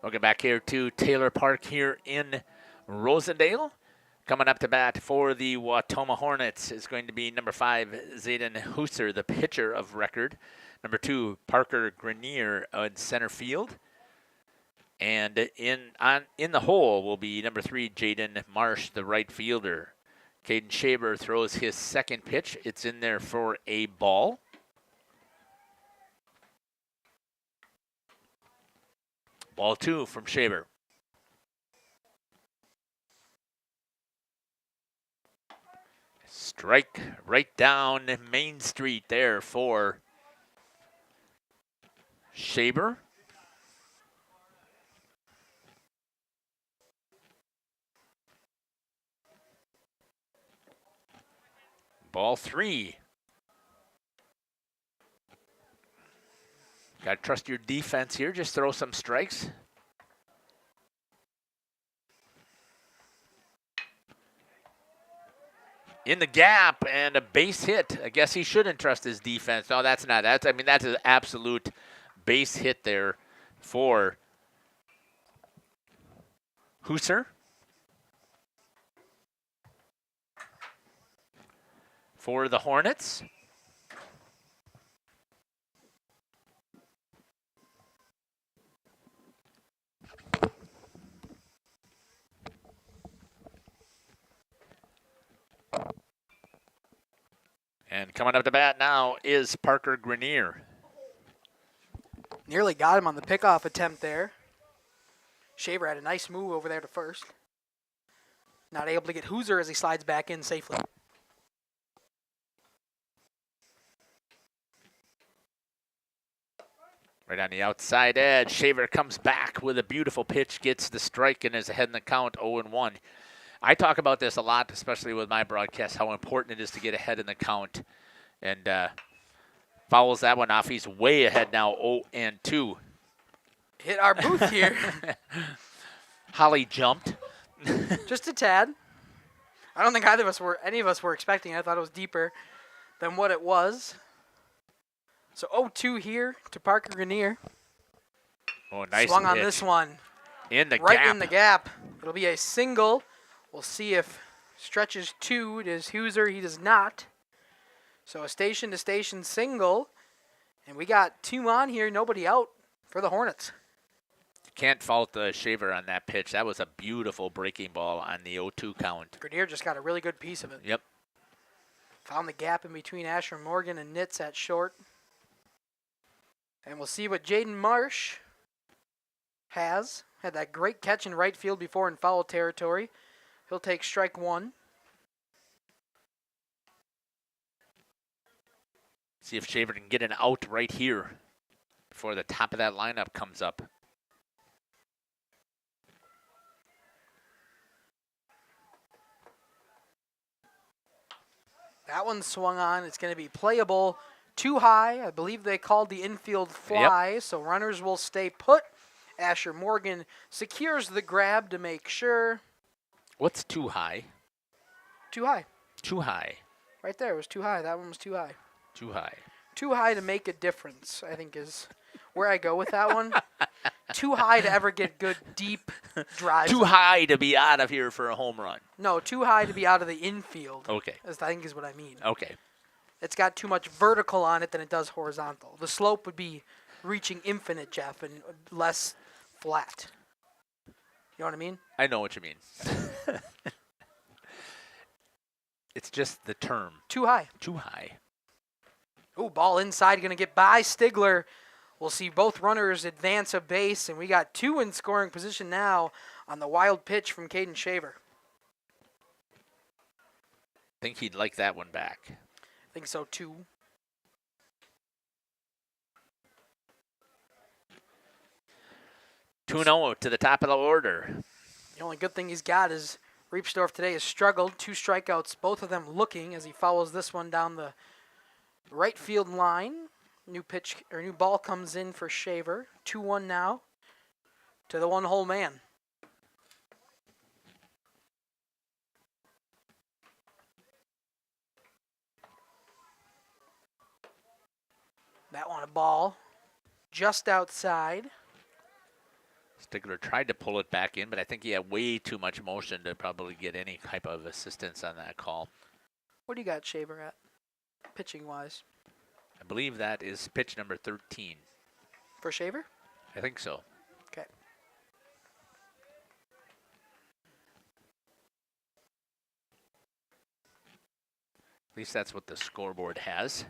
Welcome back here to Taylor Park here in Rosendale. Coming up to bat for the Wautoma Hornets is going to be number 5, Zayden Hooser, the pitcher of record. Number 2, Parker Grenier in center field. And in the hole will be number 3, Jaden Marsh, the right fielder. Caden Shaber throws his second pitch. It's in there for a ball. Ball 2 from Shaber. Strike right down Main Street there for Shaber. Ball 3. Got to trust your defense here. Just throw some strikes. In the gap and a base hit. I guess he shouldn't trust his defense. No, that's not. That's an absolute base hit there for Hooser. For the Hornets. And coming up to bat now is Parker Grenier. Nearly got him on the pickoff attempt there. Shaver had a nice move over there to first. Not able to get Hooser as he slides back in safely. Right on the outside edge. Shaver comes back with a beautiful pitch, gets the strike, and is ahead in the count 0-1. I talk about this a lot, especially with my broadcast, how important it is to get ahead in the count. And fouls that one off. He's way ahead now, 0-2. Hit our booth here. Holly jumped. Just a tad. I don't think any of us were expecting it. I thought it was deeper than what it was. So 0-2 here to Parker Grenier. Oh, nice Swung on pitch. this one. In the right gap. Right in the gap. It'll be a single. We'll see if stretches 2. Does Hooser? He does not. So a station-to-station single. And we got 2 on here. Nobody out for the Hornets. Can't fault the Shaver on that pitch. That was a beautiful breaking ball on the 0-2 count. Grenier just got a really good piece of it. Yep. Found the gap in between Asher Morgan and Nitz at short. And we'll see what Jaden Marsh has. Had that great catch in right field before in foul territory. He'll take strike 1. See if Shaver can get an out right here before the top of that lineup comes up. That one swung on. It's going to be playable too high. I believe they called the infield fly, so runners will stay put. Asher Morgan secures the grab to make sure. What's too high? Too high. Too high. Right there. It was too high. That one was too high. Too high. Too high to make a difference, I think, is where I go with that one. Too high to ever get good, deep drives. Too high to be out of here for a home run. No, too high to be out of the infield. Okay. I think is what I mean. Okay. It's got too much vertical on it than it does horizontal. The slope would be reaching infinite, Jeff, and less flat. You know what I mean? I know what you mean. It's just the term. Too high. Too high. Ooh, ball inside, going to get by Stigler. We'll see both runners advance a base, and we got two in scoring position now on the wild pitch from Caden Shaver. I think he'd like that one back. I think so, too. Tuno to the top of the order. The only good thing he's got is Riepsdorf today has struggled. 2 strikeouts, both of them looking as he follows this one down the right field line. New pitch or new ball comes in for Shaver. 2-1 now to the one-hole man. That one a ball just outside. Stigler tried to pull it back in, but I think he had way too much motion to probably get any type of assistance on that call. What do you got Shaver at, pitching-wise? I believe that is pitch number 13. For Shaver? I think so. Okay. At least that's what the scoreboard has.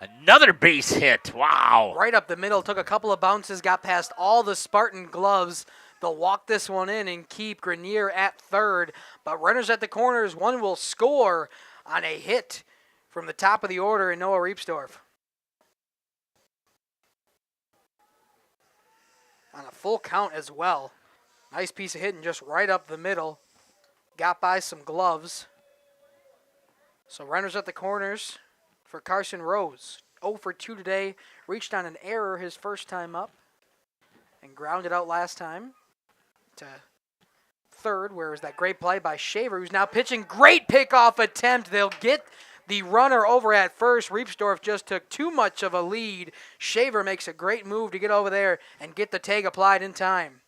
Another base hit. Wow. Right up the middle. Took a couple of bounces. Got past all the Spartan gloves. They'll walk this one in and keep Grenier at third. But runners at the corners. One will score on a hit from the top of the order in Noah Riepsdorf. On a full count as well. Nice piece of hitting just right up the middle. Got by some gloves. So runners at the corners for Carson Rose. 0 for 2 today. Reached on an error his first time up. And grounded out last time to third, where was that great play by Shaver, who's now pitching. Great pickoff attempt. They'll get the runner over at first. Riepsdorf just took too much of a lead. Shaver makes a great move to get over there and get the tag applied in time.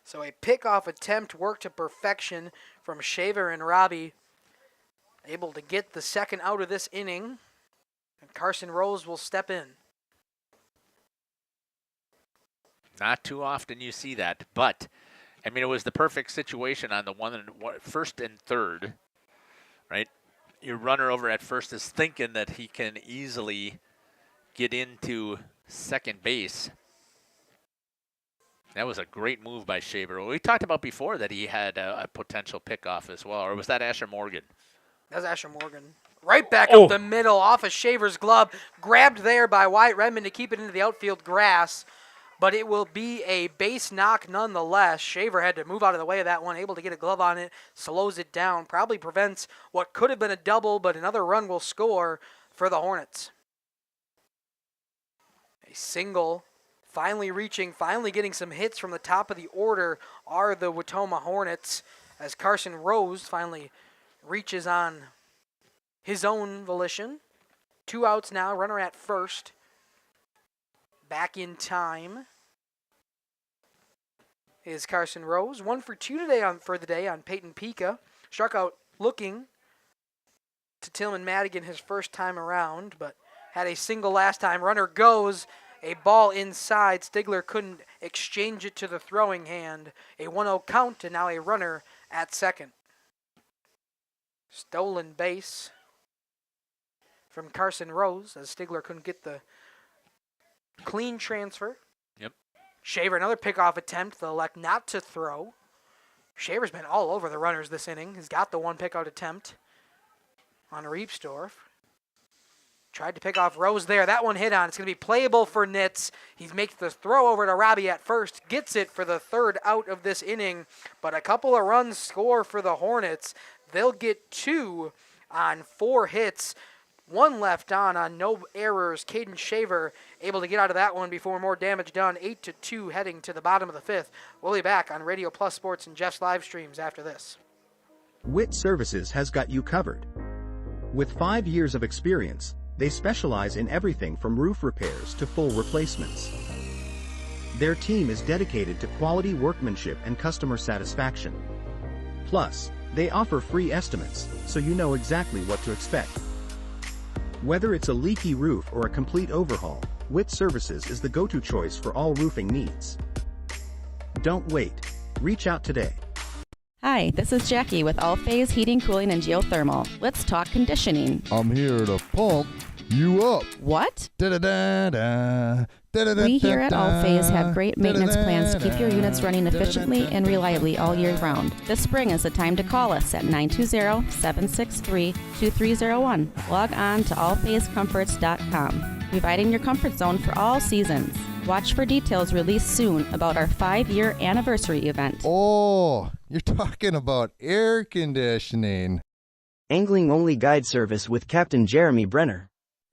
So a pickoff attempt worked to perfection from Shaver and Robbie. Able to get the second out of this inning. And Carson Rose will step in. Not too often you see that, but I mean, it was the perfect situation on the first and third, right? Your runner over at first is thinking that he can easily get into second base. That was a great move by Shaver. We talked about before that he had a potential pickoff as well, or was that Asher Morgan? That was Asher Morgan. Right back up the middle, off of Shaver's glove. Grabbed there by Wyatt Redmond to keep it into the outfield grass. But it will be a base knock nonetheless. Shaver had to move out of the way of that one, able to get a glove on it, slows it down, probably prevents what could have been a double, but another run will score for the Hornets. A single, finally getting some hits from the top of the order are the Wautoma Hornets, as Carson Rose finally reaches on his own volition. 2 outs now, runner at first. Back in time is Carson Rose. 1 for 2 today for the day on Peyton Pika. Struck out looking to Tillman Madigan his first time around, but had a single last time. Runner goes, a ball inside. Stigler couldn't exchange it to the throwing hand. A 1-0 count, and now a runner at second. Stolen base from Carson Rose, as Stigler couldn't get the clean transfer. Yep. Shaver, another pickoff attempt. They'll elect not to throw. Shaver's been all over the runners this inning. He's got the one pick-out attempt on Reepsdorf. Tried to pick off Rose there. That one hit on. It's going to be playable for Nitz. He makes the throw over to Robbie at first. Gets it for the third out of this inning. But a couple of runs score for the Hornets. They'll get 2 on 4 hits. 1 left on no errors. Caden Shaver able to get out of that one before more damage done. 8-2 heading to the bottom of the 5th. We'll be back on Radio Plus Sports and Jeff's live streams after this. WIT Services has got you covered. With 5 years of experience, they specialize in everything from roof repairs to full replacements. Their team is dedicated to quality workmanship and customer satisfaction. Plus, they offer free estimates, so you know exactly what to expect. Whether it's a leaky roof or a complete overhaul, WIT Services is the go-to choice for all roofing needs. Don't wait. Reach out today. Hi, this is Jackie with All Phase Heating, Cooling, and Geothermal. Let's talk conditioning. I'm here to pump you up. What? Da-da-da-da. We here at All Phase have great maintenance plans to keep your units running efficiently and reliably all year round. This spring is the time to call us at 920-763-2301. Log on to allphasecomforts.com, providing your comfort zone for all seasons. Watch for details released soon about our 5-year anniversary event. Oh, you're talking about air conditioning. Angling-only guide service with Captain Jeremy Brenner.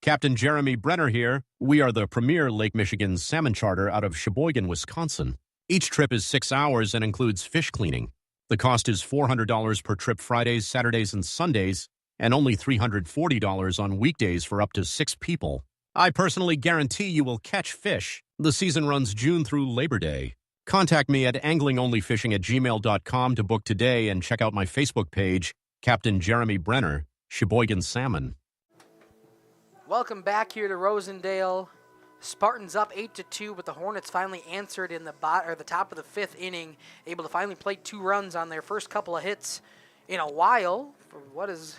Captain Jeremy Brenner here. We are the premier Lake Michigan salmon charter out of Sheboygan, Wisconsin. Each trip is 6 hours and includes fish cleaning. The cost is $400 per trip Fridays, Saturdays, and Sundays, and only $340 on weekdays for up to 6 people. I personally guarantee you will catch fish. The season runs June through Labor Day. Contact me at anglingonlyfishing@gmail.com to book today and check out my Facebook page, Captain Jeremy Brenner, Sheboygan Salmon. Welcome back here to Rosendale. Spartans up 8-2, but the Hornets finally answered in the top of the 5th inning, able to finally play 2 runs on their first couple of hits in a while. For what is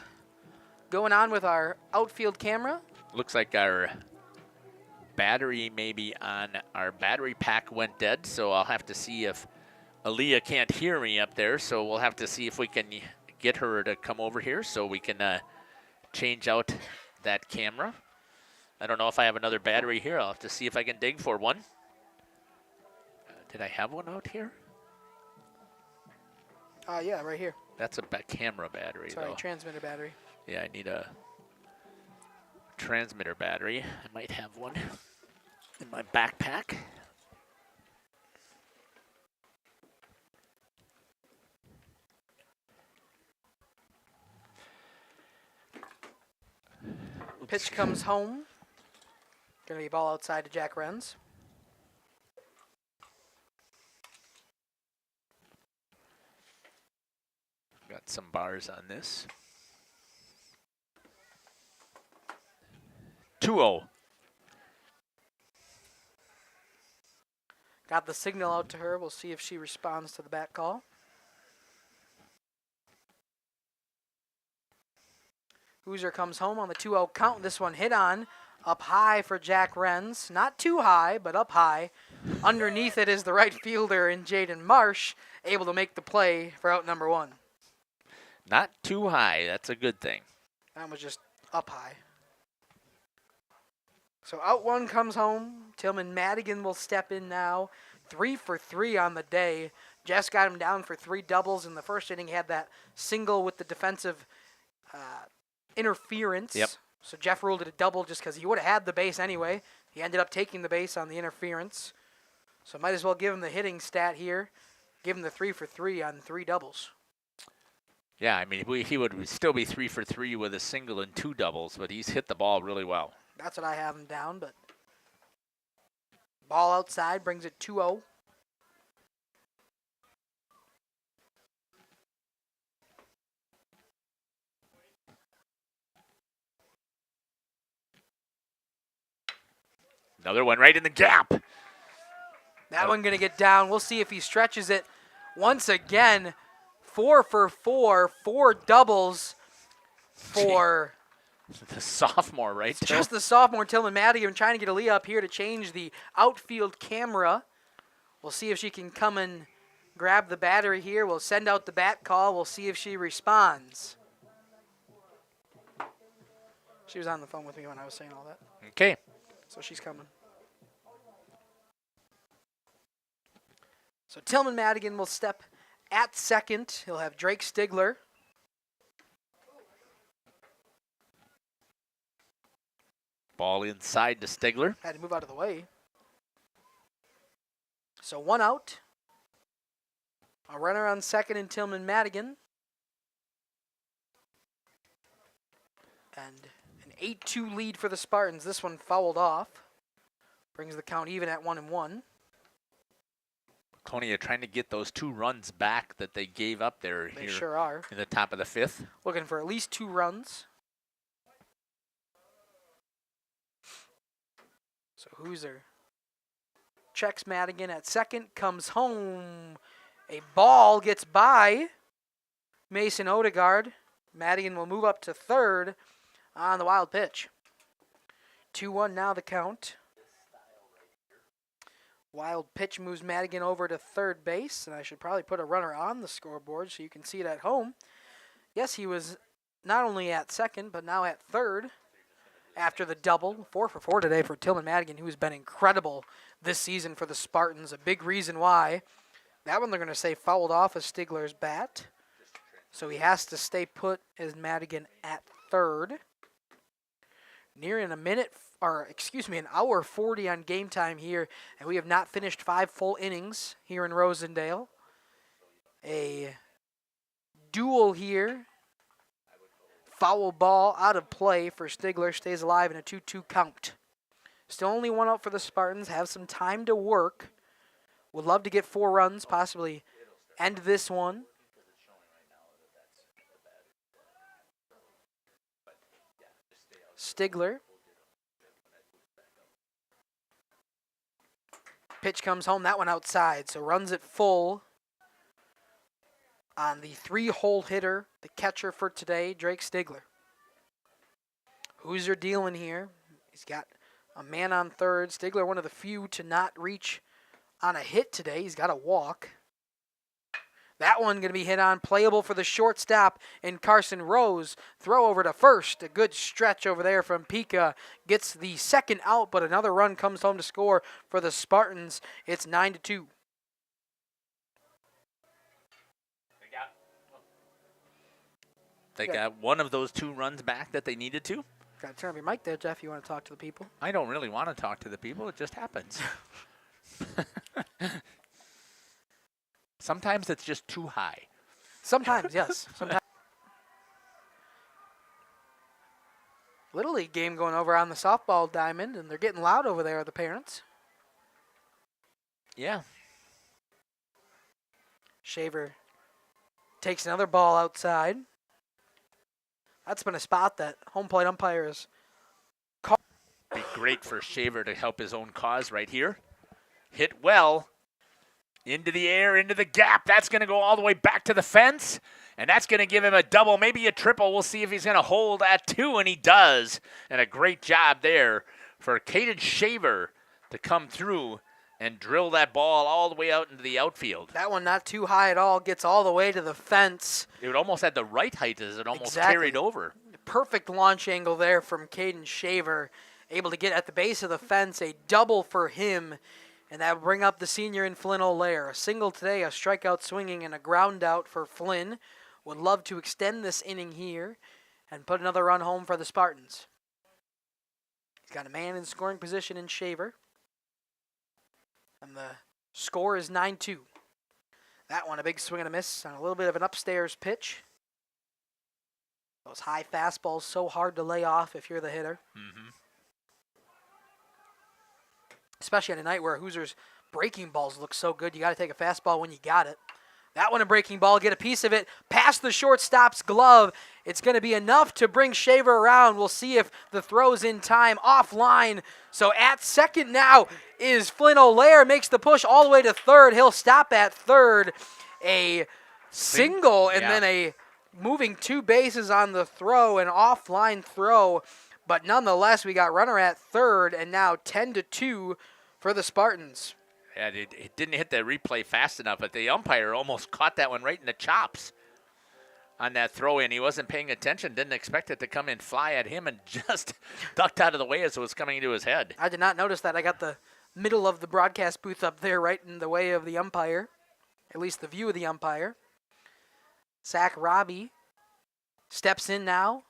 going on with our outfield camera? Looks like our battery maybe on our battery pack went dead, so I'll have to see if Aaliyah can't hear me up there, so we'll have to see if we can get her to come over here so we can change out that camera. I don't know if I have another battery here. I'll have to see if I can dig for one. Did I have one out here? Yeah, right here. That's a camera battery, Sorry, though. transmitter battery. Yeah, I need a transmitter battery. I might have one in my backpack. Pitch comes home. Going to be ball outside to Jack Renz. Got some bars on this. 2-0. Got the signal out to her. We'll see if she responds to the bat call. Hoosier comes home on the 2-0 count. This one hit on. Up high for Jack Renz. Not too high, but up high. Underneath it is the right fielder in Jaden Marsh, able to make the play for out number 1. Not too high. That's a good thing. That was just up high. So out 1 comes home. Tillman Madigan will step in now. 3 for 3 on the day. Jess got him down for 3 doubles in the first inning. He had that single with the defensive interference. Yep. So Jeff ruled it a double just because he would have had the base anyway. He ended up taking the base on the interference. So might as well give him the hitting stat here. Give him the 3 for 3 on 3 doubles. Yeah, I mean, he would still be 3 for 3 with a single and 2 doubles, but he's hit the ball really well. That's what I have him down, but ball outside brings it 2-0. Another one right in the gap. That one going to get down. We'll see if he stretches it once again. 4 for 4, 4 doubles for the sophomore, right? Just the sophomore, Tillman Madigan, trying to get Aaliyah up here to change the outfield camera. We'll see if she can come in grab the battery here. We'll send out the bat call. We'll see if she responds. She was on the phone with me when I was saying all that. Okay. So she's coming. So Tillman Madigan will step at second. He'll have Drake Stigler. Ball inside to Stigler. Had to move out of the way. So 1 out. A runner on second in Tillman Madigan. And an 8-2 lead for the Spartans. This one fouled off. Brings the count even at 1-1. Laconia trying to get those 2 runs back that they gave up there. They here sure are. In the top of the 5th. Looking for at least 2 runs. So Hoosier checks Madigan at second, comes home. A ball gets by Mason Odegaard. Madigan will move up to third on the wild pitch. 2-1 now the count. Wild pitch moves Madigan over to third base, and I should probably put a runner on the scoreboard so you can see it at home. Yes, he was not only at second, but now at third after the double. 4 for 4 today for Tillman Madigan, who has been incredible this season for the Spartans. A big reason why. That one they're going to say fouled off of Stigler's bat. So he has to stay put as Madigan at third. Nearing an hour 40 on game time here, and we have not finished 5 full innings here in Rosendale. A duel here. Foul ball out of play for Stigler, stays alive in a 2-2 count. Still only 1 out for the Spartans, have some time to work. Would love to get 4 runs, possibly end this one. Stigler. Pitch comes home, that one outside, so runs it full on the 3-hole hitter, the catcher for today, Drake Stigler. Hoosier dealing here. He's got a man on third. Stigler, one of the few to not reach on a hit today. He's got a walk. That one going to be hit on, playable for the shortstop in Carson Rose. Throw over to first. A good stretch over there from Pika. Gets the second out, but another run comes home to score for the Spartans. It's 9-2. They got one of those 2 runs back that they needed to. Got to turn up your mic there, Jeff. You want to talk to the people? I don't really want to talk to the people. It just happens. Sometimes it's just too high. Sometimes, yes. Sometimes. Little League game going over on the softball diamond, and they're getting loud over there, the parents. Yeah. Shaver takes another ball outside. That's been a spot that home plate umpires call. Be great for Shaver to help his own cause right here. Hit well. Into the air, into the gap. That's going to go all the way back to the fence. And that's going to give him a double, maybe a triple. We'll see if he's going to hold at 2, and he does. And a great job there for Caden Shaver to come through and drill that ball all the way out into the outfield. That one not too high at all. Gets all the way to the fence. It almost had the right height as it almost Exactly. carried over. Perfect launch angle there from Caden Shaver. Able to get at the base of the fence. A double for him. And that will bring up the senior in Flynn O'Lear. A single today, a strikeout swinging, and a ground out for Flynn. Would love to extend this inning here and put another run home for the Spartans. He's got a man in scoring position in Shaver. And the score is 9-2. That one, a big swing and a miss on a little bit of an upstairs pitch. Those high fastballs so hard to lay off if you're the hitter. Mm-hmm. Especially on a night where Hoosiers' breaking balls look so good. You got to take a fastball when you got it. That one a breaking ball, get a piece of it, past the shortstop's glove. It's going to be enough to bring Shaver around. We'll see if the throw's in time, offline. So at second now is Flynn O'Lear, makes the push all the way to third. He'll stop at third. A single and then a moving 2 bases on the throw, an offline throw. But nonetheless, we got runner at third, and now 10-2 for the Spartans. Yeah, it didn't hit the replay fast enough, but the umpire almost caught that one right in the chops on that throw in. He wasn't paying attention, didn't expect it to come and fly at him, and just ducked out of the way as it was coming into his head. I did not notice that. I got the middle of the broadcast booth up there right in the way of the umpire, at least the view of the umpire. Zach Robbie steps in now.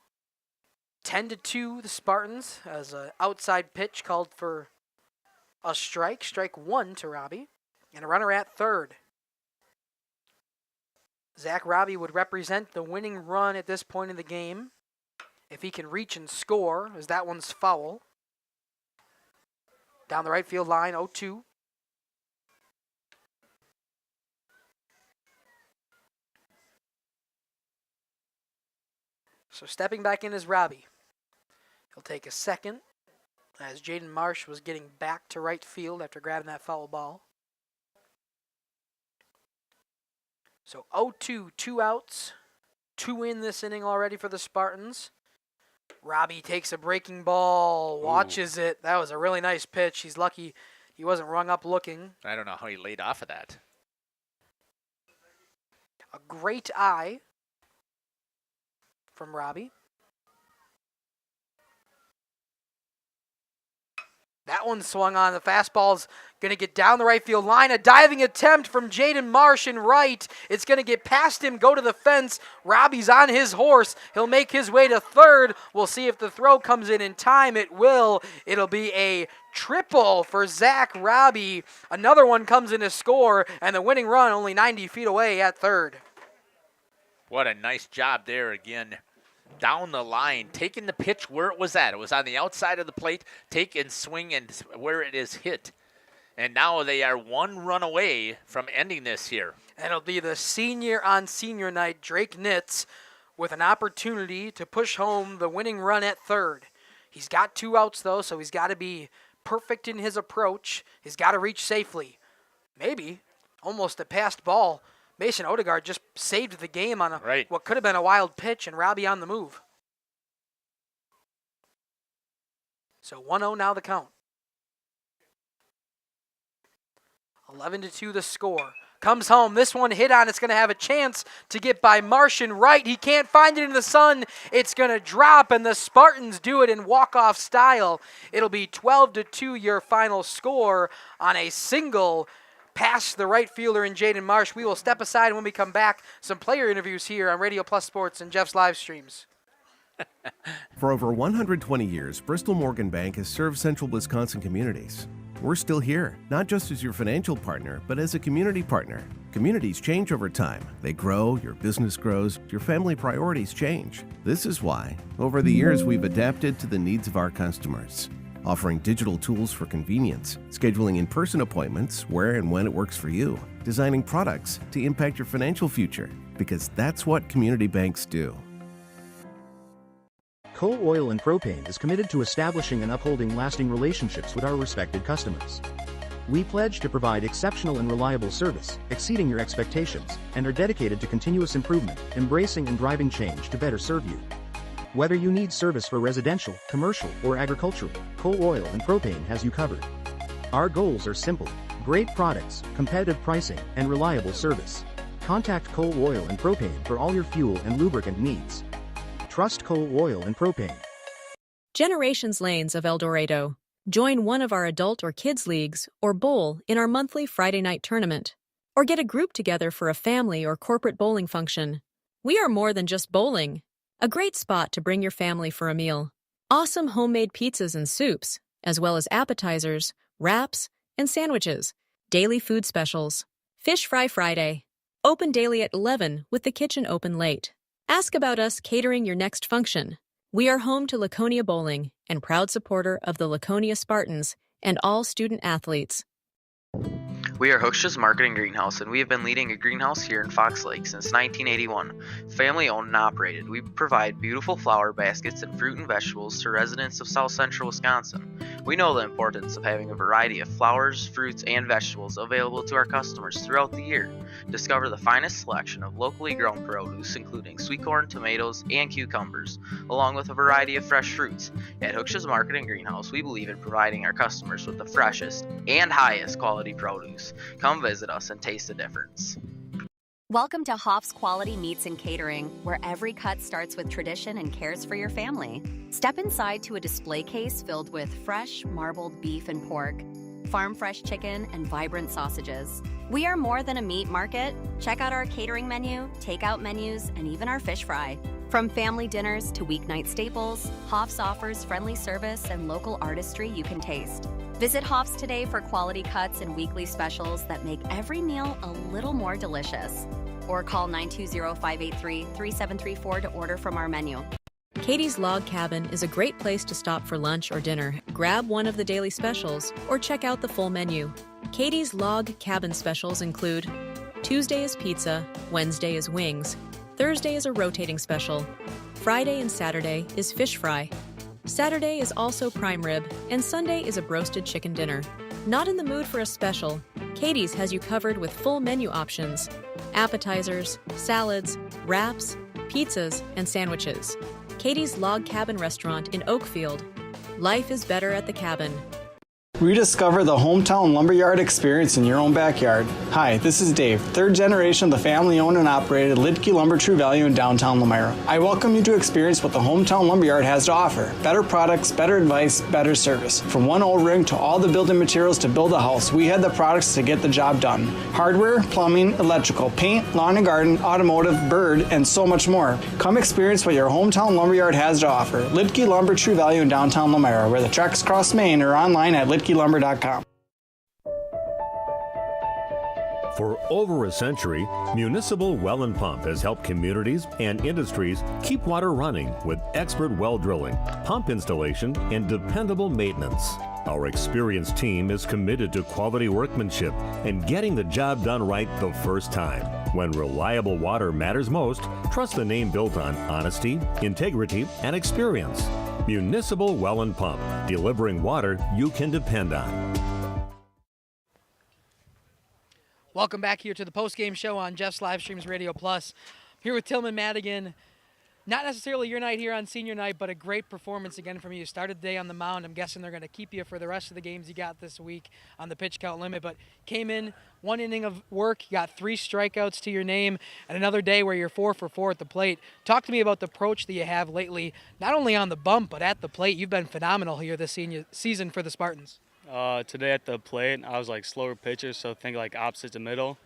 10-2 the Spartans as an outside pitch called for a strike. Strike one to Robbie. And a runner at third. Zach Robbie would represent the winning run at this point in the game. If he can reach and score, as that one's foul. Down the right field line, 0-2. So stepping back in is Robbie. He'll take a second as Jaden Marsh was getting back to right field after grabbing that foul ball. So 0-2, 2 outs, 2 in this inning already for the Spartans. Robbie takes a breaking ball, watches it. That was a really nice pitch. He's lucky he wasn't rung up looking. I don't know how he laid off of that. A great eye from Robbie. That one swung on. The fastball's going to get down the right field line. A diving attempt from Jaden Marsh in right. It's going to get past him, go to the fence. Robbie's on his horse. He'll make his way to third. We'll see if the throw comes in time. It will. It'll be a triple for Zach Robbie. Another one comes in to score, and the winning run only 90 feet away at third. What a nice job there again. Down the line, taking the pitch where it was at. It was on the outside of the plate. Take and swing and where it is hit. And now they are 1 run away from ending this here. And it'll be the senior on senior night, Drake Nitz, with an opportunity to push home the winning run at third. He's got 2 outs, though, so he's got to be perfect in his approach. He's got to reach safely. Maybe almost a passed ball. Mason Odegaard just saved the game on what could have been a wild pitch, and Robbie on the move. So 1-0 now the count. 11-2 the score. Comes home. This one hit on. It's going to have a chance to get by Martian right. He can't find it in the sun. It's going to drop, and the Spartans do it in walk-off style. It'll be 12-2 your final score on a single past the right fielder in Jaden Marsh. We will step aside when we come back. Some player interviews here on Radio Plus Sports and Jeff's live streams. For over 120 years, Bristol Morgan Bank has served central Wisconsin communities. We're still here, not just as your financial partner, but as a community partner. Communities change over time. They grow, your business grows, your family priorities change. This is why, over the years, we've adapted to the needs of our customers, offering digital tools for convenience, scheduling in-person appointments where and when it works for you, designing products to impact your financial future, because that's what community banks do. Coal Oil and Propane is committed to establishing and upholding lasting relationships with our respected customers. We pledge to provide exceptional and reliable service, exceeding your expectations, and are dedicated to continuous improvement, embracing and driving change to better serve you. Whether you need service for residential, commercial, or agricultural, Coal Oil and Propane has you covered. Our goals are simple: great products, competitive pricing, and reliable service. Contact Coal Oil and Propane for all your fuel and lubricant needs. Trust Coal Oil and Propane. Generations Lanes of El Dorado. Join one of our adult or kids leagues or bowl in our monthly Friday night tournament. Or get a group together for a family or corporate bowling function. We are more than just bowling. A great spot to bring your family for a meal. Awesome homemade pizzas and soups, as well as appetizers, wraps, and sandwiches. Daily food specials. Fish Fry Friday. Open daily at 11 with the kitchen open late. Ask about us catering your next function. We are home to Laconia Bowling and proud supporter of the Laconia Spartans and all student athletes. We are Hooksha's Marketing Greenhouse, and we have been leading a greenhouse here in Fox Lake since 1981. Family owned and operated, we provide beautiful flower baskets and fruit and vegetables to residents of South Central Wisconsin. We know the importance of having a variety of flowers, fruits, and vegetables available to our customers throughout the year. Discover the finest selection of locally grown produce, including sweet corn, tomatoes, and cucumbers, along with a variety of fresh fruits. At Hooksha's Marketing Greenhouse, we believe in providing our customers with the freshest and highest quality produce. years. Come visit us and taste the difference. Welcome to Hoff's Quality Meats and Catering, where every cut starts with tradition and cares for your family. Step inside to a display case filled with fresh, marbled beef and pork, farm-fresh chicken, and vibrant sausages. We are more than a meat market. Check out our catering menu, takeout menus, and even our fish fry. From family dinners to weeknight staples, Hoff's offers friendly service and local artistry you can taste. Visit Hoff's today for quality cuts and weekly specials that make every meal a little more delicious. Or call 920-583-3734 to order from our menu. Katie's Log Cabin is a great place to stop for lunch or dinner, grab one of the daily specials, or check out the full menu. Katie's Log Cabin specials include Tuesday is pizza, Wednesday is wings, Thursday is a rotating special, Friday and Saturday is fish fry, Saturday is also prime rib, and Sunday is a broasted chicken dinner. Not in the mood for a special? Katie's has you covered with full menu options, appetizers, salads, wraps, pizzas, and sandwiches. Katie's Log Cabin Restaurant in Oakfield. Life is better at the cabin. Rediscover the hometown lumberyard experience in your own backyard. Hi, this is Dave, third generation of the family-owned and operated Lidke Lumber True Value in downtown Lamira. I welcome you to experience what the hometown lumberyard has to offer. Better products, better advice, better service. From one O-ring to all the building materials to build a house, we had the products to get the job done. Hardware, plumbing, electrical, paint, lawn and garden, automotive, bird, and so much more. Come experience what your hometown lumberyard has to offer. Lidke Lumber True Value in downtown Lamira, where the tracks cross Main, or online at lidkelumber.com. For over a century, Municipal Well and Pump has helped communities and industries keep water running with expert well drilling, pump installation, and dependable maintenance. Our experienced team is committed to quality workmanship and getting the job done right the first time. When reliable water matters most, trust the name built on honesty, integrity, and experience. Municipal Well and Pump, delivering water you can depend on. Welcome back here to the post-game show on Jeff's Livestreams Radio Plus. Here with Tillman Madigan. Not necessarily your night here on senior night, but a great performance again from you. Started the day on the mound. I'm guessing they're going to keep you for the rest of the games you got this week on the pitch count limit. But came in, one inning of work, you got 3 strikeouts to your name, and another day where you're 4 for 4 at the plate. Talk to me about the approach that you have lately, not only on the bump, but at the plate. You've been phenomenal here this season for the Spartans. Today at the plate, I was like slower pitchers, so think like opposite to middle.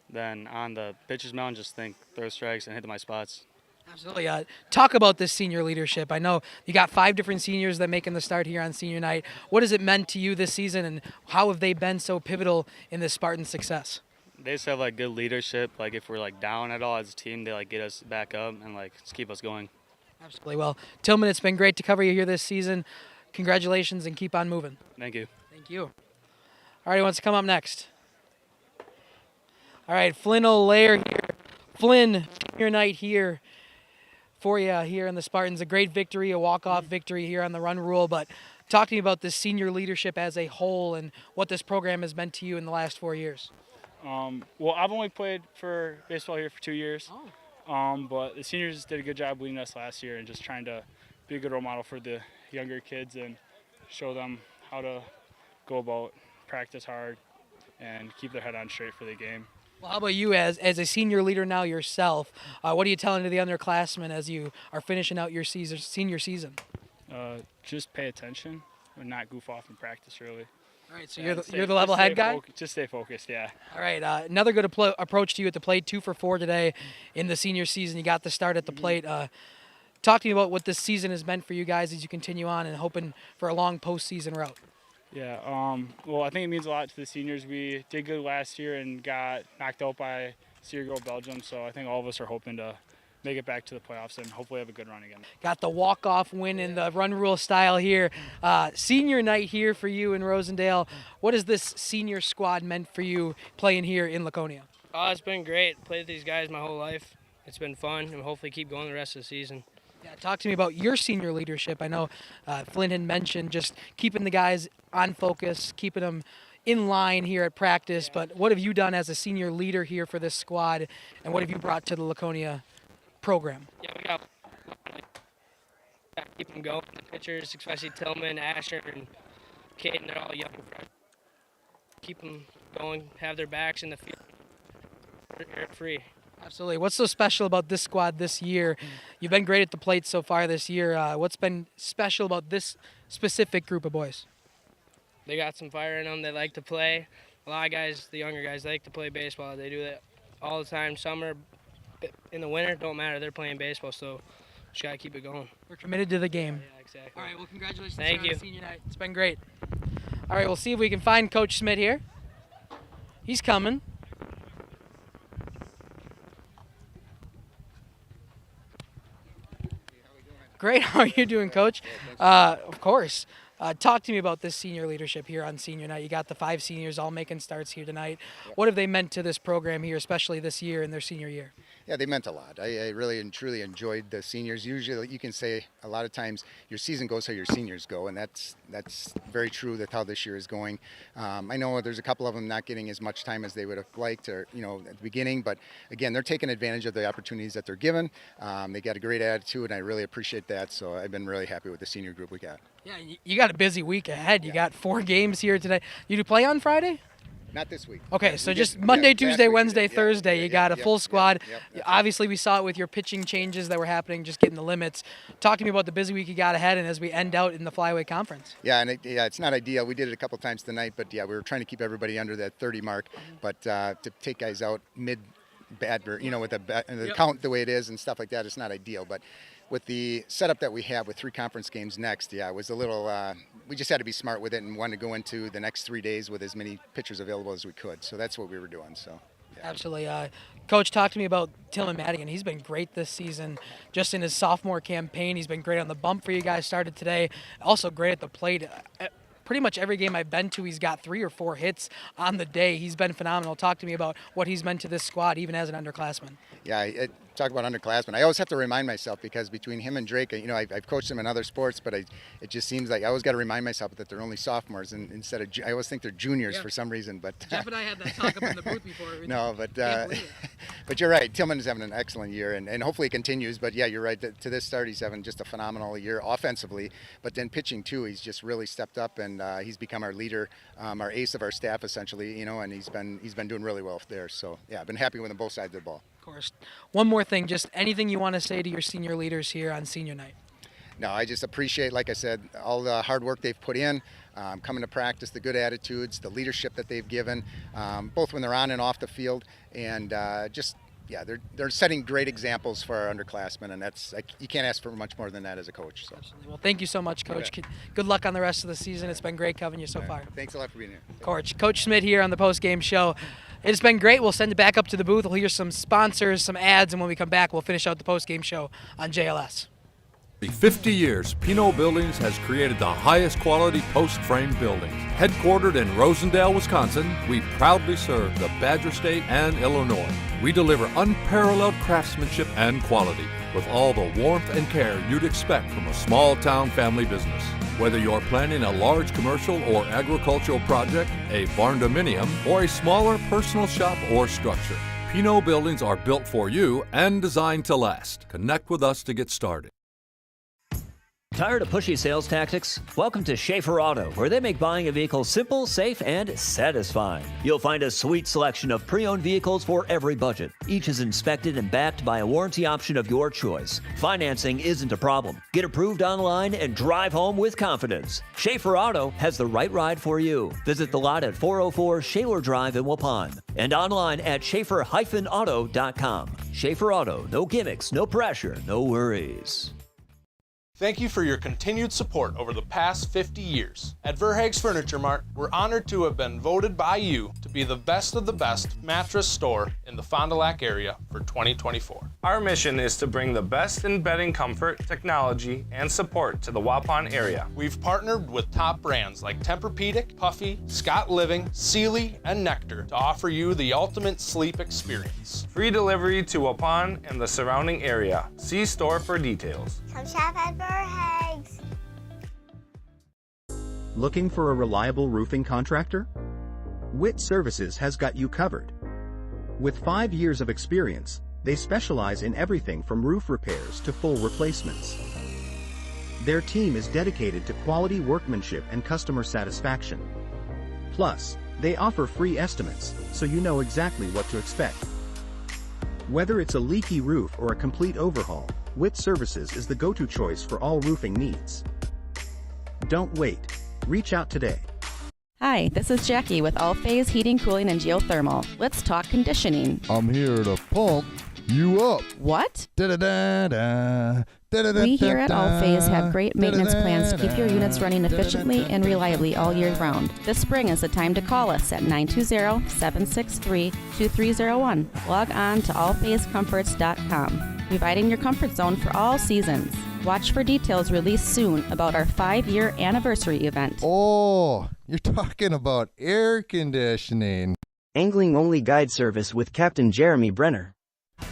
Then on the pitcher's mound, just think throw strikes and hit to my spots. Absolutely. Talk about this senior leadership. I know you got 5 different seniors that making the start here on senior night. What has it meant to you this season, and how have they been so pivotal in this Spartan success? They just have like good leadership. Like if we're like down at all as a team, they like get us back up and like just keep us going. Absolutely. Well, Tillman, it's been great to cover you here this season. Congratulations and keep on moving. Thank you. Thank you. All right, who wants to come up next? All right, Flynn O'Lear here. Flynn, senior night here for you here in the Spartans. A great victory, a walk-off victory here on the run rule, but talk to me about this senior leadership as a whole and what this program has meant to you in the last 4 years. Well, I've only played for baseball here for 2 years, but the seniors did a good job leading us last year and just trying to be a good role model for the younger kids and show them how to go about practice hard and keep their head on straight for the game. Well, how about you as a senior leader now yourself? What are you telling to the underclassmen as you are finishing out your senior season? Just pay attention and not goof off in practice, really. All right, so you're the level head guy? Just stay focused, yeah. All right, another good approach to you at the plate, 2 for 4 today in the senior season. You got the start at the plate. Talk to me about what this season has meant for you guys as you continue on and hoping for a long postseason route. Yeah, well, I think it means a lot to the seniors. We did good last year and got knocked out by Seargo, Belgium, so I think all of us are hoping to make it back to the playoffs and hopefully have a good run again. Got the walk-off win in the run rule style here. Senior night here for you in Rosendale. What has this senior squad meant for you playing here in Laconia? It's been great. Played with these guys my whole life. It's been fun, and hopefully keep going the rest of the season. Yeah, talk to me about your senior leadership. I know Flynn had mentioned just keeping the guys on focus, keeping them in line here at practice, but what have you done as a senior leader here for this squad, and what have you brought to the Laconia program? Yeah, we got to keep them going. The pitchers, especially Tillman, Asher, and Caden, they're all young and fresh. Keep them going, have their backs in the field, free. Absolutely. What's so special about this squad this year? You've been great at the plate so far this year. What's been special about this specific group of boys? They got some fire in them. They like to play. A lot of guys, the younger guys, they like to play baseball. They do that all the time. Summer, in the winter, don't matter. They're playing baseball, so just got to keep it going. We're committed to the game. Yeah, exactly. All right, well, congratulations Thank on you. the senior night. It's been great. All right, we'll see if we can find Coach Schmidt here. He's coming. Great. How are you doing, Coach? Of course. Talk to me about this senior leadership here on senior night. You got the 5 seniors all making starts here tonight. What have they meant to this program here, especially this year in their senior year? Yeah, they meant a lot. I really and truly enjoyed the seniors. Usually you can say a lot of times your season goes how your seniors go, and that's very true with how this year is going. I know there's a couple of them not getting as much time as they would have liked or, at the beginning, but again, they're taking advantage of the opportunities that they're given. They got a great attitude, and I really appreciate that, so I've been really happy with the senior group we got. Yeah, you got a busy week ahead. You got 4 games here today. You do play on Friday? Not this week. Okay, so just Monday, Tuesday, Wednesday, Thursday, you got a full squad. Obviously, we saw it with your pitching changes that were happening, just getting the limits. Talk to me about the busy week you got ahead and as we end out in the Flyweight Conference. Yeah, and it's not ideal. We did it a couple times tonight, but yeah, we were trying to keep everybody under that 30 mark. But to take guys out mid-bad, with the count the way it is and stuff like that, it's not ideal. But with the setup that we have with 3 conference games next, it was a little, we just had to be smart with it and wanted to go into the next 3 days with as many pitchers available as we could. So that's what we were doing. So. Yeah. Absolutely. Coach, talk to me about Tillman Madigan. He's been great this season. Just in his sophomore campaign, he's been great on the bump for you guys, started today. Also great at the plate. Pretty much every game I've been to, he's got 3 or 4 hits on the day. He's been phenomenal. Talk to me about what he's meant to this squad, even as an underclassman. Yeah, talk about underclassmen. I always have to remind myself because between him and Drake, I've coached them in other sports, but it just seems like I always got to remind myself that they're only sophomores, and instead of I always think they're juniors for some reason. But Jeff and I had that talk up in the booth before. No, but you're right. Tillman is having an excellent year, and hopefully it continues. But yeah, you're right. To this start, he's having just a phenomenal year offensively, but then pitching too. He's just really stepped up, and he's become our leader, our ace of our staff essentially. And he's been doing really well there. So yeah, I've been happy with him both sides of the ball. Of course. One more thing, just anything you want to say to your senior leaders here on senior night? No, I just appreciate, like I said, all the hard work they've put in, coming to practice, the good attitudes, the leadership that they've given, both when they're on and off the field, and they're setting great examples for our underclassmen, and you can't ask for much more than that as a coach. So. Absolutely. Well, thank you so much, Coach. Good luck on the rest of the season. It's been great covering you so far. Thanks a lot for being here. Coach Schmidt here on the post-game show. It's been great. We'll send it back up to the booth. We'll hear some sponsors, some ads, and when we come back, we'll finish out the post-game show on JLS. For 50 years, Pinot Buildings has created the highest quality post-frame buildings. Headquartered in Rosendale, Wisconsin, we proudly serve the Badger State and Illinois. We deliver unparalleled craftsmanship and quality with all the warmth and care you'd expect from a small-town family business. Whether you're planning a large commercial or agricultural project, a barn-dominium, or a smaller personal shop or structure, Pinot Buildings are built for you and designed to last. Connect with us to get started. Tired of pushy sales tactics? Welcome to Schaefer Auto, where they make buying a vehicle simple, safe, and satisfying. You'll find a sweet selection of pre-owned vehicles for every budget. Each is inspected and backed by a warranty option of your choice. Financing isn't a problem. Get approved online and drive home with confidence. Schaefer Auto has the right ride for you. Visit the lot at 404 Shaler Drive in Waupun and online at schaefer-auto.com. Schaefer Auto, no gimmicks, no pressure, no worries. Thank you for your continued support over the past 50 years. At Verhaeg's Furniture Mart, we're honored to have been voted by you to be the best of the best mattress store in the Fond du Lac area for 2024. Our mission is to bring the best in bedding comfort, technology, and support to the Waupun area. We've partnered with top brands like Tempur-Pedic, Puffy, Scott Living, Sealy, and Nectar to offer you the ultimate sleep experience. Free delivery to Waupun and the surrounding area. See store for details. Come shop at Verhaeg's. Looking for a reliable roofing contractor? Witt Services has got you covered. With 5 years of experience, they specialize in everything from roof repairs to full replacements. Their team is dedicated to quality workmanship and customer satisfaction. Plus, They offer free estimates, so you know exactly what to expect. Whether it's a leaky roof or a complete overhaul, Witt Services is the go-to choice for all roofing needs. Don't wait. Reach out today. Hi, this is Jackie with All Phase Heating, Cooling, and Geothermal. Let's talk conditioning. I'm here to pump you up. What? Da-da-da-da. We here at All Phase have great maintenance plans to keep your units running efficiently and reliably all year round. This spring is the time to call us at 920-763-2301. Log on to allphasecomforts.com, providing your comfort zone for all seasons. Watch for details released soon about our 5-year anniversary event. Oh, you're talking about air conditioning. Angling-only guide service with Captain Jeremy Brenner.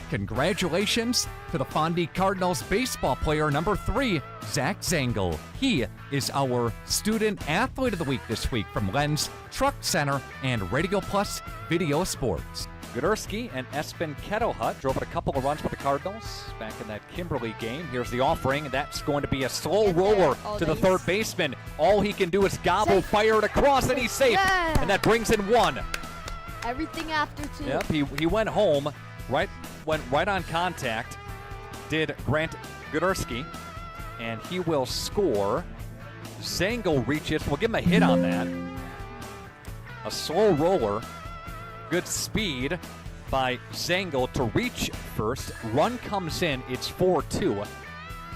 Congratulations to the Fondy Cardinals baseball player number 3, Zach Zangel. He is our Student Athlete of the Week this week from Lens Truck Center and Radio Plus Video Sports. Guderski and Espen Kettlehut drove a couple of runs for the Cardinals back in that Kimberly game. Here's the offering. That's going to be a slow roller to the third baseman. All he can do is gobble, fire it across, and he's safe. Yeah. And that brings in 1. Everything after 2. Yep, he went home, went right on contact, did Grant Guderski, and he will score. Zangel reaches, we'll give him a hit on that. A slow roller. Good speed by Zangel to reach first. Run comes in. It's 4-2.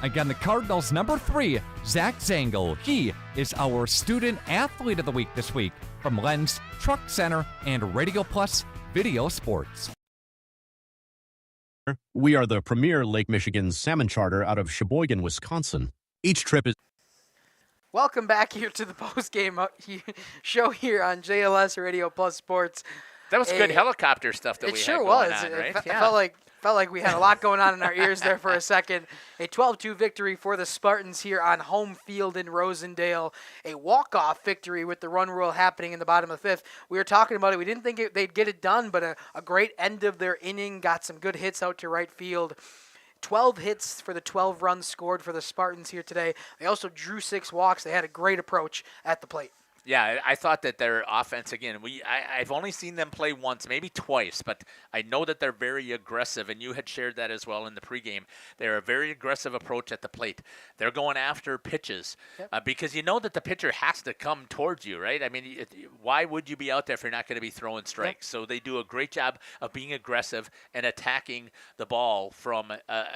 Again, the Cardinals number 3, Zach Zangel. He is our Student Athlete of the Week this week from Lens Truck Center and Radio Plus Video Sports. We are the premier Lake Michigan salmon charter out of Sheboygan, Wisconsin. Each trip is... Welcome back here to the post-game show here on JLS Radio Plus Sports. That was good helicopter stuff that we had going on, right? It felt like we had a lot going on in our ears there for a second. A 12-2 victory for the Spartans here on home field in Rosendale. A walk-off victory with the run rule happening in the bottom of the 5th. We were talking about it. We didn't think they'd get it done, but a great end of their inning. Got some good hits out to right field. 12 hits for the 12 runs scored for the Spartans here today. They also drew 6 walks. They had a great approach at the plate. Yeah, I thought that their offense, again, I've only seen them play once, maybe twice, but I know that they're very aggressive, and you had shared that as well in the pregame. They're a very aggressive approach at the plate. They're going after pitches because you know that the pitcher has to come towards you, right? I mean, why would you be out there if you're not going to be throwing strikes? So they do a great job of being aggressive and attacking the ball from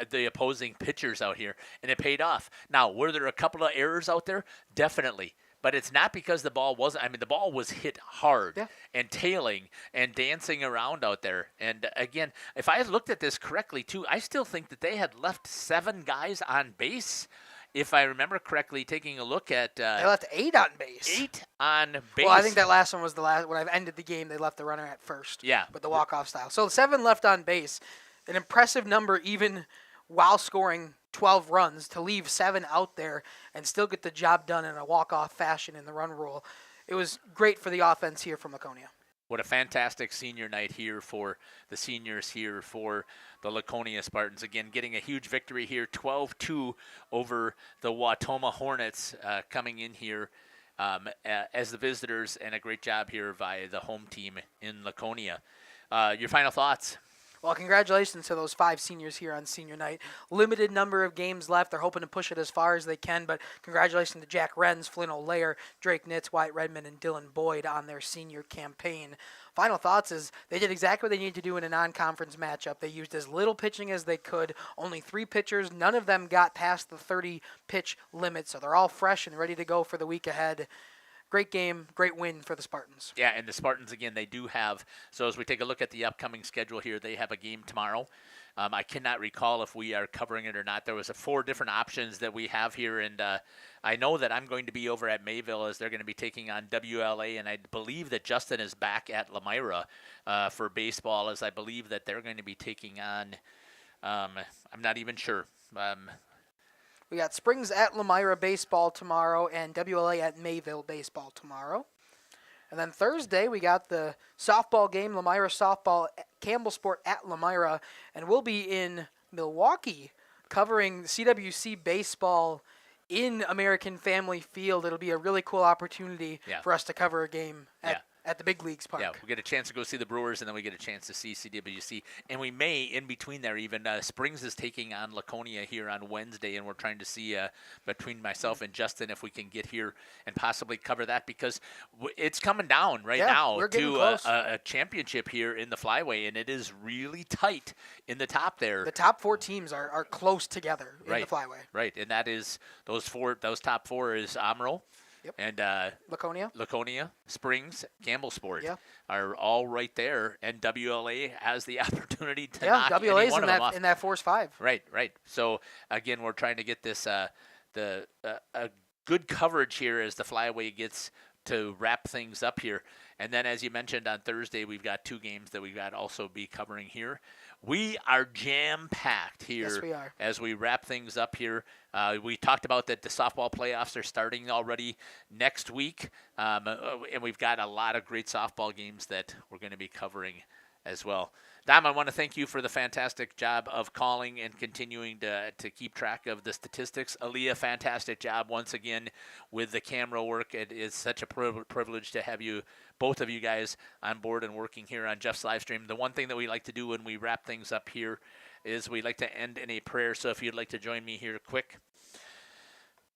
the opposing pitchers out here, and it paid off. Now, were there a couple of errors out there? Definitely. But it's not because the ball wasn't. I mean, the ball was hit hard and tailing and dancing around out there. And again, if I looked at this correctly too, I still think that they had left 7 guys on base. If I remember correctly, taking a look at they left 8 on base. 8 on base. Well, I think that last one was the last. When I've ended the game, they left the runner at first. Yeah, with the walk-off style. So 7 left on base, an impressive number even while scoring 12 runs, to leave 7 out there and still get the job done in a walk-off fashion in the run rule. It was great for the offense here from Laconia. What a fantastic senior night here for the seniors here for the Laconia Spartans. Again, getting a huge victory here, 12-2 over the Wautoma Hornets coming in here as the visitors, and a great job here by the home team in Laconia. Your final thoughts? Well, congratulations to those 5 seniors here on senior night. Limited number of games left. They're hoping to push it as far as they can, but congratulations to Jack Renz, Flynn O'Lear, Drake Nitz, Wyatt Redmond, and Dylan Boyd on their senior campaign. Final thoughts is they did exactly what they needed to do in a non-conference matchup. They used as little pitching as they could. Only 3 pitchers. None of them got past the 30-pitch limit, so they're all fresh and ready to go for the week ahead. Great game, great win for the Spartans. Yeah, and the Spartans, again, they do have, so as we take a look at the upcoming schedule here, they have a game tomorrow. I cannot recall if we are covering it or not. There was 4 different options that we have here, and I know that I'm going to be over at Mayville as they're going to be taking on WLA, and I believe that Justin is back at Lamira for baseball, as I believe that they're going to be taking on, I'm not even sure. We got Springs at Lamira baseball tomorrow and WLA at Mayville baseball tomorrow. And then Thursday, we got the softball game, Lamira softball, Campbell Sport at Lamira. And we'll be in Milwaukee covering CWC baseball in American Family Field. It'll be a really cool opportunity for us to cover a game At the Big Leagues Park. Yeah, we get a chance to go see the Brewers, and then we get a chance to see CWC. And we may, in between there even, Springs is taking on Laconia here on Wednesday, and we're trying to see between myself and Justin if we can get here and possibly cover that, because it's coming down now to a championship here in the Flyway, and it is really tight in the top there. The top 4 teams are close together in the Flyway. Right, and that is those top 4 is Amarillo. Yep. And Laconia, Springs, Campbellsport are all right there, and WLA has the opportunity to knock WLA's any one of them off. in that Force 5. Right. So again, we're trying to get this a good coverage here as the Flyway gets to wrap things up here. And then, as you mentioned, on Thursday, we've got 2 games that we've got to also be covering here. We are jam-packed here. Yes, we are. As we wrap things up here. We talked about that the softball playoffs are starting already next week, and we've got a lot of great softball games that we're going to be covering as well. Dom, I want to thank you for the fantastic job of calling and continuing to keep track of the statistics. Aaliyah, fantastic job once again with the camera work. It is such a privilege to have you, both of you guys, on board and working here on Jeff's Livestream. The one thing that we like to do when we wrap things up here is we like to end in a prayer. So if you'd like to join me here quick.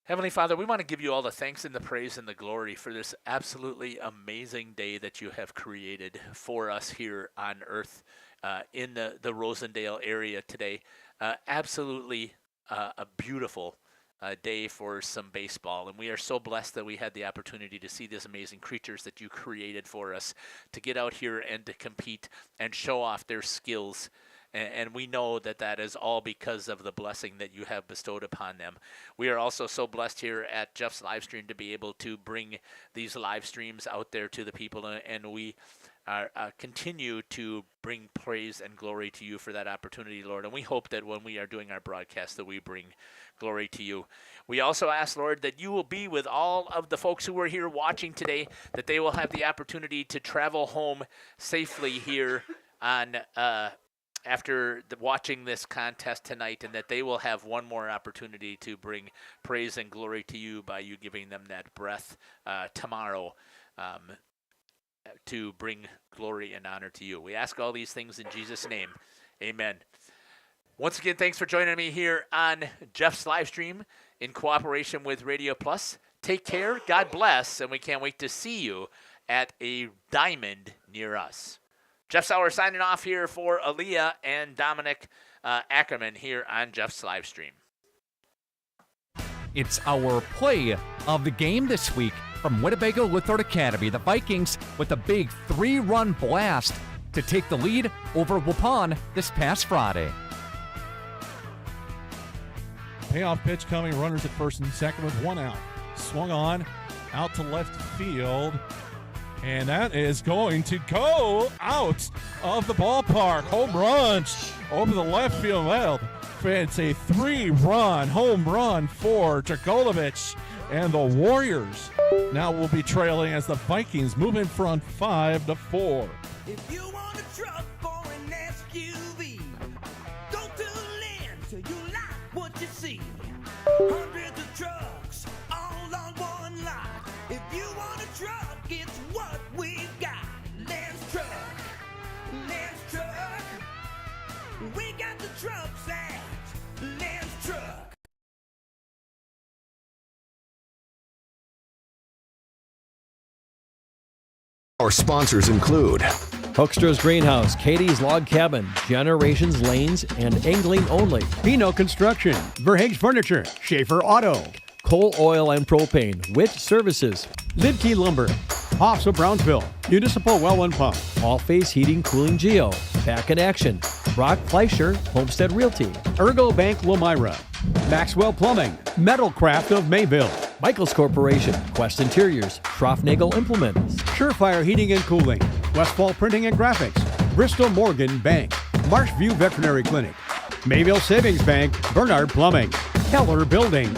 Heavenly Father, we want to give you all the thanks and the praise and the glory for this absolutely amazing day that you have created for us here on earth in the Rosendale area today. Absolutely a beautiful day for some baseball, and we are so blessed that we had the opportunity to see these amazing creatures that you created for us to get out here and to compete and show off their skills. And we know that that is all because of the blessing that you have bestowed upon them. We are also so blessed here at Jeff's Livestream to be able to bring these live streams out there to the people, and we continue to bring praise and glory to you for that opportunity, Lord. And we hope that when we are doing our broadcast that we bring glory to you. We also ask, Lord, that you will be with all of the folks who are here watching today, that they will have the opportunity to travel home safely here on after watching this contest tonight, and that they will have one more opportunity to bring praise and glory to you by you giving them that breath tomorrow to bring glory and honor to you. We ask all these things in Jesus' name. Amen. Once again, thanks for joining me here on Jeff's Livestream in cooperation with Radio Plus. Take care, God bless, and we can't wait to see you at a diamond near us. Jeff Sauer signing off here for Aaliyah and Dominic Ackerman here on Jeff's Livestream. It's our play of the game this week from Winnebago Lutheran Academy. The Vikings with a big 3-run blast to take the lead over Waupun this past Friday. Payoff pitch coming, runners at first and second with 1 out. Swung on, out to left field. And that is going to go out of the ballpark. Home run over the left field. Well, it's a 3-run home run for Dragolovich. And the Warriors now will be trailing as the Vikings move in front 5-4. If you want a truck or an SUV, go to Lynn till you like what you see. Hundreds of trucks all on one lot. If you want a truck, it's what we've got. Lance Truck. We got the trucks at Lance Truck. Our sponsors include Hoekstra's Greenhouse, Katie's Log Cabin, Generations Lanes, and Angling Only. Pino Construction, Verhaeg's Furniture, Schaefer Auto, Coal Oil and Propane, Witt Services, Lidkey Lumber, Hoffs of Brownsville, Municipal Well and Pump, All Face Heating, Cooling Geo, Back in Action, Brock Fleischer, Homestead Realty, Ergo Bank Lomira, Maxwell Plumbing, Metalcraft of Mayville, Michaels Corporation, Quest Interiors, Schroffnagel Implements, Surefire Heating and Cooling, Westfall Printing and Graphics, Bristol Morgan Bank, Marshview Veterinary Clinic, Mayville Savings Bank, Bernard Plumbing, Keller Building,